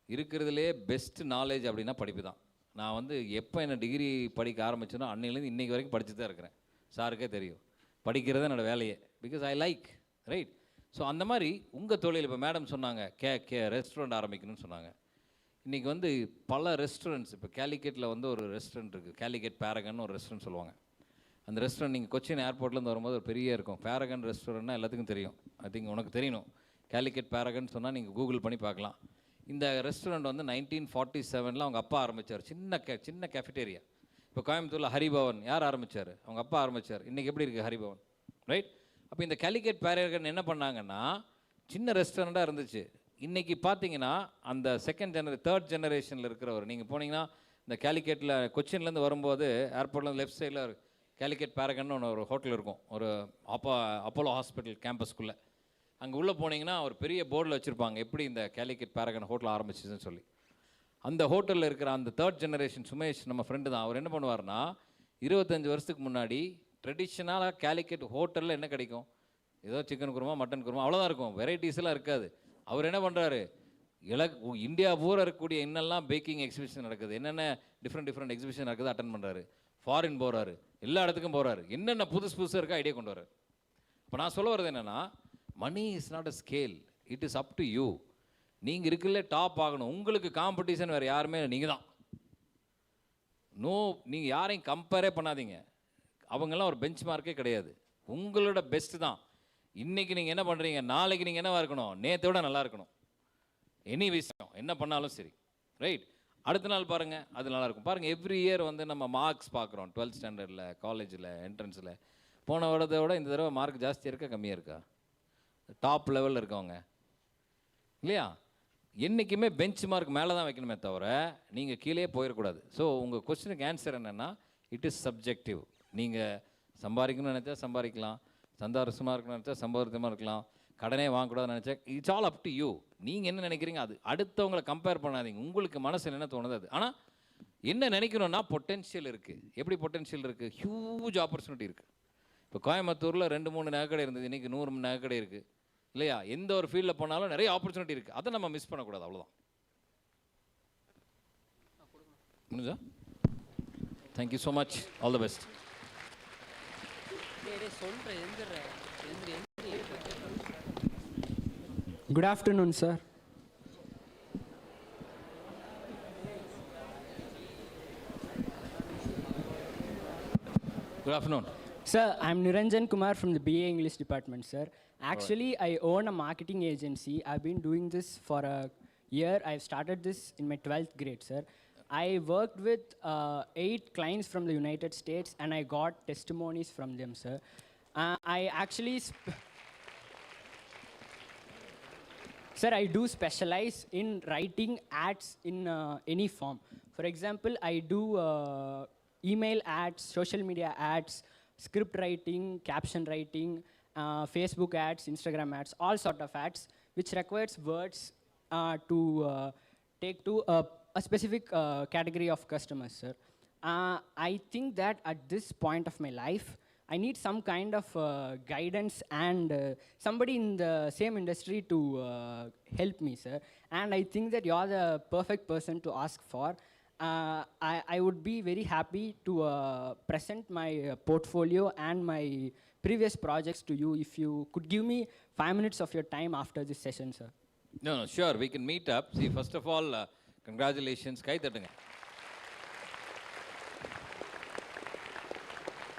இருக்கிறதுலே பெஸ்ட் நாலேஜ் அப்படின்னா படிப்பு தான். நான் வந்து எப்போ என்ன டிகிரி படிக்க ஆரம்பிச்சேனோ அன்னையிலேருந்து இன்றைக்கி வரைக்கும் படித்து தான் இருக்கிறேன். சாருக்கே தெரியும், படிக்கிறது என்னோடய வேலையே, because I like, right? So அந்த மாதிரி உங்கள் தொழில், இப்போ மேடம் சொன்னாங்க ரெஸ்டாரண்ட் ஆரம்பிக்கணும்னு சொன்னாங்க. இன்றைக்கி வந்து பல ரெஸ்டாரண்ட்ஸ், இப்போ கேலிக்கெட்டில் வந்து ஒரு ரெஸ்டாரண்ட் இருக்குது, கேலிக்கெட் பேரகன் ஒரு ரெஸ்டாரண்ட் சொல்லுவாங்க. அந்த ரெஸ்டாரண்ட் நீங்கள் கொச்சின் ஏர்போர்ட்லேருந்து வரும்போது ஒரு பெரிய இருக்கும், பேரகன் ரெஸ்டாரண்ட்னா எல்லாத்துக்கும் தெரியும். ஐ திங்க் உனக்கு தெரியணும், கேலிக்கெட் பேரகன் சொன்னால் நீங்கள் கூகுள் பண்ணி பார்க்கலாம். இந்த ரெஸ்டாரண்ட் வந்து 1947 அவங்க அப்பா ஆரம்பித்தார், சின்ன கேஃபிட்டேரியா. இப்போ கோயம்புத்தூரில் ஹரிபவன் யார் ஆரம்பித்தார், அவங்க அப்பா ஆரம்பித்தார். இன்றைக்கி எப்படி இருக்குது ஹரிபவன், ரைட்? அப்போ இந்த கேலிக்கெட் பேரகன் என்ன பண்ணாங்கன்னா, சின்ன ரெஸ்டாரண்ட்டாக இருந்துச்சு. இன்றைக்கி பார்த்தீங்கன்னா அந்த தேர்ட் ஜெனரேஷனில் இருக்கிறவர், நீங்கள் போனீங்கன்னா இந்த கேலிக்கெட்டில் கொச்சின்லேருந்து வரும்போது ஏர்போர்ட்லேருந்து லெஃப்ட் சைடில் கேலிக்கெட் பேரகன்னு ஒரு ஹோட்டல் இருக்கும், ஒரு அப்போலோ ஹாஸ்பிட்டல் கேம்பஸ்க்குள்ளே. அங்கே உள்ளே போனீங்கன்னா ஒரு பெரிய போர்டில் வச்சுருப்பாங்க எப்படி இந்த கேலிக்கெட் பேரகன் ஹோட்டல் ஆரம்பிச்சிதுன்னு சொல்லி. அந்த ஹோட்டலில் இருக்கிற அந்த தேர்ட் ஜெனரேஷன் சுமேஷ் நம்ம ஃப்ரெண்டு தான். அவர் என்ன பண்ணுவார்னா, 25 வருஷத்துக்கு முன்னாடி ட்ரெடிஷ்னலாக கேலிக்கெட் ஹோட்டலில் என்ன கிடைக்கும், ஏதோ சிக்கன் குருமா, மட்டன் குருமா, அவ்வளோதான் இருக்கும், வெரைட்டிஸ்லாம் இருக்காது. அவர் என்ன பண்ணுறாரு, இந்தியா பூரா இருக்கக்கூடிய என்னெல்லாம் பேக்கிங் எக்ஸிபிஷன் நடக்குது, என்னென்ன டிஃப்ரெண்ட் எக்ஸிபிஷன் நடக்குது அட்டன் பண்ணுறாரு. ஃபாரின் போகிறாரு, எல்லா இடத்துக்கும் போகிறாரு, என்னென்ன புதுசாக இருக்கா ஐடியா கொண்டு வர்றாரு. இப்போ நான் சொல்ல வர்றது என்னென்னா, money is not a scale, it is up to you. நீங்கள் இருக்குல்ல டாப் ஆகணும், உங்களுக்கு காம்படிஷன் வேறு யாருமே நீங்கள் தான். நீங்கள் யாரையும் கம்பேரே பண்ணாதீங்க, அவங்கெல்லாம் ஒரு பெஞ்ச் மார்க்கே கிடையாது, உங்களோட பெஸ்ட்டு தான். இன்றைக்கி நீங்கள் என்ன பண்ணுறீங்க, நாளைக்கு நீங்கள் என்னவாக இருக்கணும், நேற்றை விட நல்லா இருக்கணும். எனி விஷயம் என்ன பண்ணாலும் சரி, ரைட்? அடுத்த நாள் பாருங்கள், அது நல்லாயிருக்கும். பாருங்கள், எவ்ரி இயர் வந்து நம்ம மார்க்ஸ் பார்க்குறோம். 12th ஸ்டாண்டர்டில், காலேஜில், என்ட்ரன்ஸில். போன வருடத்தை விட இந்த தடவை மார்க் ஜாஸ்தியாக இருக்கா கம்மியாக இருக்கா? டாப் லெவலில் இருக்கவங்க இல்லையா? என்றைக்குமே பெஞ்ச் மார்க் மேலே தான் வைக்கணுமே தவிர நீங்கள் கீழே போயிடக்கூடாது. ஸோ உங்கள் கொஸ்டினுக்கு ஆன்சர் என்னென்னா, இட் இஸ் சப்ஜெக்டிவ். நீங்கள் சம்பாதிக்கணும்னு நினச்சா சம்பாதிக்கலாம், சந்தோஷமாக இருக்கணும்னு நினச்சா சந்தோஷமாக இருக்கலாம், கடனே வாங்கக்கூடாதுன்னு நினச்சா it's all up to you. நீங்கள் என்ன நினைக்கிறீங்க, அது அடுத்தவங்களை கம்பேர் பண்ணாதீங்க. உங்களுக்கு மனசில் என்ன தோணுது அது. ஆனால் என்ன நினைக்கணும்னா, பொட்டென்ஷியல் இருக்குது. எப்படி பொட்டென்ஷியல் இருக்குது? ஹியூஜ் ஆப்பர்ச்சுனிட்டி இருக்குது. இப்போ கோயம்புத்தூரில் 2-3 நகைக்கடை இருந்தது, இன்றைக்கி 100 நகைக்கடை இருக்குது இல்லையா? எந்த ஒரு ஃபீல்டில் போனாலும் நிறைய ஆப்பர்ச்சுனிட்டி இருக்குது. அதை நம்ம மிஸ் பண்ணக்கூடாது, அவ்வளோதான். முடிஞ்சா? Thank you so much, all the best. Good afternoon, sir. Good afternoon. Sir, I'm Niranjan Kumar from the BA English department, sir. Actually, I own a marketing agency. I've been doing this for a year. I've started this in my 12th grade, sir. I worked with 8 clients from the United States, and I got testimonies from them, sir. I actually... Sir, I do specialize in writing ads in any form. For example, I do email ads, social media ads, script writing, caption writing, Facebook ads, Instagram ads, all sort of ads, which requires words to take to a specific category of customers, sir. I think that at this point of my life, I need some kind of guidance and somebody in the same industry to help me, sir. And I think that you're the perfect person to ask for. I would be very happy to present my portfolio and my previous projects to you if you could give me 5 minutes of your time after this session, sir. No, sure, we can meet up. See, first of all, congratulations. Kai தட்டுங்க.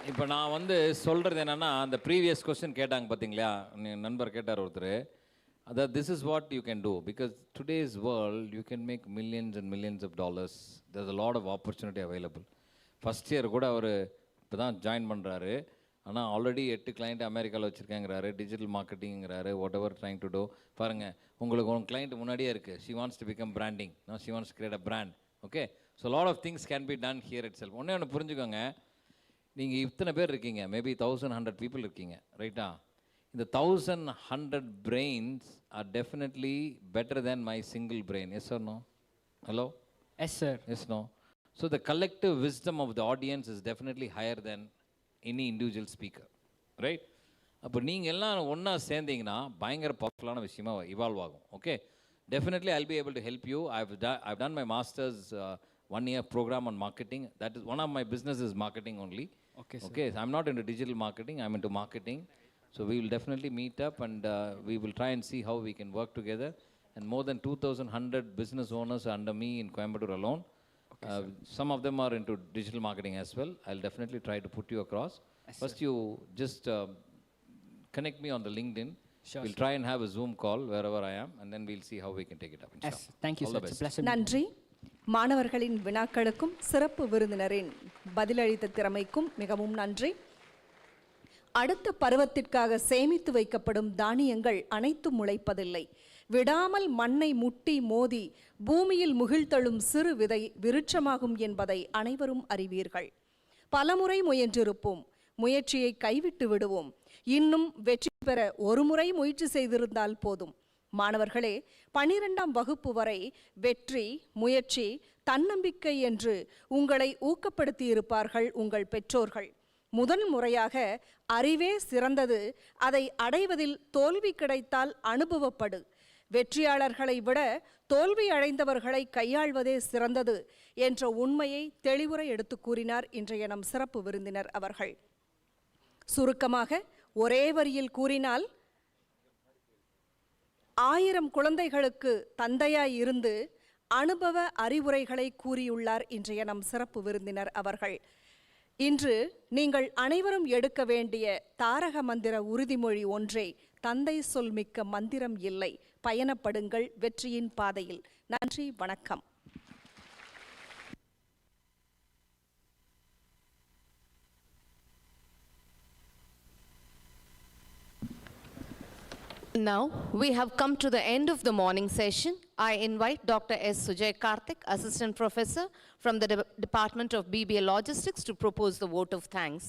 இப்போ நான் வந்து சொல்கிறது என்னென்னா, அந்த previous question கேட்டாங்க பார்த்தீங்களா, நண்பர் கேட்டார் ஒருத்தர். அதாவது this is what you can do, because today's world you can make millions and millions of dollars. There's a lot of opportunity available. First year கூட அவர் இப்போ தான் ஜாயின் பண்ணுறாரு. ஆனால் ஆல்ரெடி 8 கிளைண்ட் அமெரிக்காவில் வச்சுருக்கேங்கிறாரு, டிஜிட்டல் மார்க்கெட்டிங்கிறாரு, whatever trying to do. பாருங்கள், உங்களுக்கு உங்கள் கிளைண்ட் முன்னாடியே இருக்குது. She wants to become branding. No, she wants to create a brand. Okay, so lot of things can be done here itself. ஒன்று புரிஞ்சுக்கோங்க, நீங்கள் இத்தனை பேர் இருக்கீங்க, மேபி 1100 பீப்புள் இருக்கீங்க, ரைட்டா? இந்த 1100 brains are definitely better than my single brain. Yes or no? Hello? Yes, sir. Yes, no? So the collective wisdom of the audience is definitely higher than any individual speaker, right? அப்போ நீங்கள் எல்லாம் ஒன்றா சேர்ந்தீங்கன்னா பயங்கர பவர்ஃபுல்லான விஷயமா evolve ஆகும். Okay, definitely I'll be able to help you. I've done my master's 1-year program on marketing. That is one of my business is marketing only. Okay, sir. Okay, so I'm not into digital marketing, I'm into marketing. So we will definitely meet up and we will try and see how we can work together. And more than 2,100 business owners are under me in Coimbatore alone. Okay, some of them are into digital marketing as well. I'll definitely try to put you across. Yes, first, you just connect me on the LinkedIn. Sure, we'll sir. try and have a Zoom call wherever I am, and then we'll see how we can take it up. Yes, thank you, all sir. the It's best. a pleasure. நன்றி. மாணவர்களின் வினாக்களுக்கும் சிறப்பு விருந்தினரின் பதிலளித்த திறமைக்கும் மிகவும் நன்றி. அடுத்த பருவத்திற்காக சேமித்து வைக்கப்படும் தானியங்கள் அனைத்தும் முளைப்பதில்லை. விடாமல் மண்ணை முட்டி மோதி பூமியில் முகிழ்த்தழும் சிறு விதை விருட்சமாகும் என்பதை அனைவரும் அறிவீர்கள். பலமுறை முயன்றிருப்போம், முயற்சியை கைவிட்டு விடுவோம். இன்னும் வெற்றி பெற ஒரு முறை முயற்சி செய்திருந்தால் போதும். மாணவர்களே, 12ஆம் வகுப்பு வரை வெற்றி, முயற்சி, தன்னம்பிக்கை என்று உங்களை ஊக்கப்படுத்தியிருப்பார்கள் உங்கள் பெற்றோர்கள். முதல் முறையாக அறிவே சிறந்தது, அதை அடைவதில் தோல்வி கிடைத்தால் அனுபவப்படு. வெற்றியாளர்களை விட தோல்வி அடைந்தவர்களை கையாள்வதே சிறந்தது என்ற உண்மையை தெளிவுரை எடுத்து கூறினார் இன்றைய நம் சிறப்பு விருந்தினர் அவர்கள். சுருக்கமாக ஒரே வரியில் கூறினால், 1000 குழந்தைகளுக்கு தாயாய் இருந்து அனுபவ அறிவுரைகளை கூறியுள்ளார் இன்றைய நம் சிறப்பு விருந்தினர் அவர்கள். இன்று நீங்கள் அனைவரும் எடுக்க வேண்டிய தாரக மந்திர உறுதிமொழி ஒன்றே. தந்தை சொல் மிக்க மந்திரம் இல்லை, பயணப்படுங்கள் வெற்றியின் பாதையில். நன்றி, வணக்கம். Now, we have come to the end of the morning session. I invite Dr. S. Sujay Karthik, Assistant Professor from the Department of BBA Logistics, to propose the vote of thanks.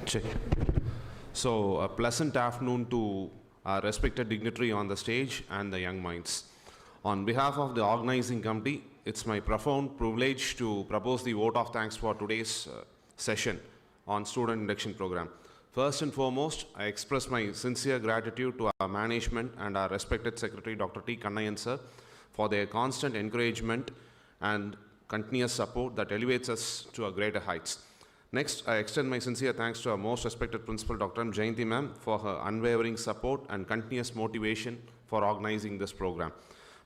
Check. So, a pleasant afternoon to our respected dignitary on the stage and the young minds. On behalf of the organizing committee, it's my profound privilege to propose the vote of thanks for today's session on Student Induction Programme. First and foremost, I express my sincere gratitude to our management and our respected Secretary Dr. T. Kannayan sir for their constant encouragement and continuous support that elevates us to a greater heights. Next, I extend my sincere thanks to our most respected Principal Dr. M. Jayanti ma'am for her unwavering support and continuous motivation for organizing this program.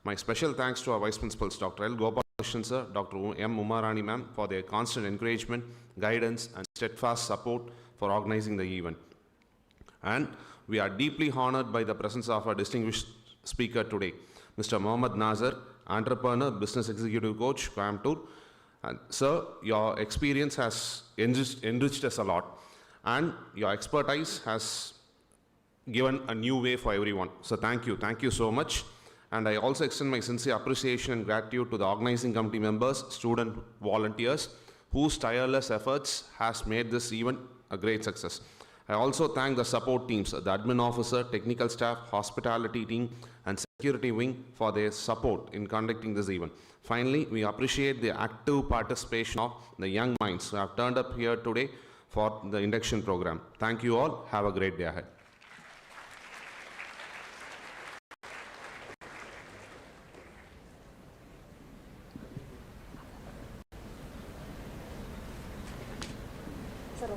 My special thanks to our Vice Principals Dr. L. Gopalakrishnan sir, Dr. M. Umarani ma'am for their constant encouragement, guidance and steadfast support for organizing the event. And we are deeply honored by the presence of our distinguished speaker today, Mr. Mohammad Nazar, entrepreneur, business executive coach, Coimbatore. And sir, your experience has enriched us a lot, and your expertise has given a new way for everyone. So thank you so much. And I also extend my sincere appreciation and gratitude to the organizing committee members, student volunteers, whose tireless efforts has made this event a great success. I also thank the support teams, the admin officer, technical staff, hospitality team, and security wing for their support in conducting this event. Finally, we appreciate the active participation of the young minds who have turned up here today for the induction program. Thank you all. Have a great day ahead. Sir,